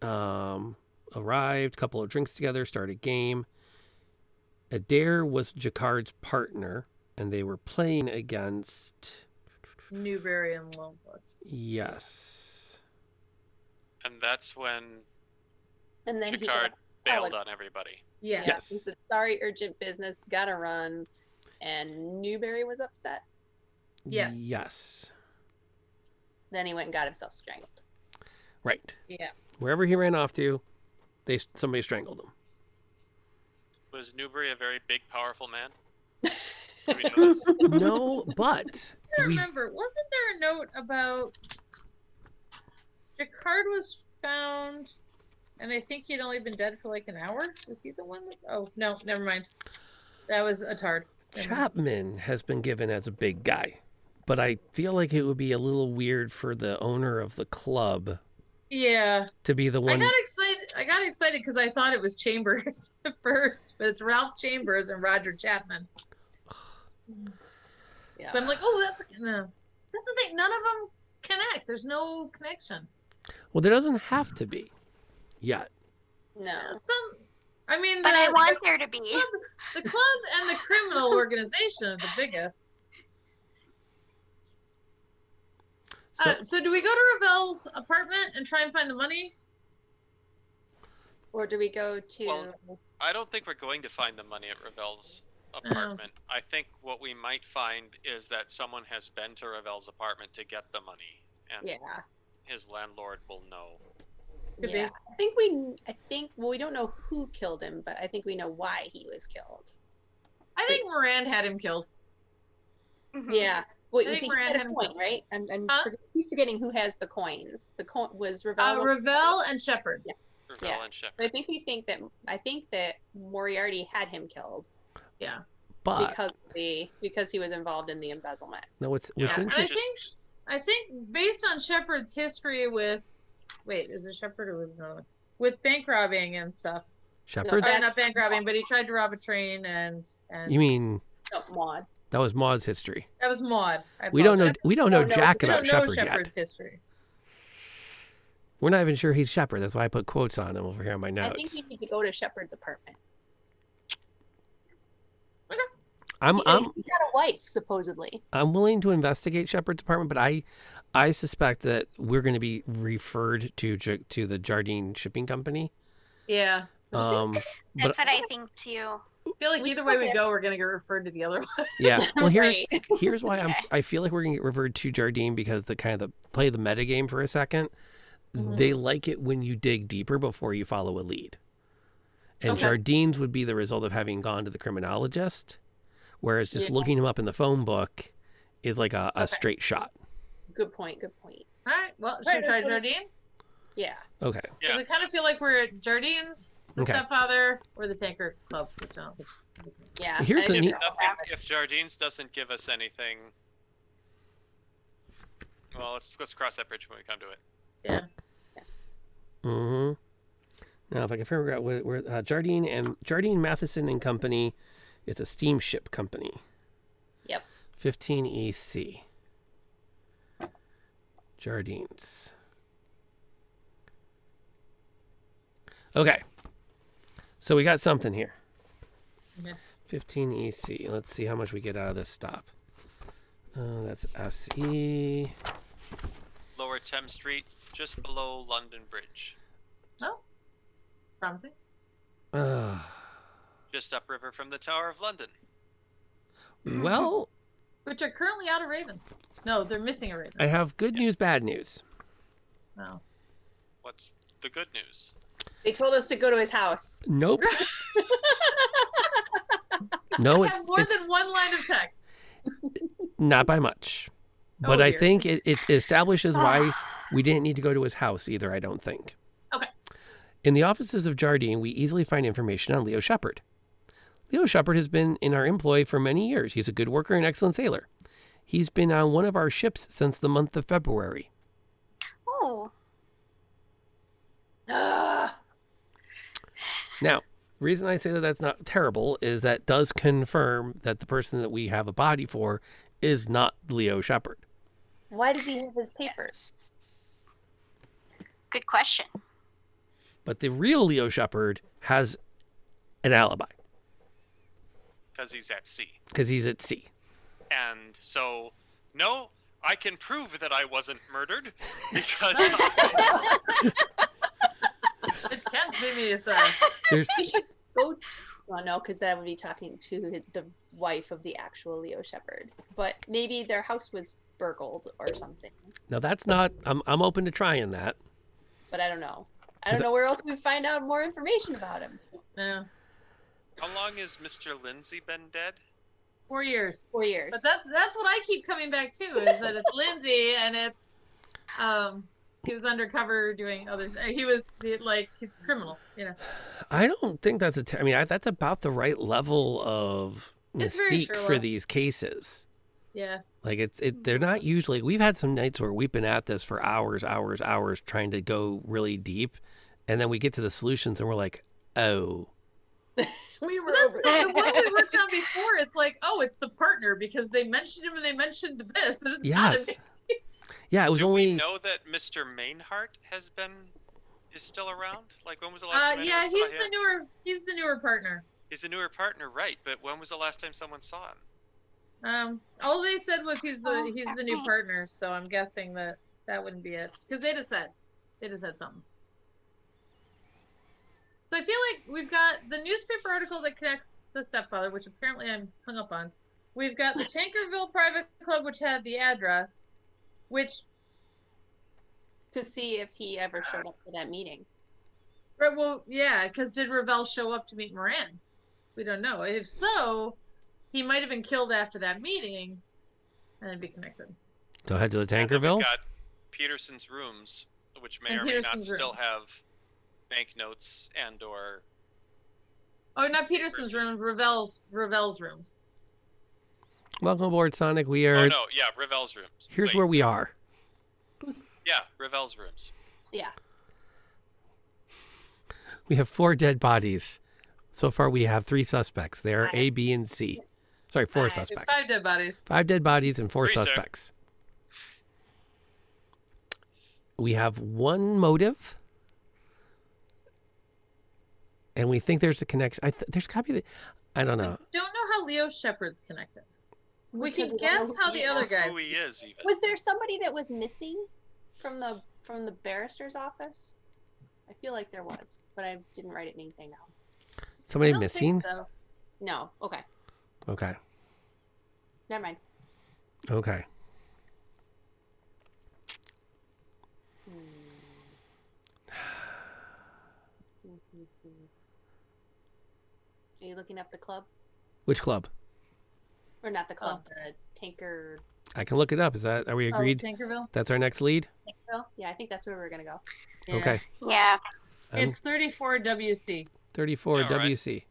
arrived, couple of drinks together, started game. Adair was Jacquard's partner, and they were playing against Newberry and Loveless. Yes. And that's when And then Jacquard he bailed on everybody. Yeah. Yes. He said, sorry, urgent business, gotta run. And Newberry was upset. Yes. Yes. Then he went and got himself strangled. Right. Yeah. Wherever he ran off to, somebody strangled him. Was Newbury a very big, powerful man? Do we know this? No, but I remember, wasn't there a note about Jacquard was found, and I think he'd only been dead for like an hour? Was he the one that... Oh, no, never mind. That was a tard. Chapman has been given as a big guy, but I feel like it would be a little weird for the owner of the club Yeah. to be the one. I got excited because I thought it was Chambers at first, but it's Ralph Chambers and Roger Chapman. Yeah. So I'm like, oh, that's the thing. None of them connect. There's no connection. Well, there doesn't have to be yet. No. But I want there to be. The club and the criminal organization are the biggest. So do we go to Ravel's apartment and try and find the money? Or do we go to... Well, I don't think we're going to find the money at Ravel's apartment. I think what we might find is that someone has been to Ravel's apartment to get the money, and yeah. his landlord will know. Could Yeah. be. I think, well, we don't know who killed him, but I think we know why he was killed. I think Mirand had him killed. Mhm. Yeah. Wait, I think he Miranda had had a him coin, killed. right? I'm Huh? forgetting who has the coins. The coin was Ravel. Ravel and Shepard. Ravel Yeah. and Shepard. I think that Moriarty had him killed Yeah. But because he was involved in the embezzlement. no, what's Yeah. And interesting. I think based on Shepard's history with, is it Shepard or was it another? With bank robbing and stuff. Shepard. Not bank robbing, but he tried to rob a train and You mean Oh, Maud. that was Maud's history? that was Maud. We don't know. apologize. We don't know No, jack We about don't know Shepard yet. Shepard's history. We're not even sure he's Shepard. That's why I put quotes on him over here on my I think notes. we need to go to Shepard's apartment. I'm He's got a wife, supposedly. I'm willing to investigate Shepard's apartment, but I suspect that we're going to be referred to the Jardine Shipping Company. Yeah. So That's what I think too. I feel like either way we go, we're gonna get referred to the other one. Yeah. Well, Right. here's why I feel like we're going to get referred to Jardine because play the metagame for a 2nd. Mhm. They like it when you dig deeper before you follow a lead. And Okay. Jardine's would be the result of having gone to the criminologist, whereas just Yeah. looking him up in the phone book is like a straight shot. Good point. All right. Well, should we try Jardine's? Yeah. Okay. Yeah. Because I kind of feel like we're at Jardine's, the Okay. stepfather, or the Tanker Club. Which I don't think- Yeah. Here's I the think neat- that'll Nothing, happen. if Jardines doesn't give us anything, well, let's cross that bridge when we come to it. Yeah. Mm-hmm. Now, if I can figure out where Jardine Matheson and Company, it's a steamship company. Yep. 15 EC. Jardines. Okay. So we got something here. Okay. 15 EC. Let's see how much we get out of this stop. That's SE. Lower Thames Street, just below London Bridge. Oh, promising. Just upriver from the Tower of London. Well, Which are currently out of Ravens. No, they're missing a Raven. I have good news, bad news. Oh. What's the good news? They told us to go to his house. Nope. No, I it's have more than one line of text. not by much. But Oh, I dear. think it establishes why we didn't need to go to his house either, I don't think. Okay. In the offices of Jardine, we easily find information on Leo Shepard. Leo Shepard has been in our employ for many years. He's a good worker and excellent sailor. He's been on one of our ships since the month of February. Oh. Ah, Now, the reason I say that that's not terrible is that does confirm that the person that we have a body for is not Leo Shepard. why does he have his papers? Good question. But the real Leo Shepard has an alibi Because he's at sea. because he's at sea. And so, no, I can prove that I wasn't murdered because It's Kent, maybe it's There's, We should go. Well, no, because that would be talking to the wife of the actual Leo Shepard. But maybe their house was burgled or something. now that's not. I'm open to trying that. But I don't know. I don't know where else we find out more information about him. no. how long has Mr. Lindsay been dead? 4 years. 4 years. But that's what I keep coming back to is that it's Lindsay and it's he was undercover doing others. He was like he's a criminal, you know. I don't think that's I mean, that's about the right level of It's very mystique for Sherlock. these cases. Yeah. Like they're not usually. We've had some nights where we've been at this for hours, trying to go really deep, and then we get to the solutions and we're like, oh, we were But that's over the one we worked on before. It's like, oh, it's the partner because they mentioned him and they mentioned this. And it's not yes, yeah. It was Do we only know that Mr. Mainhart is still around? Like, when was the last time yeah, anyone saw him? he's the newer partner. He's the newer partner, right? But when was the last time someone saw him? All they said was he's the new partner, so I'm guessing that wouldn't be it because they just said something. So I feel like we've got the newspaper article that connects the stepfather, which apparently I'm hung up on. We've got the Tankerville Private Club, which had the address, which to see if he ever showed up for that meeting. right, well, yeah, because did Ravel show up to meet Moran? We don't know. If so, he might have been killed after that meeting, and it'd be connected. go ahead to the And then Tankerville. we've got Peterson's rooms, which may And or may Peterson's not still rooms. have banknotes and/or. Oh, not Peterson's rooms, Ravel's rooms. Welcome aboard, Sonic. We are. Oh no, yeah, Ravel's rooms. Here's Wait, where we are. Yeah, Ravel's rooms. Yeah. We have 4 dead bodies. So far, we have 3 suspects. They are A, B, and C. Sorry, 4 Five. There's suspects. 5 dead bodies. 5 dead bodies and 4 3, sir. suspects. We have 1 motive. And we think there's a connection. There's got to be. I don't know. Don't know how Leo Shepard's connected. We Because can we don't know guess who how he the is. other guys. Who he is, even. Was there somebody that was missing from the barrister's office? I feel like there was, but I didn't write anything down. Somebody I don't missing? think so. No. Okay. Okay. Never mind. Okay. Are you looking up the club? Which club? Or not the club, the tanker. I can look it up. Are we agreed? Oh, Tankerville? That's our next lead? Tankerville? Yeah, I think that's where we're gonna go. Yeah. Okay. Yeah. It's 34 WC. 34 Yeah, all right. WC.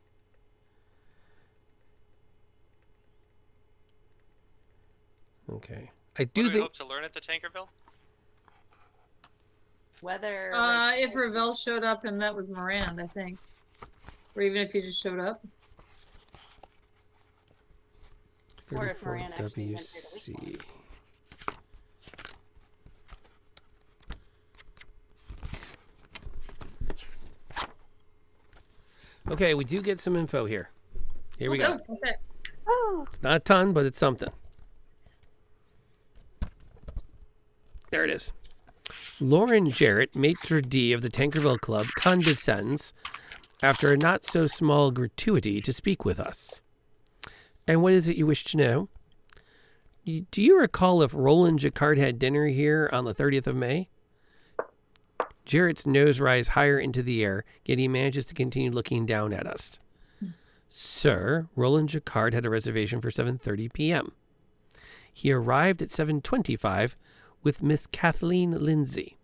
Okay. I What do do we think. hope to learn at the Tankerville? Whether If Ravel showed up and met with Moran, I think. Or even if he just showed up. Or if Moran actually went through the WC. weekend. Okay, we do get some info here. Here we go. Oh, okay. Ooh. It's not a ton, but it's something. There it is. Lauren Jarrett, maitre d' of the Tankerville Club, condescends after a not-so-small gratuity to speak with us. And what is it you wish to know? Do you recall if Roland Jacquard had dinner here on the 30th of May? Jarrett's nose rises higher into the air, yet he manages to continue looking down at us. Sir, Roland Jacquard had a reservation for 7:30 p.m. He arrived at 7:25 with Miss Kathleen Lindsay.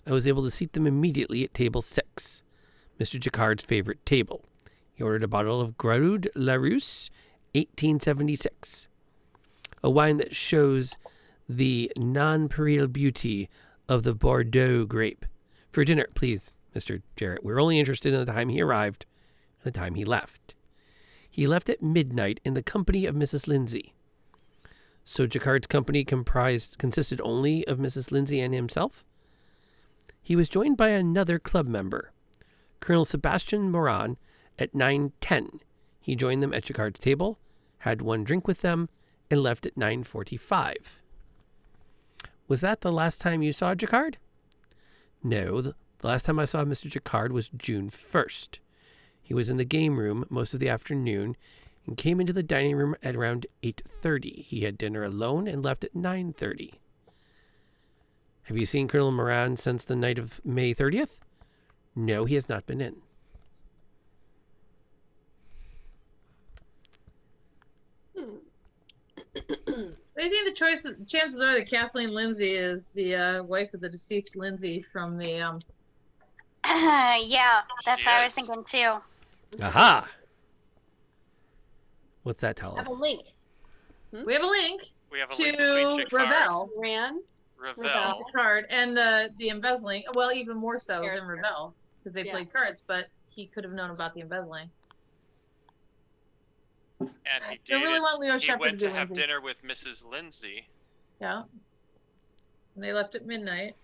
I was able to seat them immediately at table 6, Mr. Jacquard's favorite table. He ordered a bottle of Graude Larousse, 1876, a wine that shows the nonpareil beauty of the Bordeaux grape. For dinner, please, Mr. Jarrett. We're only interested in the time he arrived and the time he left. He left at midnight in the company of Mrs. Lindsay. So Jacquard's company consisted only of Mrs. Lindsay and himself? He was joined by another club member, Colonel Sebastian Moran, at 9:10. He joined them at Jacquard's table, had one drink with them, and left at 9:45. Was that the last time you saw Jacquard? No, the last time I saw Mr. Jacquard was June 1st. He was in the game room most of the afternoon and came into the dining room at around 8:30. He had dinner alone and left at 9:30. Have you seen Colonel Moran since the night of May 30th? No, he has not been in. I think the chances are that Kathleen Lindsay is the wife of the deceased Lindsay from the Yeah, that's She what I was is. thinking too. Aha! What's that tell I have us? a link. We have a link We have a to link between Jacquard, Ravel Moran. Ravel. card and the embezzling. Well, even more so than Character. Ravel because they Yeah. played cards, but he could have known about the embezzling. And he I dated. really want Leo He Shepard went to to do have Lindsay. dinner with Mrs. Lindsay. Yeah. And they left at midnight.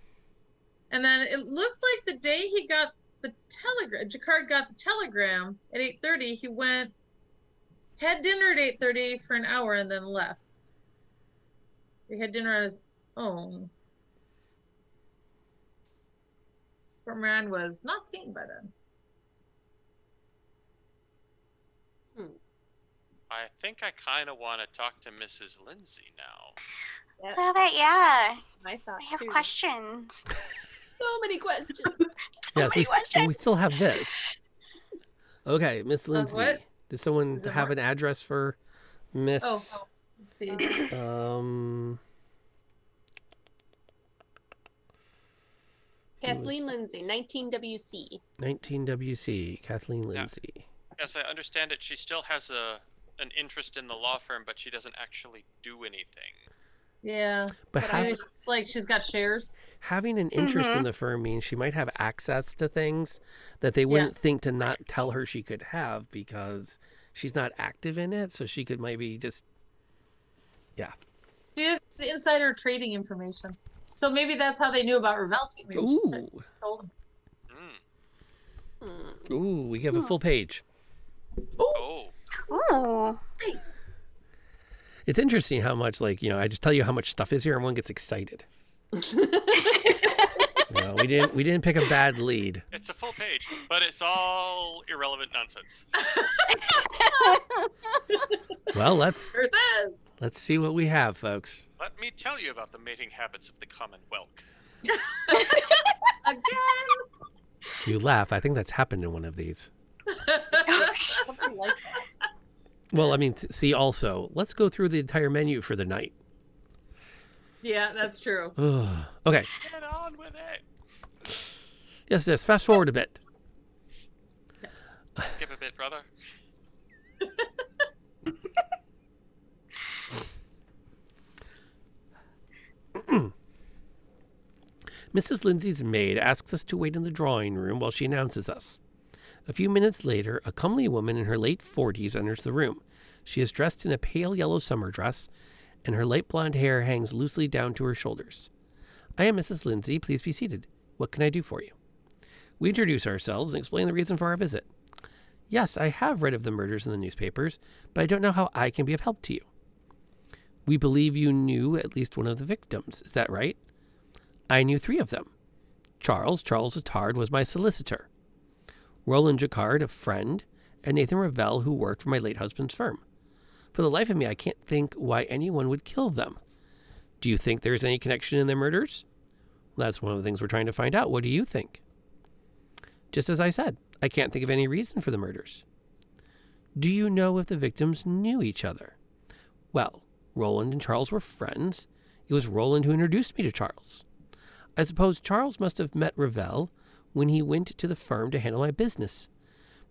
And then it looks like the day he got the telegram, Jacquard got the telegram at 8:30. He had dinner at 8:30 for an hour and then left. He had dinner on his own. But Moran was not seen by then. I think I kind of want to talk to Mrs. Lindsay now. Yes, Well, yeah, I thought I have too. questions. So many questions. So Yes, many questions. we still have this. Okay, Miss Lindsay. what? Does someone Is it have more? an address for Miss? Oh, let's see. Kathleen Lindsay, 19 WC. 19 WC, Kathleen Lindsay. As I understand it, she still has an interest in the law firm, but she doesn't actually do anything. Yeah. But But have, I just, like she's got shares. having an interest in the firm means she might have access to things that they wouldn't think to not tell her she could have because she's not active in it. So she could maybe just, She has the insider trading information. So maybe that's how they knew about Ravel too. Maybe she ooh, told them. Mm. we have a full page. Oh, Ooh. Nice. It's interesting how much, I just tell you how much stuff is here, everyone gets excited. No, we didn't pick a bad lead. it's a full page, but it's all irrelevant nonsense. Well, let's Sure says. see what we have, folks. Let me tell you about the mating habits of the common whelk. Again. You laugh. I think that's happened in one of these. Something like that. Well, I mean, see, also, let's go through the entire menu for the night. Yeah, that's true. Okay. Get on with it. Yes, fast forward a bit. Skip a bit, brother. Mrs. Lindsay's maid asks us to wait in the drawing room while she announces us. A few minutes later, a comely woman in her late 40s enters the room. She is dressed in a pale yellow summer dress, and her light blonde hair hangs loosely down to her shoulders. I am Mrs. Lindsay. Please be seated. What can I do for you? We introduce ourselves and explain the reason for our visit. Yes, I have read of the murders in the newspapers, but I don't know how I can be of help to you. We believe you knew at least one of the victims. Is that right? I knew 3 of them. Charles Attard was my solicitor. Roland Jacquard, a friend, and Nathan Ravel, who worked for my late husband's firm. For the life of me, I can't think why anyone would kill them. Do you think there's any connection in their murders? That's one of the things we're trying to find out. What do you think? Just as I said, I can't think of any reason for the murders. Do you know if the victims knew each other? Well, Roland and Charles were friends. It was Roland who introduced me to Charles. I suppose Charles must have met Ravel when he went to the firm to handle my business.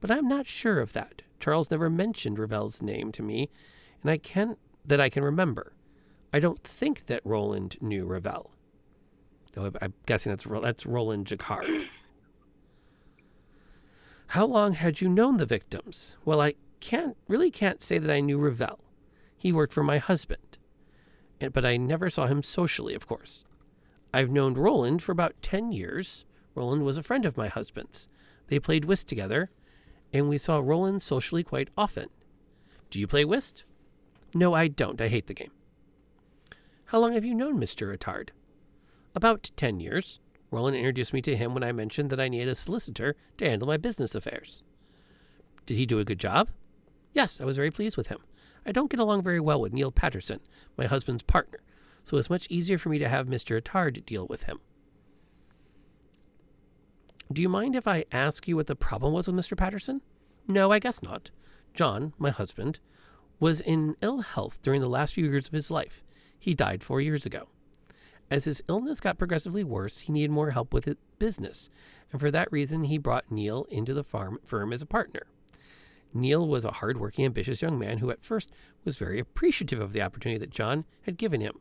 But I'm not sure of that. Charles never mentioned Ravel's name to me, and I can remember. I don't think that Roland knew Ravel. Though I'm guessing that's Roland Jacquard. How long had you known the victims? Well, I can't say that I knew Ravel. He worked for my husband, but I never saw him socially, of course. I've known Roland for about 10 years. Roland was a friend of my husband's. They played whist together, and we saw Roland socially quite often. Do you play whist? No, I don't. I hate the game. How long have you known Mr. Attard? About 10 years. Roland introduced me to him when I mentioned that I needed a solicitor to handle my business affairs. Did he do a good job? Yes, I was very pleased with him. I don't get along very well with Neil Patterson, my husband's partner, so it's much easier for me to have Mr. Attard deal with him. Do you mind if I ask you what the problem was with Mr. Patterson? No, I guess not. John, my husband, was in ill health during the last few years of his life. He died 4 years ago. As his illness got progressively worse, he needed more help with his business, and for that reason he brought Neil into the firm as a partner. Neil was a hard-working, ambitious young man who at first was very appreciative of the opportunity that John had given him.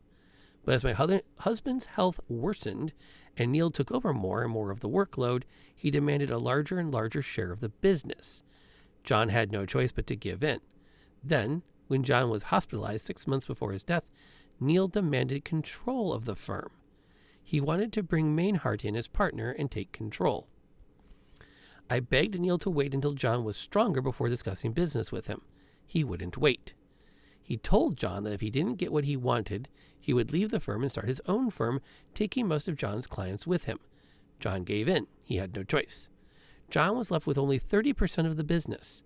But as my husband's health worsened and Neil took over more and more of the workload, he demanded a larger and larger share of the business. John had no choice but to give in. Then, when John was hospitalized 6 months before his death, Neil demanded control of the firm. He wanted to bring Mainhart in as partner and take control. I begged Neil to wait until John was stronger before discussing business with him. He wouldn't wait. He told John that if he didn't get what he wanted, he would leave the firm and start his own firm, taking most of John's clients with him. John gave in. He had no choice. John was left with only 30% of the business.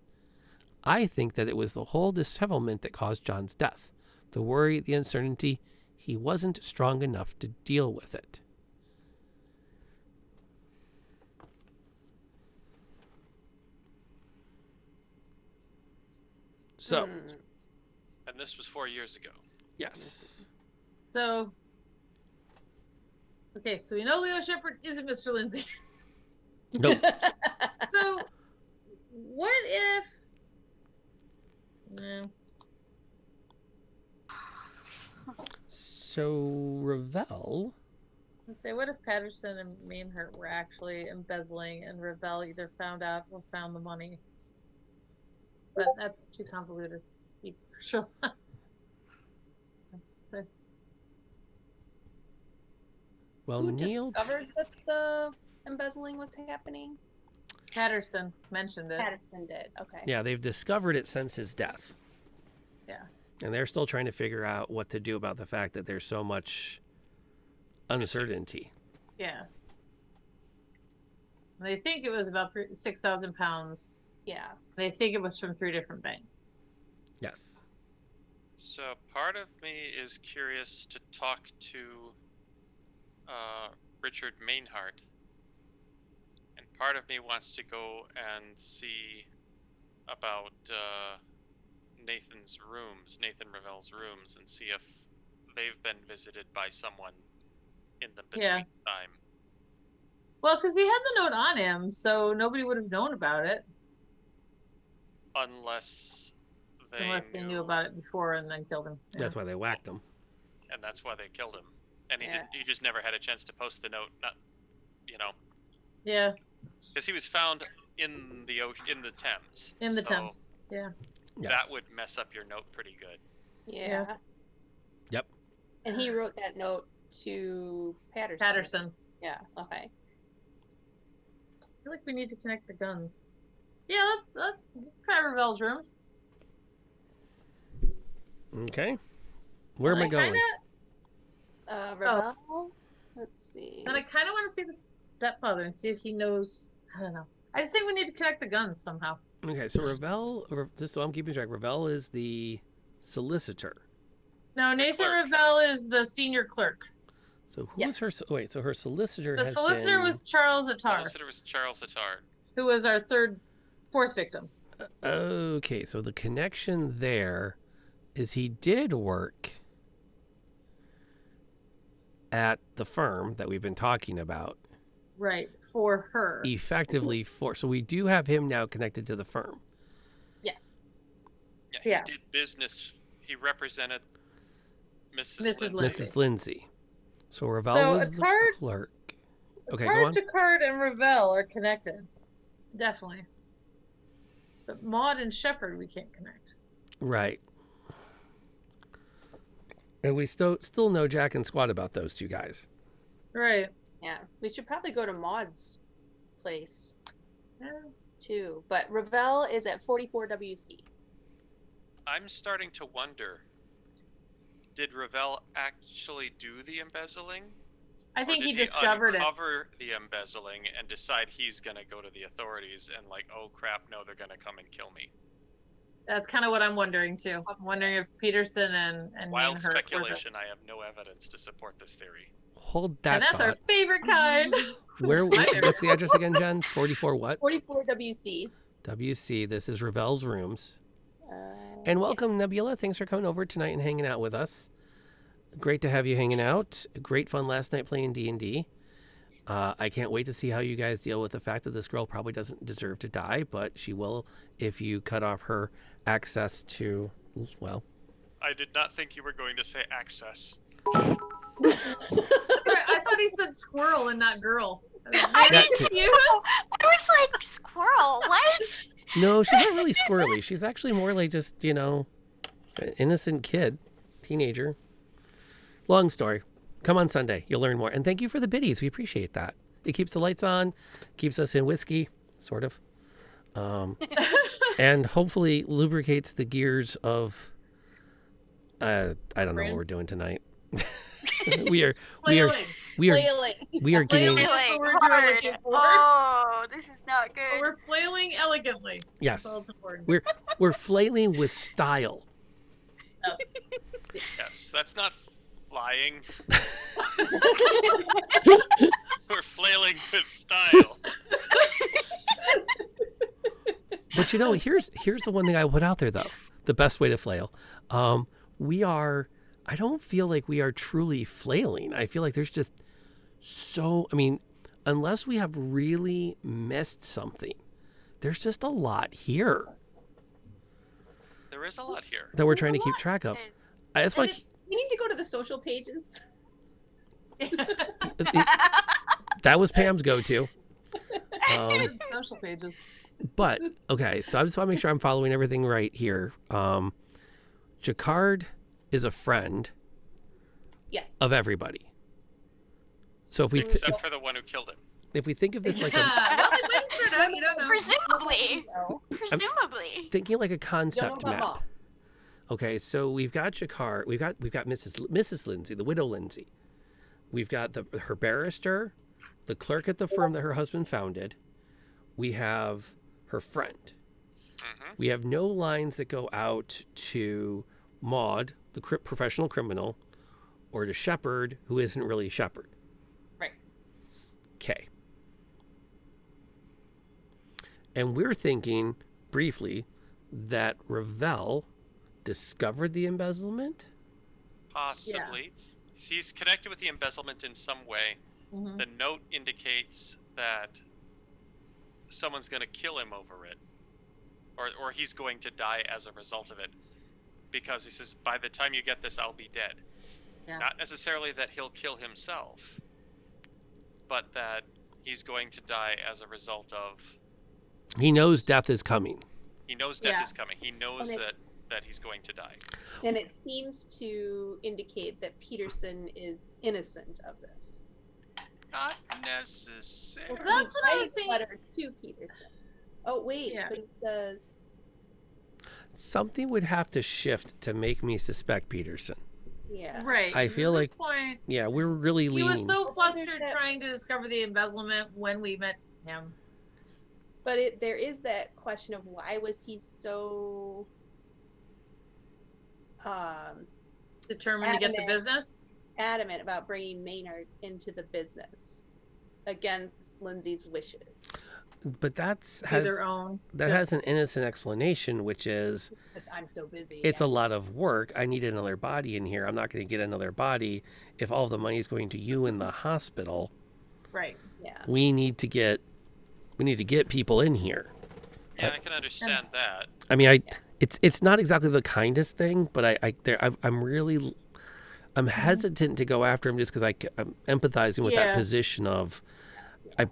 I think that it was the whole dishevelment that caused John's death. The worry, the uncertainty, he wasn't strong enough to deal with it. So, And this was 4 years ago. yes. So, okay, so we know Leo Shepard isn't Mr. Lindsay. Nope. So, what if? No. So, Ravel. Let's say, what if Patterson and Mainhart were actually embezzling, and Ravel either found out or found the money? But that's too convoluted. For sure. So, Well, Who Neil. discovered that the embezzling was happening? Patterson mentioned it. Patterson did. Okay. Yeah, they've discovered it since his death. Yeah. And they're still trying to figure out what to do about the fact that there's so much uncertainty. Yeah. They think it was about 6,000 pounds. Yeah. They think it was from 3 different banks. Yes. So part of me is curious to talk to Richard Mainhart, and part of me wants to go and see about Nathan Ravel's rooms, and see if they've been visited by someone in the between time. Well, because he had the note on him, so nobody would have known about it. Unless they knew about it before and then killed him. Yeah. That's why they whacked him. And that's why they killed him. And he just never had a chance to post the note. Yeah. Because he was found in the Thames. In the Thames. Yeah. Yes. that would mess up your note pretty good. Yeah. Yep. And he wrote that note to Patterson. Patterson. Yeah. Okay. I feel like we need to connect the guns. Yeah, let's try Ravel's rooms. Okay. Where am I going? Ravel. Let's see. And I kind of want to see the stepfather and see if he knows. I don't know. I just think we need to connect the guns somehow. Okay, so Ravel, just so I'm keeping track, Ravel is the solicitor. No, Nathan clerk. Ravel is the senior clerk. So who was her? Wait, so her solicitor. The solicitor was Charles Attar, Solicitor was Charles Attar. who was our fourth victim. Okay, so the connection there is he did work at the firm that we've been talking about. Right, for her. Effectively for. So we do have him now connected to the firm. Yes. Yeah, he Yeah. did business. He represented Mrs. Mrs. Lindsay. Mrs. Lindsay. So Ravel So was the Attard- clerk. Okay, go Attard, on. Jacquard, and Ravel are connected. Definitely. But Maud and Shepard, we can't connect. Right. And we still know Jack and Squad about those two guys. Right. Yeah. We should probably go to Maud's place Yeah. too. But Ravel is at 44 WC. I'm starting to wonder, did Ravel actually do the embezzling? I Or think did he discovered it. uncover the embezzling and decide he's going to go to the authorities and like, oh crap, no, they're going to come and kill me. That's kind of what I'm wondering too. I'm wondering if Peterson and me Wild and her were the- speculation. I have no evidence to support this theory. Hold that And that's our thought. favorite kind. Where? My favorite. What's the address again, Jen? 44 what? 44 WC. WC. This is Ravel's rooms. And welcome, Nebula. Thanks for coming over tonight and hanging out with us. Great to have you hanging out. Great fun last night playing D&D. I can't wait to see how you guys deal with the fact that this girl probably doesn't deserve to die, but she will if you cut off her access to, well. I did not think you were going to say access. That's right. I thought he said squirrel and not girl. I That did too. too. I was like, squirrel, what? No, she's not really squirrely. She's actually more like just, an innocent kid, teenager. Long story. Come on Sunday. You'll learn more. And thank you for the biddies. We appreciate that. It keeps the lights on, keeps us in whiskey, sort of. And hopefully lubricates the gears of, I don't know what Brand? we're doing tonight. we are Flailing. getting, Flailing. Flailing That's the word you're hard. looking for. Oh, this is not But good. we're flailing elegantly. yes, That's all that's important. we're flailing with style. Yes. Yes, that's not flying. We're flailing with style. But here's the one thing I put out there though. The best way to flail. I don't feel like we are truly flailing. I feel like there's just unless we have really missed something, there's just a lot here There is a lot here. that we're There's trying to a keep lot. track of. That's why We need to go to the social pages. that was Pam's go-to. Social pages. But okay, so I just want to make sure I'm following everything right here. Jacquard is a friend Yes. of everybody. So if we Except for the one who killed him. if we think of this like a Well, they might start out. You don't know. Presumably. No. Presumably. thinking like a concept about map. Mom. Okay, so we've got Jacquard, we've got Mrs. Lindsay, the widow Lindsay. We've got her barrister, the clerk at the firm that her husband founded. We have her friend. Mm-hmm. We have no lines that go out to Maud, the professional criminal, or to Shepard, who isn't really Shepard. Right. Okay. And we're thinking briefly that Ravel discovered the embezzlement. Possibly. He's connected with the embezzlement in some way. Mhm. The note indicates that someone's going to kill him over it. Or he's going to die as a result of it. Because he says, by the time you get this, I'll be dead. Yeah. Not necessarily that he'll kill himself, but that he's going to die as a result of... He knows death is coming. He He knows death Yeah. is coming. He knows that he's going to die. And it seems to indicate that Peterson is innocent of this. Not necessary. Well, that's what I was Writing a saying. letter to Peterson. Oh wait, Yeah. but it says Something would have to shift to make me suspect Peterson. yeah. Right. I feel At like this point, Yeah, we're really he leaning. was so Well, flustered there's that- trying to discover the embezzlement when we met him. But there is that question of why was he so Determined to get the Adamant. business. adamant about bringing Maynard into the business against Lindsay's wishes. But To has their own. that has an innocent explanation, which is Because I'm so busy. it's a lot of work. I need another body in here. I'm not going to get another body if all of the money is going to you in the hospital. Right. yeah. We need to get people in here. Yeah, I can understand that. I mean, it's not exactly the kindest thing, but I'm hesitant to go after him just because I'm empathizing with that Yeah. position of I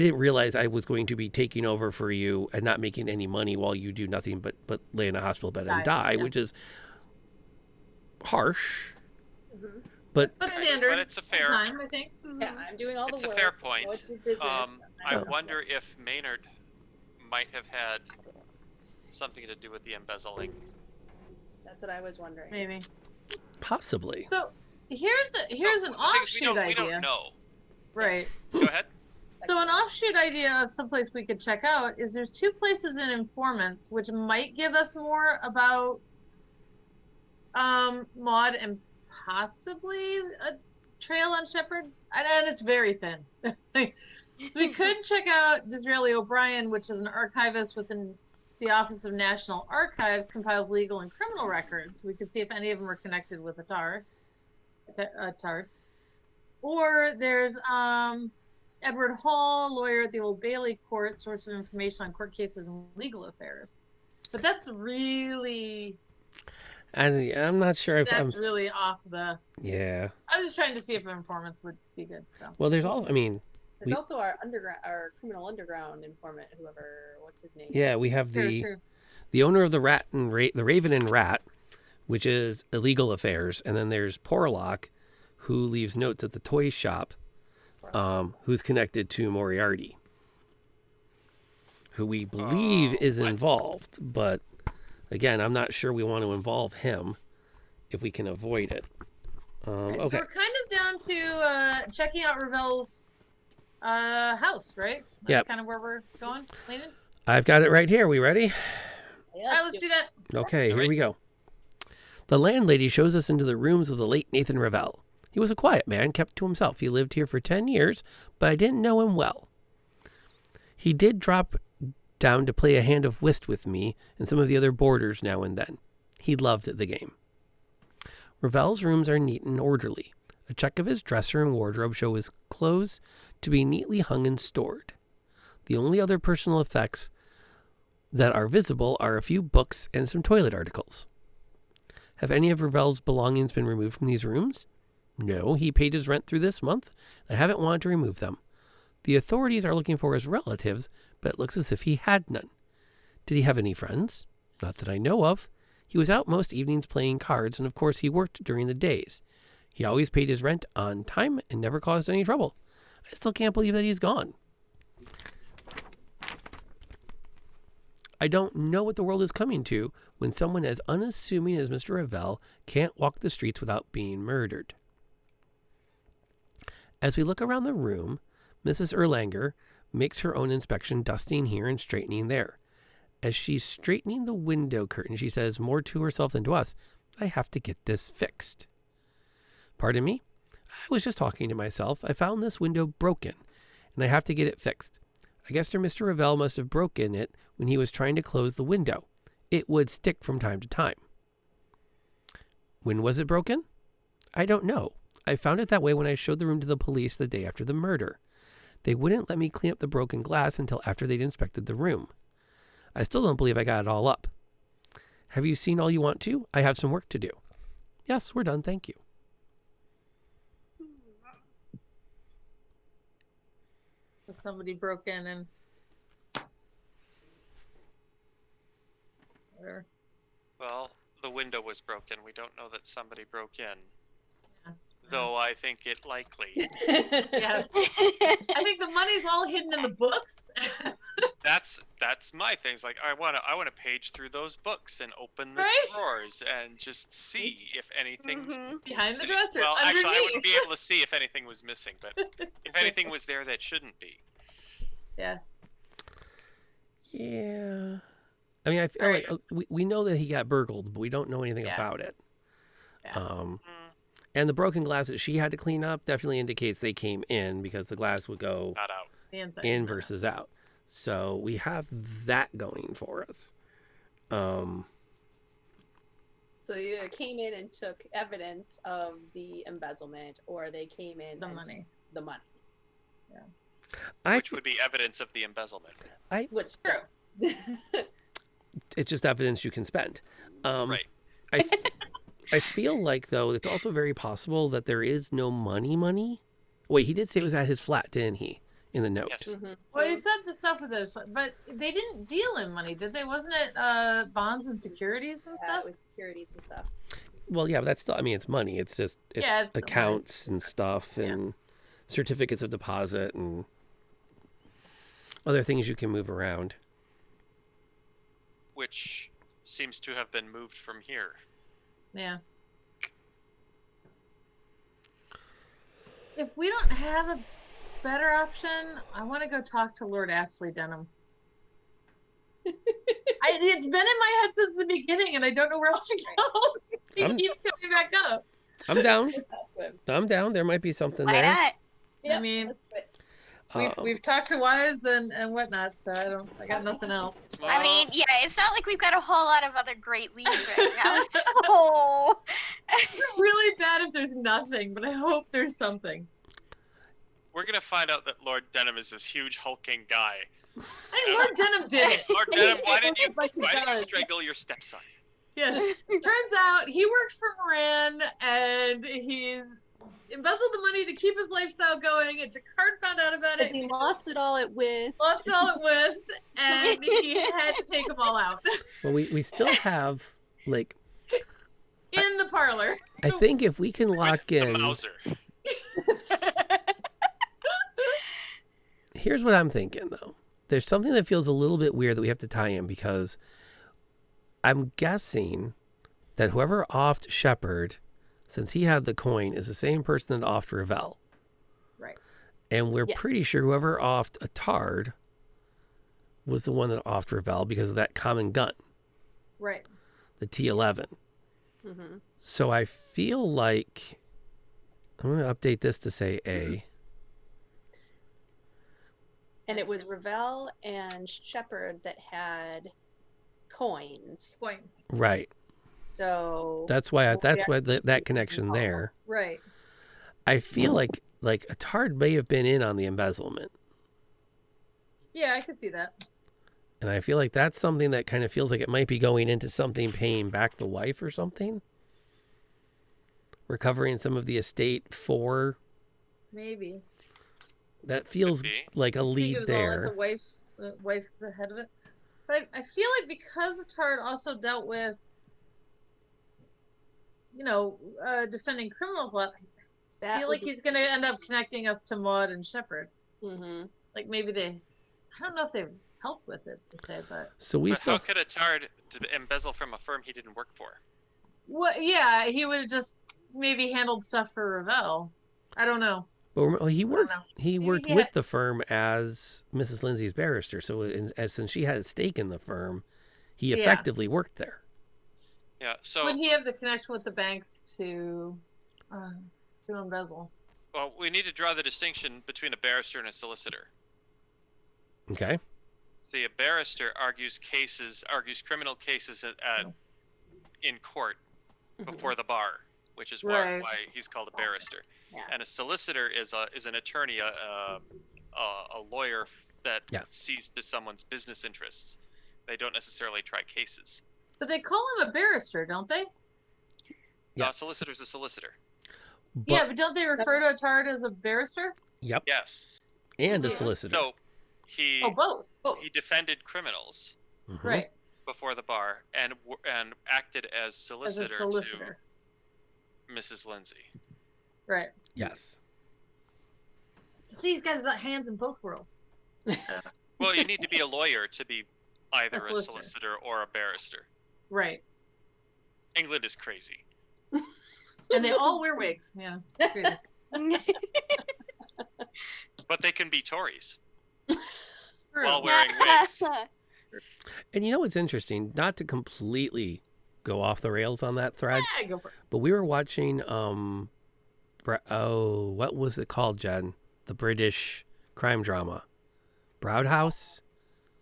didn't realize I was going to be taking over for you and not making any money while you do nothing but lay in a hospital bed and die, Yeah. which is harsh. Mhm. But But standard. But it's a fair. time, I think. Yeah, I'm doing all It's the a work. fair point. Go to business. I wonder if Maynard might have had something to do with the embezzling. That's what I was wondering. Maybe. possibly. So here's an The thing is, offshoot we idea. don't know. Right. Go ahead. So an offshoot idea of someplace we could check out is there's two places in Informants which might give us more about Maud and possibly a trail on Shepherd. And it's very thin. So we could check out Disraeli O'Brien, which is an archivist within the Office of National Archives, compiles legal and criminal records. We could see if any of them are connected with Atard. Or there's Edward Hall, lawyer at the Old Bailey Court, source of information on court cases and legal affairs. But that's really I'm not sure if that's really off the. yeah. I was just trying to see if Informants would be good. So Well, there's all. I mean, There's also our criminal underground informant, what's his name? yeah, we have true. the owner of the the Raven and Rat, which is illegal affairs, and then there's Porlock, who leaves notes at the toy shop, who's connected to Moriarty, who we believe is what? involved, but again, I'm not sure we want to involve him if we can avoid it. Right, Okay. so we're kind of down to checking out Ravel's house, right? That's Yep. kind of where we're going, leaning. I've got it right here. We ready? Yeah, All right, let's do that. Okay, here Alright. we go. The landlady shows us into the rooms of the late Nathan Ravel. He was a quiet man, kept to himself. He lived here for 10 years, but I didn't know him well. He did drop down to play a hand of whist with me and some of the other boarders now and then. He loved the game. Ravel's rooms are neat and orderly. A check of his dresser and wardrobe show his clothes to be neatly hung and stored. The only other personal effects that are visible are a few books and some toilet articles. Have any of Ravel's belongings been removed from these rooms? No, he paid his rent through this month. I haven't wanted to remove them. The authorities are looking for his relatives, but it looks as if he had none. Did he have any friends? Not that I know of. He was out most evenings playing cards, and of course he worked during the days. He always paid his rent on time and never caused any trouble. I still can't believe that he's gone. I don't know what the world is coming to when someone as unassuming as Mr. Ravel can't walk the streets without being murdered. As we look around the room, Mrs. Erlanger makes her own inspection, dusting here and straightening there. As she's straightening the window curtain, she says more to herself than to us, I have to get this fixed. Pardon me? I was just talking to myself. I found this window broken, and I have to get it fixed. I guess Mr. Ravel must have broken it when he was trying to close the window. It would stick from time to time. When was it broken? I don't know. I found it that way when I showed the room to the police the day after the murder. They wouldn't let me clean up the broken glass until after they'd inspected the room. I still don't believe I got it all up. Have you seen all you want to? I have some work to do. Yes, we're done, thank you. So somebody broke in and Whatever. Well, the window was broken. We don't know that somebody broke in. Yeah. Though I think it likely. Yes. I think the money's all hidden in the books. That's my thing. It's like I wanna page through those books and open the Right? drawers and just see if anything's Behind the missing. dresser. Well, underneath. actually, I wouldn't be able to see if anything was missing, but if anything was there that shouldn't be. Yeah. Yeah. I mean, I feel like we know that he got burgled, but we don't know anything about it. Yeah. And the broken glass that she had to clean up definitely indicates they came in because the glass would go Not out. The inside. in versus out. So we have that going for us. So they either came in and took evidence of the embezzlement, or they came in The and money. took the money. Which would be evidence of the embezzlement. Which True. It's just evidence you can spend. Right. I feel like, though, it's also very possible that there is no money. Wait, he did say it was at his flat, didn't he? In the note. Yes. Mhm. Well, he said the stuff with those, but they didn't deal in money, did they? Wasn't it bonds and securities and stuff? with securities and stuff. Well, yeah, but that's still, I mean, it's money. It's just, it's Yeah, it's accounts and stuff Yeah. and certificates of deposit and other things you can move around. Which seems to have been moved from here. Yeah. If we don't have a better option, I want to go talk to Lord Astley Denham. It's been in my head since the beginning, and I don't know where else to go. He keeps coming back up. I'm down. I'm down. There might be something Why there. not? I mean, we've talked to wives and whatnot, so I got nothing else. I mean, yeah, it's not like we've got a whole lot of other great leads right now. So It's really bad if there's nothing, but I hope there's something. We're gonna find out that Lord Denham is this huge hulking guy. Hey, Lord Denham did it. Lord Denham, why did you Bunch of guns. strangle your stepson? Yes. Turns out he works for Moran, and he's embezzled the money to keep his lifestyle going, and Jacquard found out about it. Because he lost it all at whist. Lost it all at whist, and he had to take them all out Well, we still have, like, in the parlor. I think if we can lock The in. Mauser. Here's what I'm thinking, though. There's something that feels a little bit weird that we have to tie in because I'm guessing that whoever offed Shepard, since he had the coin, is the same person that offed Ravel. Right. And we're Yeah. pretty sure whoever offed Attard was the one that offed Ravel because of that common gun, Right. the T11. Mm-hmm. So I feel like I'm going to update this to say A. And it was Ravel and Shepard that had coins. Points. Right. So That's why that connection there. Right. I feel like Attard may have been in on the embezzlement. Yeah, I could see that. And I feel like that's something that kind of feels like it might be going into something paying back the wife or something. Recovering some of the estate for. Maybe. That feels be. like a I think lead it was all at there. the wife's ahead of it. But I feel like because Attard also dealt with, defending criminals a lot, I feel like he's going to end up connecting us to Maud and Shepard. Mm-hmm. Like maybe I don't know if they've helped with it, but. So we But still. how could Attard embezzle from a firm he didn't work for? What? Yeah, he would have just maybe handled stuff for Ravel. I don't know. But remember, he worked. know. He Maybe worked he with had- the firm as Mrs. Lindsay's barrister. So since she had a stake in the firm, he Yeah. effectively worked there. Yeah. So Would he have the connection with the banks to embezzle? well, we need to draw the distinction between a barrister and a solicitor. Okay. See, a barrister argues criminal cases in court before the bar, which is Right. why he's called a barrister. Yeah. And a solicitor is an attorney, a lawyer that Yes. sees to someone's business interests. They don't necessarily try cases. But they call him a barrister, don't they? A Yes. solicitor's a solicitor. Yeah, but don't they refer to Attard as a barrister? Yep. Yes. And a Yeah. solicitor. So he Oh, both. he defended criminals, Mhm. Right. before the bar and acted as As a solicitor solicitor. to Mrs. Lindsay. Right. Yes. See, he's got his hands in both worlds. Well, you need to be a lawyer to be either A a solicitor. solicitor or a barrister. Right. England is crazy. And they all wear wigs. Yeah. Crazy. But they can be Tories True. while wearing wigs. And you know what's interesting? Not to completely go off the rails on that thread, Yeah, go for it. but we were watching what was it called, Jen? The British crime drama. Broadhouse?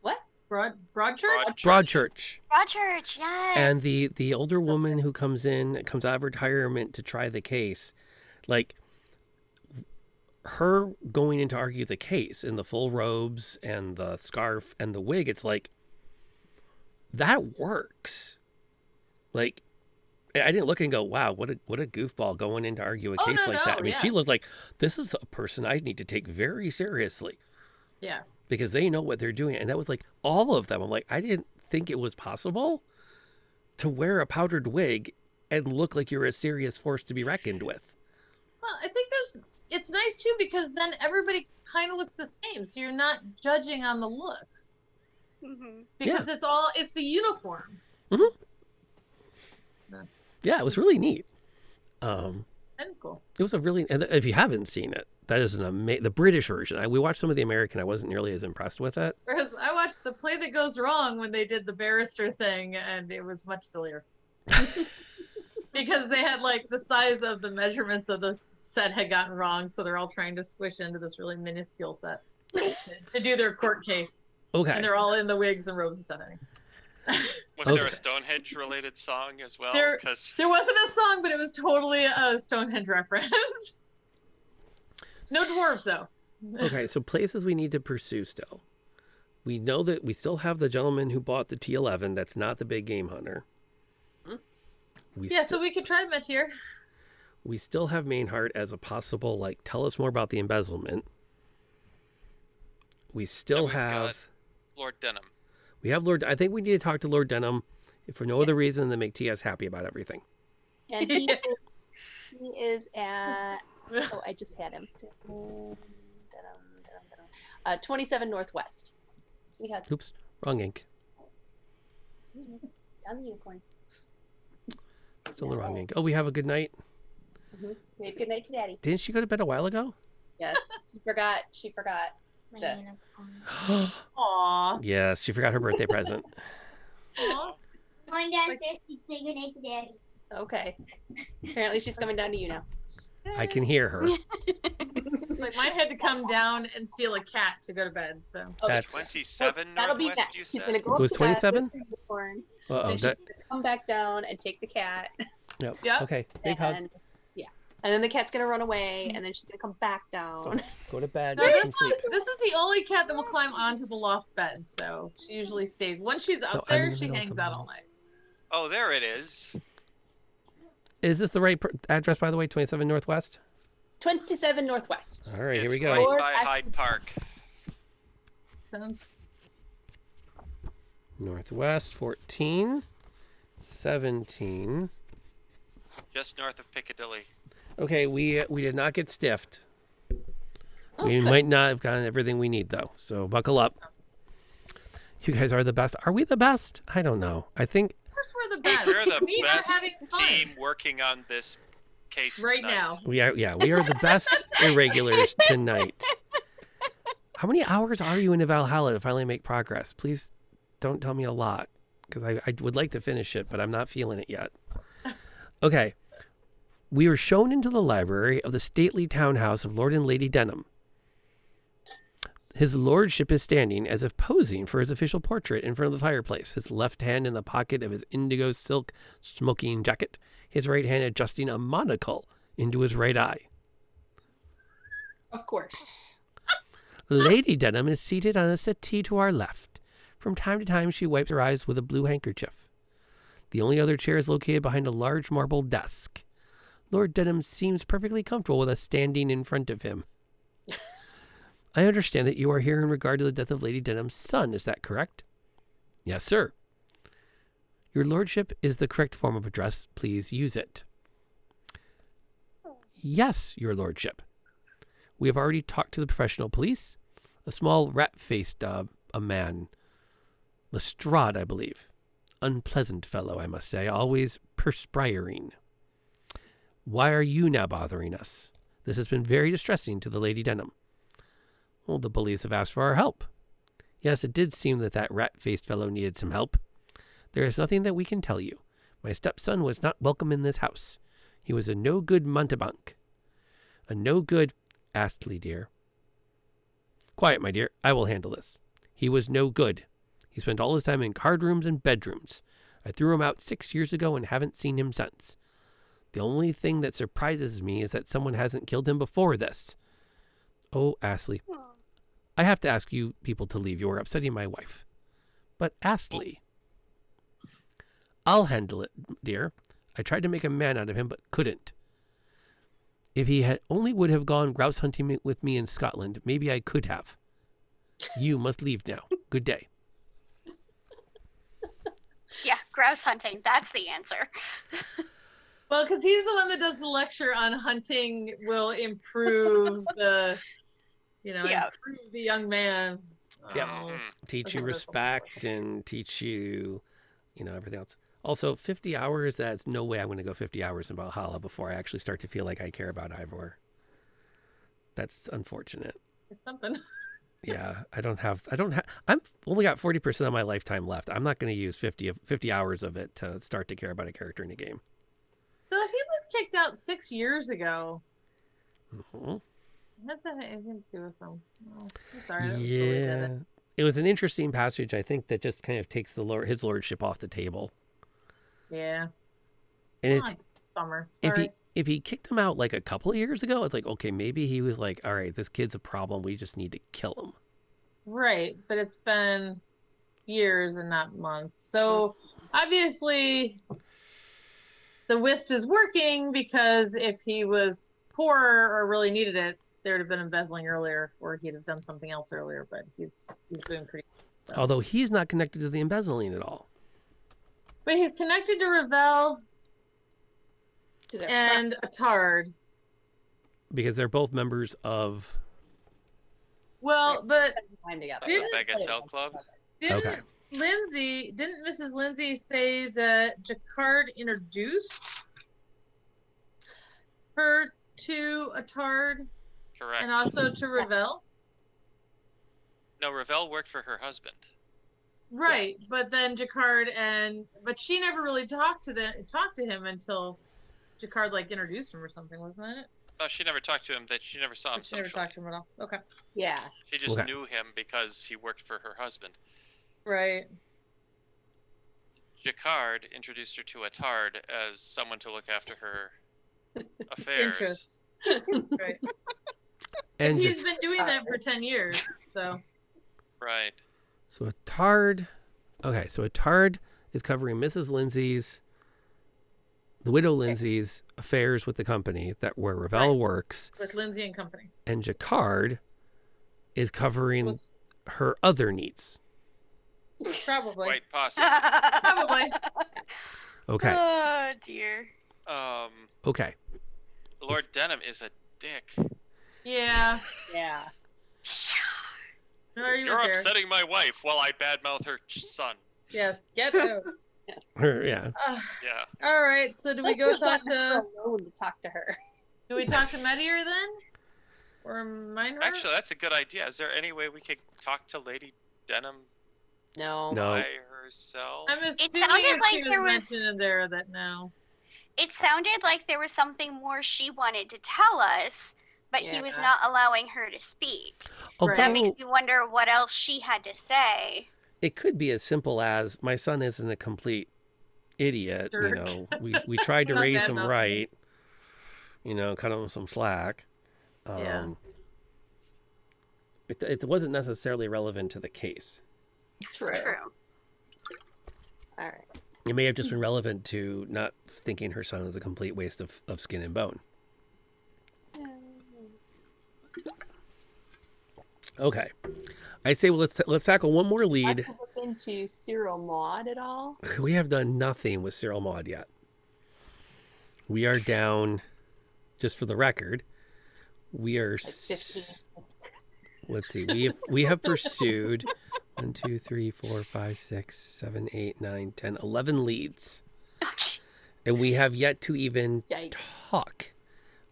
What? Broadchurch? Broadchurch. Broadchurch, yes. And the older woman who comes out of retirement to try the case, like her going in to argue the case in the full robes and the scarf and the wig, it's like that works. Like I didn't look and go, wow, what a goofball going in to argue a case like that. I mean, yeah. she looked like this is a person I need to take very seriously Yeah. because they know what they're doing. And that was like all of them. I'm like, I didn't think it was possible to wear a powdered wig and look like you're a serious force to be reckoned with. Well, I think it's nice too because then everybody kind of looks the same. So you're not judging on the looks Mhm. because it's the uniform. Yeah, it was really neat. That is cool. It was a really, and if you haven't seen it, that is the British version. We watched some of the American. I wasn't nearly as impressed with it. Whereas I watched The Play That Goes Wrong when they did the barrister thing, and it was much sillier. Because they had like the size of the measurements of the set had gotten wrong, so they're all trying to squish into this really minuscule set to do their court case. Okay. And they're all in the wigs and robes and stuff. Anyway. Was there a Stonehenge related song as well? There- Because There wasn't a song, but it was totally a Stonehenge reference. No dwarves, though. Okay, so places we need to pursue still. We know that we still have the gentleman who bought the T11 that's not the big game hunter. Yeah, so we could try Metier. We still have Mainhart as a possible, like, tell us more about the embezzlement. We still we've got have... Lord Denham. We have Lord... I think we need to talk to Lord Denham, if for no other reason than make TS happy about everything. And he is at, oh, I just had him. 27 Northwest. We had Oops, wrong ink. on the unicorn. Still the wrong ink. Oh, we have a good night. We have good night to Daddy. Didn't she go to bed a while ago? Yes, she forgot. She forgot this. Aww. Yes, she forgot her birthday present. Aww. Going downstairs to say goodnight to Daddy. Okay. Apparently, she's coming down to you now. I can hear her. Like mine had to come down and steal a cat to go to bed, so. Okay. That's... 27 That'll be Northwest, next. you She's said? gonna go It up was to bed with 27? the unicorn, Uh-oh, then she's that... gonna come back down and take the cat, Yep. Yep. Okay, big hug. and and then the cat's gonna run away, and then she's gonna come back down. Go to bed, No, get this some sleep. this is the only cat that will climb onto the loft bed, so she usually stays. Once she's up No, I'm in there, the she middle of hangs out all night. Oh, there it is. Is this the right address, by the way? 27 Northwest? 27 Northwest. All right, It's here we right go. Or- by Hyde Park. Sounds Northwest, 14, 17. Just north of Piccadilly. Okay, we did not get stiffed. Oh, We good. might not have gotten everything we need, though. So buckle up. You guys are the best. Are we the best? I don't know. I think of course we're the best. We're the We best are having fun team working on this case right tonight. now. we are. Yeah, we are the best irregulars tonight. How many hours are you into Valhalla to finally make progress? Please don't tell me a lot, because I would like to finish it, but I'm not feeling it yet. Okay. We were shown into the library of the stately townhouse of Lord and Lady Denham. His lordship is standing as if posing for his official portrait in front of the fireplace, his left hand in the pocket of his indigo silk smoking jacket, his right hand adjusting a monocle into his right eye. Of course. Lady Denham is seated on a settee to our left. From time to time, she wipes her eyes with a blue handkerchief. The only other chair is located behind a large marble desk. Lord Denham seems perfectly comfortable with us standing in front of him. I understand that you are here in regard to the death of Lady Denham's son. Is that correct? Yes, sir. Your lordship is the correct form of address. Please use it. Yes, your lordship. We have already talked to the professional police. A small rat-faced a man. Lestrade, I believe. Unpleasant fellow, I must say. Always perspiring. Why are you now bothering us? This has been very distressing to the Lady Denham. Well, the police have asked for our help. Yes, it did seem that that rat-faced fellow needed some help. There is nothing that we can tell you. My stepson was not welcome in this house. He was a no-good mountebank. A no-good... Astley, dear. Quiet, my dear. I will handle this. He was no good. He spent all his time in card rooms and bedrooms. I threw him out 6 years ago and haven't seen him since. The only thing that surprises me is that someone hasn't killed him before this. Oh, Astley. I have to ask you people to leave. You're upsetting my wife. But Astley... I'll handle it, dear. I tried to make a man out of him, but couldn't. If he had only would have gone grouse hunting with me in Scotland, maybe I could have. You must leave now. Good day. Yeah, grouse hunting. That's the answer. Well, because he's the one that does the lecture on hunting will improve the, improve the young man. Yep. Oh, Teach okay, you that's respect and teach you, everything else. Also, 50 hours, that's no way I'm going to go 50 hours in Valhalla before I actually start to feel like I care about Ivor. That's unfortunate. It's something. Yeah, I've only got 40% of my lifetime left. I'm not going to use 50 hours of it to start to care about a character in a game. So if he was kicked out 6 years ago, Mm-hmm. has that anything to do with him? Oh, I'm sorry. That was totally dead. It was an interesting passage, I think, that just kind of takes his lordship off the table. Yeah. And It's bummer. Sorry. if he kicked him out like a couple of years ago, it's like, okay, maybe he was like, all right, this kid's a problem. We just need to kill him. Right, but it's been years and not months. So obviously the whist is working, because if he was poor or really needed it, there would have been embezzling earlier, or he'd have done something else earlier, but he's doing pretty good. So. Although he's not connected to the embezzling at all. But he's connected to Ravel and Attard. Because they're both members of... Well, but Didn't Bagatelle Club? Okay. Didn't Mrs. Lindsay say that Jacquard introduced her to Attard? Correct. And also to Ravel? No, Ravel worked for her husband. Right, but then Jacquard but she never really talked to him until Jacquard introduced him or something, wasn't it? Oh, she never talked to him. That she never saw him. She never talked to him at all. Okay. Yeah. She just knew him because he worked for her husband. Right. Jacquard introduced her to Attard as someone to look after her affairs. Interests. Right. And he's been doing that for 10 years, so. Right. So Attard is covering Mrs. Lindsay's, the widow Lindsay's affairs with the company where Ravel works. With Lindsay and company. And Jacquard is covering her other needs. Probably. Quite possibly. Probably. Okay. Oh dear. Okay. Lord Denham is a dick. Yeah. Yeah. No, You're upsetting my wife while I badmouth her son. Yes, get out. Yes. Yeah. Yeah. All right, so do we go talk to... alone to talk to her. Do we talk to Medier then? Or remind her? Actually, that's a good idea. Is there any way we could talk to Lady Denham No. by herself? I'm assuming sounded if like she was there was- mentioned in there that no. It sounded like there was something more she wanted to tell us, but he was Yeah. not allowing her to speak. Right. That Although makes me wonder what else she had to say. it could be as simple as my son isn't a complete idiot. Jerk. We tried to It's not raise bad him enough. right. Cut him some slack. Yeah. It wasn't necessarily relevant to the case. True. True. All right. It may have just been relevant to not thinking her son is a complete waste of skin and bone. Okay. I'd say let's tackle one more lead. I could look into serial mod at all? We have done nothing with serial mod yet. We are down, just for the record, we are, Like 15. let's see, we have pursued 1, 2, 3, 4, 5, 6, 7, 8, 9, 10, 11 leads. And we have yet to even Yikes. talk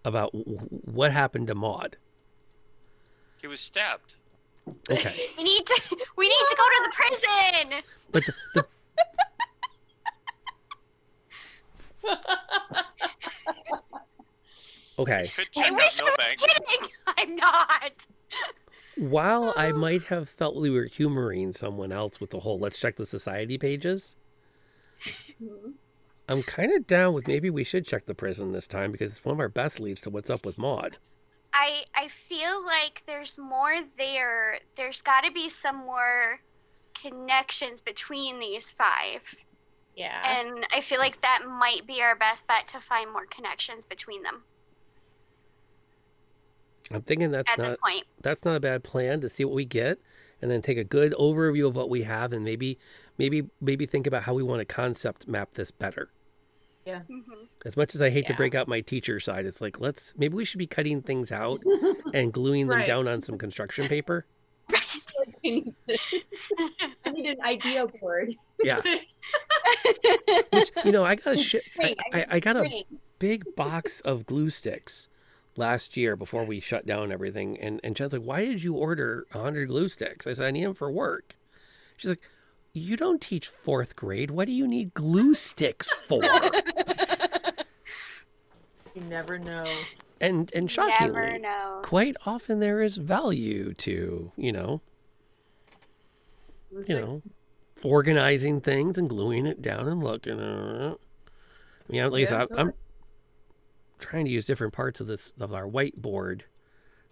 about what happened to Maud. He was stabbed. Okay. We need to go to the prison. But the okay. Could I check out wish I was Milbank. kidding. I'm not. While I might have felt we were humoring someone else with the whole let's check the society pages, I'm kind of down with maybe we should check the prison this time because it's one of our best leads to what's up with Maud. I feel like there's more there. There's got to be some more connections between these 5. Yeah. And I feel like that might be our best bet to find more connections between them I'm thinking at this point. that's not a bad plan to see what we get and then take a good overview of what we have and maybe think about how we want to concept map this better. Yeah. Mm-hmm. As much as I hate to Yeah. break out my teacher side, it's like maybe we should be cutting things out and gluing them Right. down on some construction paper. I need an idea board. Yeah. Which, I got I got a Spring. big box of glue sticks last year before we shut down everything. And Jen's like, why did you order 100 glue sticks? I said, I need them for work. She's like, you don't teach 4th grade. What do you need glue sticks for? You never know. And Never shockingly, know. quite often there is value to, organizing things and gluing it down and looking at it. I mean, at least I'm trying to use different parts of our whiteboard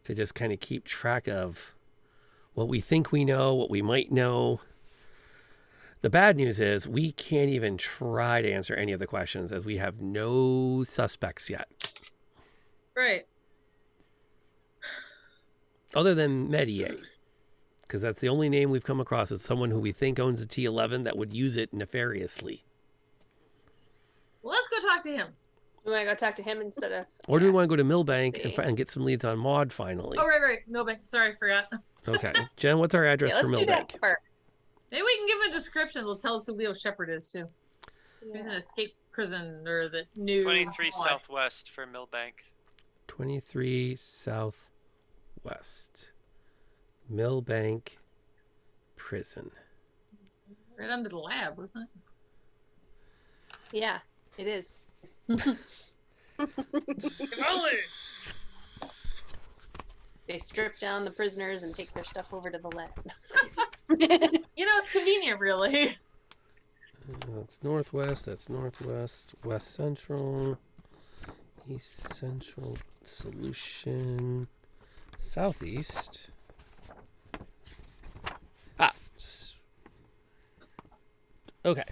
to just kind of keep track of what we think we know, what we might know. The bad news is we can't even try to answer any of the questions as we have no suspects yet. Right. Other than Medier. Because that's the only name we've come across as someone who we think owns a T11 that would use it nefariously. Well, let's go talk to him. We want to go talk to him instead of. Or do we want to go to Milbank See. and get some leads on Maud finally? Oh, right. Milbank. Sorry, forgot. Okay. Jen, what's our address Yeah, for let's do Milbank? that first. Maybe we can give him a description. They'll tell us who Leo Shepard is, too. He's an escaped prison or the new. 23 Southwest for Milbank. 23 Southwest. Milbank Prison. Right under the lab, wasn't it? Yeah, it is. They strip down the prisoners and take their stuff over to the lab. It's convenient, really. That's northwest, west central, east central, solution, southeast. Okay.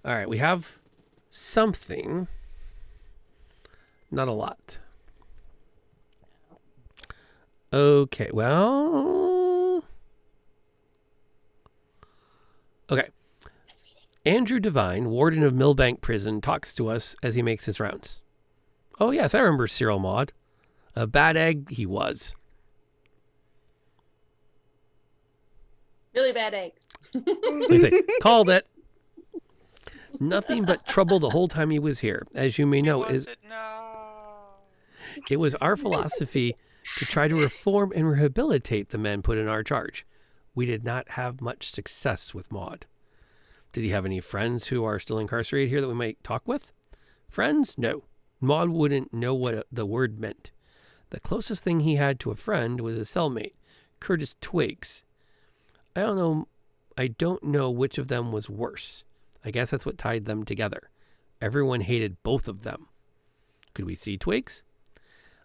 All right, we have something. Not a lot. Okay, well. Okay. Andrew Devine, warden of Milbank Prison, talks to us as he makes his rounds. Oh, yes, I remember Cyril Maud. A bad egg he was. Really bad eggs. They say, called it. Nothing but trouble the whole time he was here. As you may know, it was our philosophy to try to reform and rehabilitate the men put in our charge. We did not have much success with Maud. Did he have any friends who are still incarcerated here that we might talk with? Friends? No. Maud wouldn't know what the word meant. The closest thing he had to a friend was his cellmate, Curtis Twiggs. I don't know which of them was worse. I guess that's what tied them together. Everyone hated both of them. Could we see Twiggs?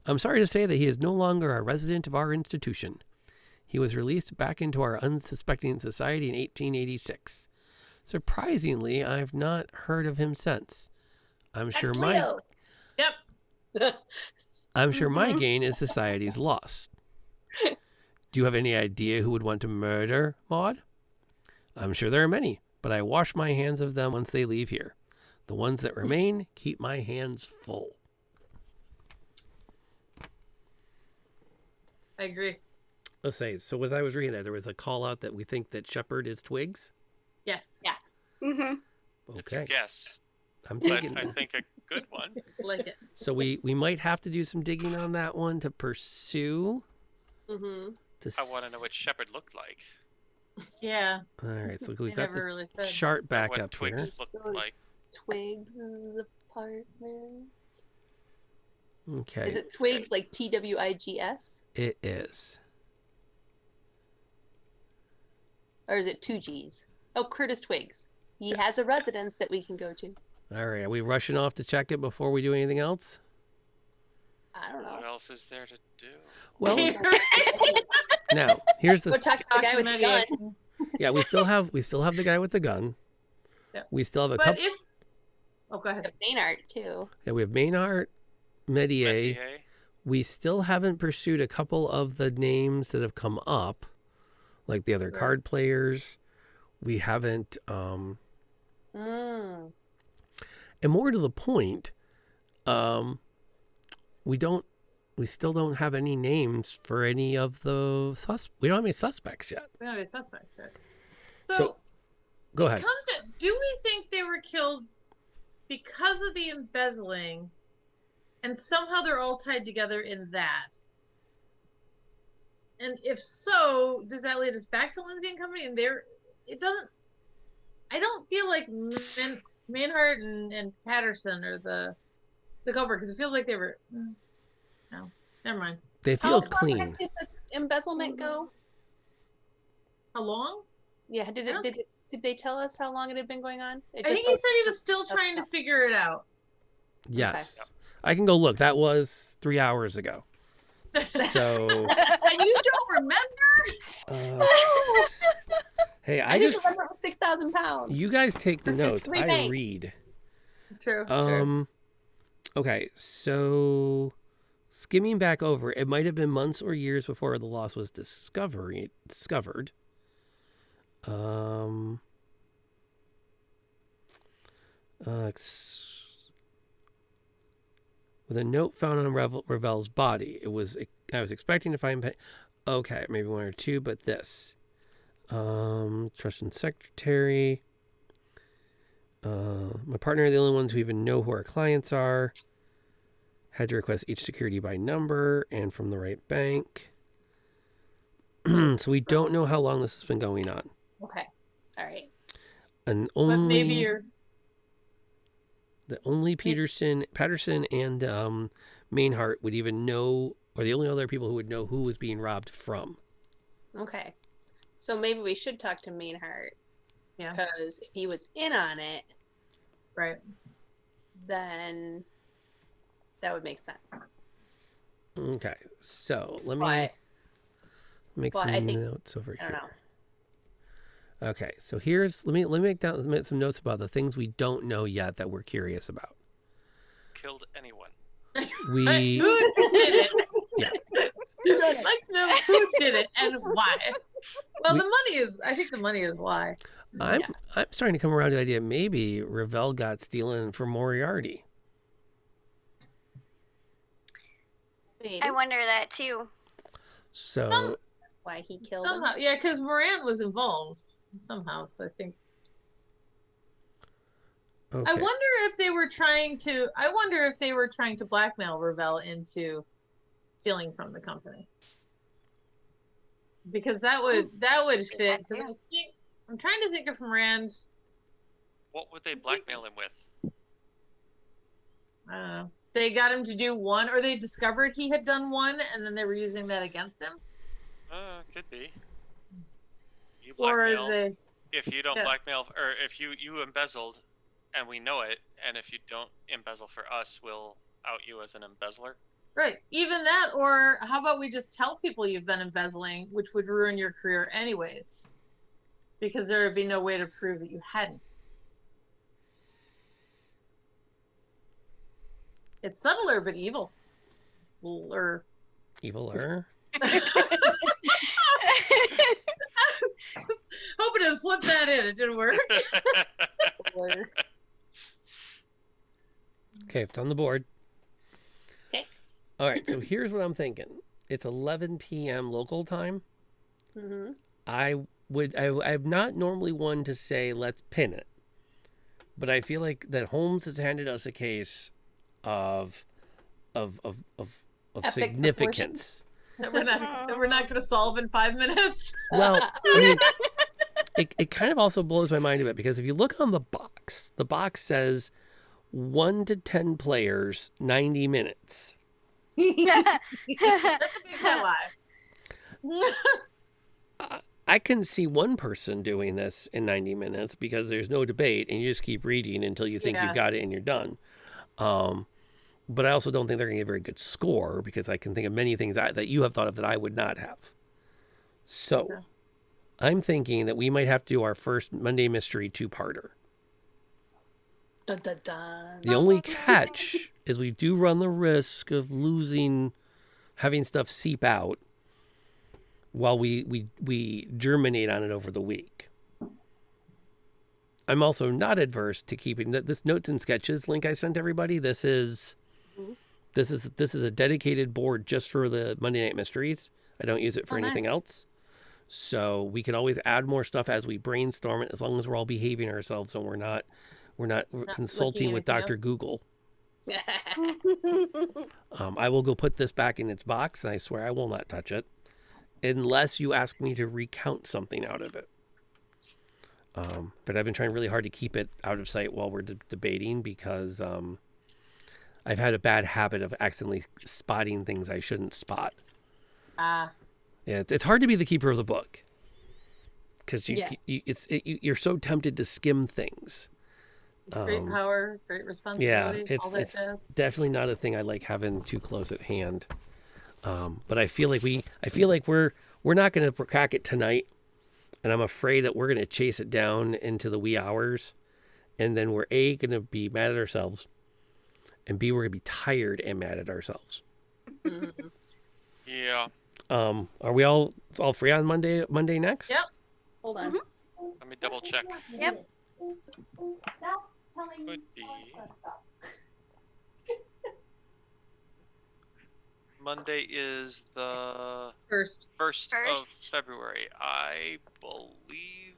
I'm sorry to say that he is no longer a resident of our institution. He was released back into our unsuspecting society in 1886. Surprisingly, I've not heard of him since. I'm sure my gain is society's loss. Do you have any idea who would want to murder Maud? I'm sure there are many, but I wash my hands of them once they leave here. The ones that remain keep my hands full. I agree. Let's say, so as I was reading that, there was a call out that we think that Shepard is Twigs. Yes. Yeah. Mm-hmm. It's a Okay. guess, I'm but thinking. I think a good one. Like it. So we might have to do some digging on that one to pursue. Mm-hmm. I want to know what Shepard looked like. Yeah. All right, so They we've got never the really said. chart Or back what up Twigs here. looked like. Twigs' apartment. Okay, Is it Twigs like TWIGS? it is. Or is it two G's? Oh, Curtis Twigs. He has a residence that we can go to. All right, are we rushing off to check it before we do anything else? I don't What know. else is there to do? Well, now here's Go the talk to the guy with the gun. yeah. We still have the guy with the gun. Yep. We still have a But couple. if go ahead. The main art too. Yeah, we have Maynard, Medier. Metier? We still haven't pursued a couple of the names that have come up, like the other Right. card players. We haven't, Mm. and more to the point, we still don't have any names for any of the we don't have any suspects yet. We don't have any suspects, right? So, So Go it ahead. comes to, do we think they were killed because of the embezzling, and somehow they're all tied together in that? And if so, does that lead us back to Lindsay and Company? And it doesn't. I don't feel like Manhart and Patterson are the culprit, because it feels like they were. No, never mind. They How feel far clean. back did the embezzlement go? How long? Yeah, I don't- did they tell us how long it had been going on? It I think just he said he was still trying to figure it out. Yes, I can go look. That was 3 hours ago. So, And you don't remember? hey, I just remember it was 6,000 pounds. you guys take the notes. Three I banks. read. True. Okay, so skimming back over, it might have been months or years before the loss was discovered. With a note found on Ravel's body, I was expecting to find. Okay, maybe one or two, but this. Trust and secretary. My partner are the only ones who even know who our clients are. Had to request each security by number and from the right bank. So we don't know how long this has been going on. Okay. All right. And But maybe you're. only Patterson and Mainhart would even know, or the only other people who would know who was being robbed from. Okay. So maybe we should talk to Mainhart. Yeah. Because if he was in on it, Right. then that would make sense. Okay, so let me But make but some I think- notes over I don't here. Okay, so here's let me make some notes about the things we don't know yet that we're curious about. Killed anyone? We Who did it? Yeah. I'd like to know who did it and why. Well, We- the money is. I think the money is why. I'm starting to come around to the idea maybe Ravel got stealing from Moriarty. maybe I wonder that too. So that's why he killed him. Somehow, yeah, because Morant was involved somehow. So I think. okay. I wonder if they were trying to. I wonder if they were trying to blackmail Ravel into stealing from the company. Because that would fit. 'Cause I'm trying to think of Rand. What would they blackmail him with? I don't know. They got him to do one, or they discovered he had done one, and then they were using that against him. Could be. You Or blackmail. they. If you don't Yeah. blackmail, or if you embezzled, and we know it, and if you don't embezzle for us, we'll out you as an embezzler. Right. Even that, or how about we just tell people you've been embezzling, which would ruin your career anyways? Because there would be no way to prove that you hadn't. It's subtler but evil. Or Eviler. Hoping to slip that in. It didn't work. Okay, it's on the board. Okay. All right, so here's what I'm thinking. It's 11 p.m. local time. Mm-hmm. I'm not normally one to say let's pin it, but I feel like that Holmes has handed us a case of Epic significance. That we're not going to solve in 5 minutes. Well, I mean, it kind of also blows my mind a bit because if you look on the box says 1 to 10 players, 90 minutes. That's a big fat lie. I can see one person doing this in 90 minutes because there's no debate and you just keep reading until you think you've got it and you're done. But I also don't think they're going to get a very good score because I can think of many things that you have thought of that I would not have. So I'm thinking that we might have to do our first Monday Mystery 2-parter. Dun, dun, dun. The only catch is we do run the risk of having stuff seep out while we germinate on it over the week. I'm also not adverse to keeping this notes and sketches link I sent everybody. This is a dedicated board just for the Monday Night Mysteries. I don't use it for anything else. So we can always add more stuff as we brainstorm it, as long as we're all behaving ourselves and we're not consulting with Dr. Google. I will go put this back in its box, and I swear I will not touch it unless you ask me to recount something out of it. But I've been trying really hard to keep it out of sight while we're debating because I've had a bad habit of accidentally spotting things I shouldn't spot. Yeah, it's hard to be the keeper of the book because you're so tempted to skim things. Great power, great responsibility. Yeah, it's definitely not a thing I like having too close at hand. But I feel like we're not going to crack it tonight, and I'm afraid that we're going to chase it down into the wee hours, and then we're going to be mad at ourselves, and B, we're going to be tired and mad at ourselves. Yeah. Are we all free on Monday next? Yep. Hold on. Let me double check. Yep. Stop telling Could me be. Alexa, stop. Monday is the First. 1st of February, I believe.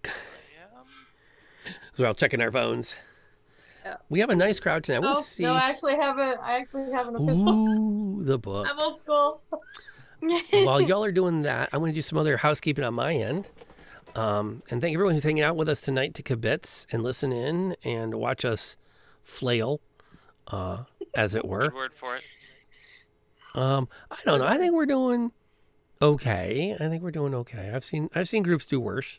I am. So we're all checking our phones. Yeah. We have a nice crowd tonight. We'll see. No, I actually have an official. Ooh, the book. I'm old school. While y'all are doing that, I'm going to do some other housekeeping on my end. And thank everyone who's hanging out with us tonight to kibitz and listen in and watch us flail, as it were. Good word for it. I don't know. I think we're doing okay. I've seen groups do worse.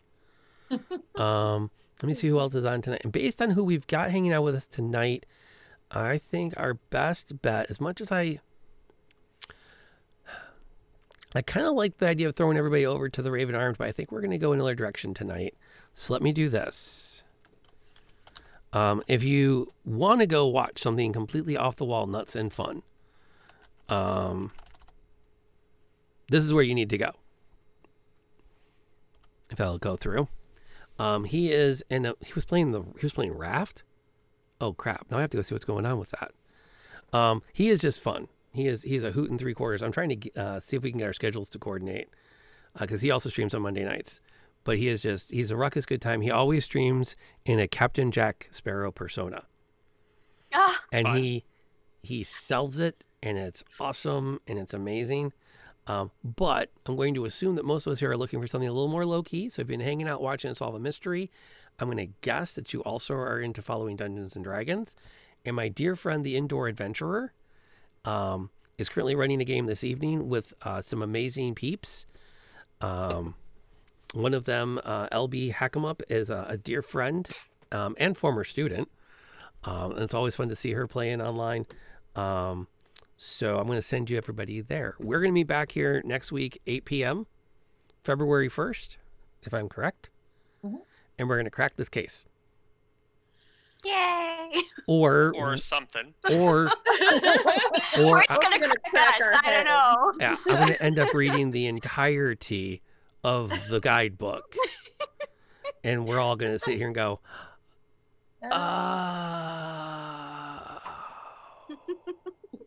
Let me see who else is on tonight. And based on who we've got hanging out with us tonight, I think our best bet, as much as I kind of like the idea of throwing everybody over to the Raven Arms, but I think we're going to go another direction tonight. So let me do this. If you want to go watch something completely off the wall, nuts and fun, this is where you need to go. If I'll go through, he was playing Raft. Oh crap! Now I have to go see what's going on with that. He is just fun. He's a hoot and 3/4. I'm trying to see if we can get our schedules to coordinate because he also streams on Monday nights. But he's a ruckus good time. He always streams in a Captain Jack Sparrow persona. And he sells it, and it's awesome, and it's amazing. But I'm going to assume that most of us here are looking for something a little more low-key. So if you've been hanging out watching us solve a mystery, I'm going to guess that you also are into following Dungeons & Dragons. And my dear friend, the Indoor Adventurer, is currently running a game this evening with some amazing peeps. One of them, LB Hackemup, is a dear friend and former student. And it's always fun to see her playing online. So I'm going to send you everybody there. We're going to be back here next week, 8 p.m., February 1st, if I'm correct. Mm-hmm. And we're going to crack this case. Yay! or something. or Or or it's gonna gonna crack crack our us. I don't head. know. yeah, I'm going to end up reading the entirety of the guidebook. And we're all going to sit here and go,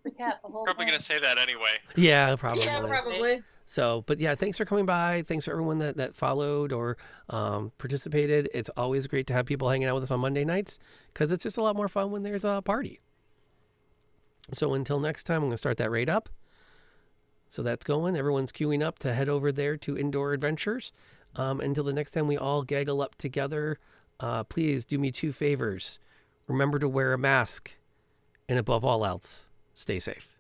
The cat the whole Probably time. gonna say that anyway. yeah, probably. Yeah, probably. So, but yeah, thanks for coming by. Thanks for everyone that followed or participated. It's always great to have people hanging out with us on Monday nights because it's just a lot more fun when there's a party. So until next time, I'm going to start that raid up. So that's going. Everyone's queuing up to head over there to Indoor Adventures. Until the next time we all gaggle up together, please do me 2 favors. Remember to wear a mask. And above all else, stay safe.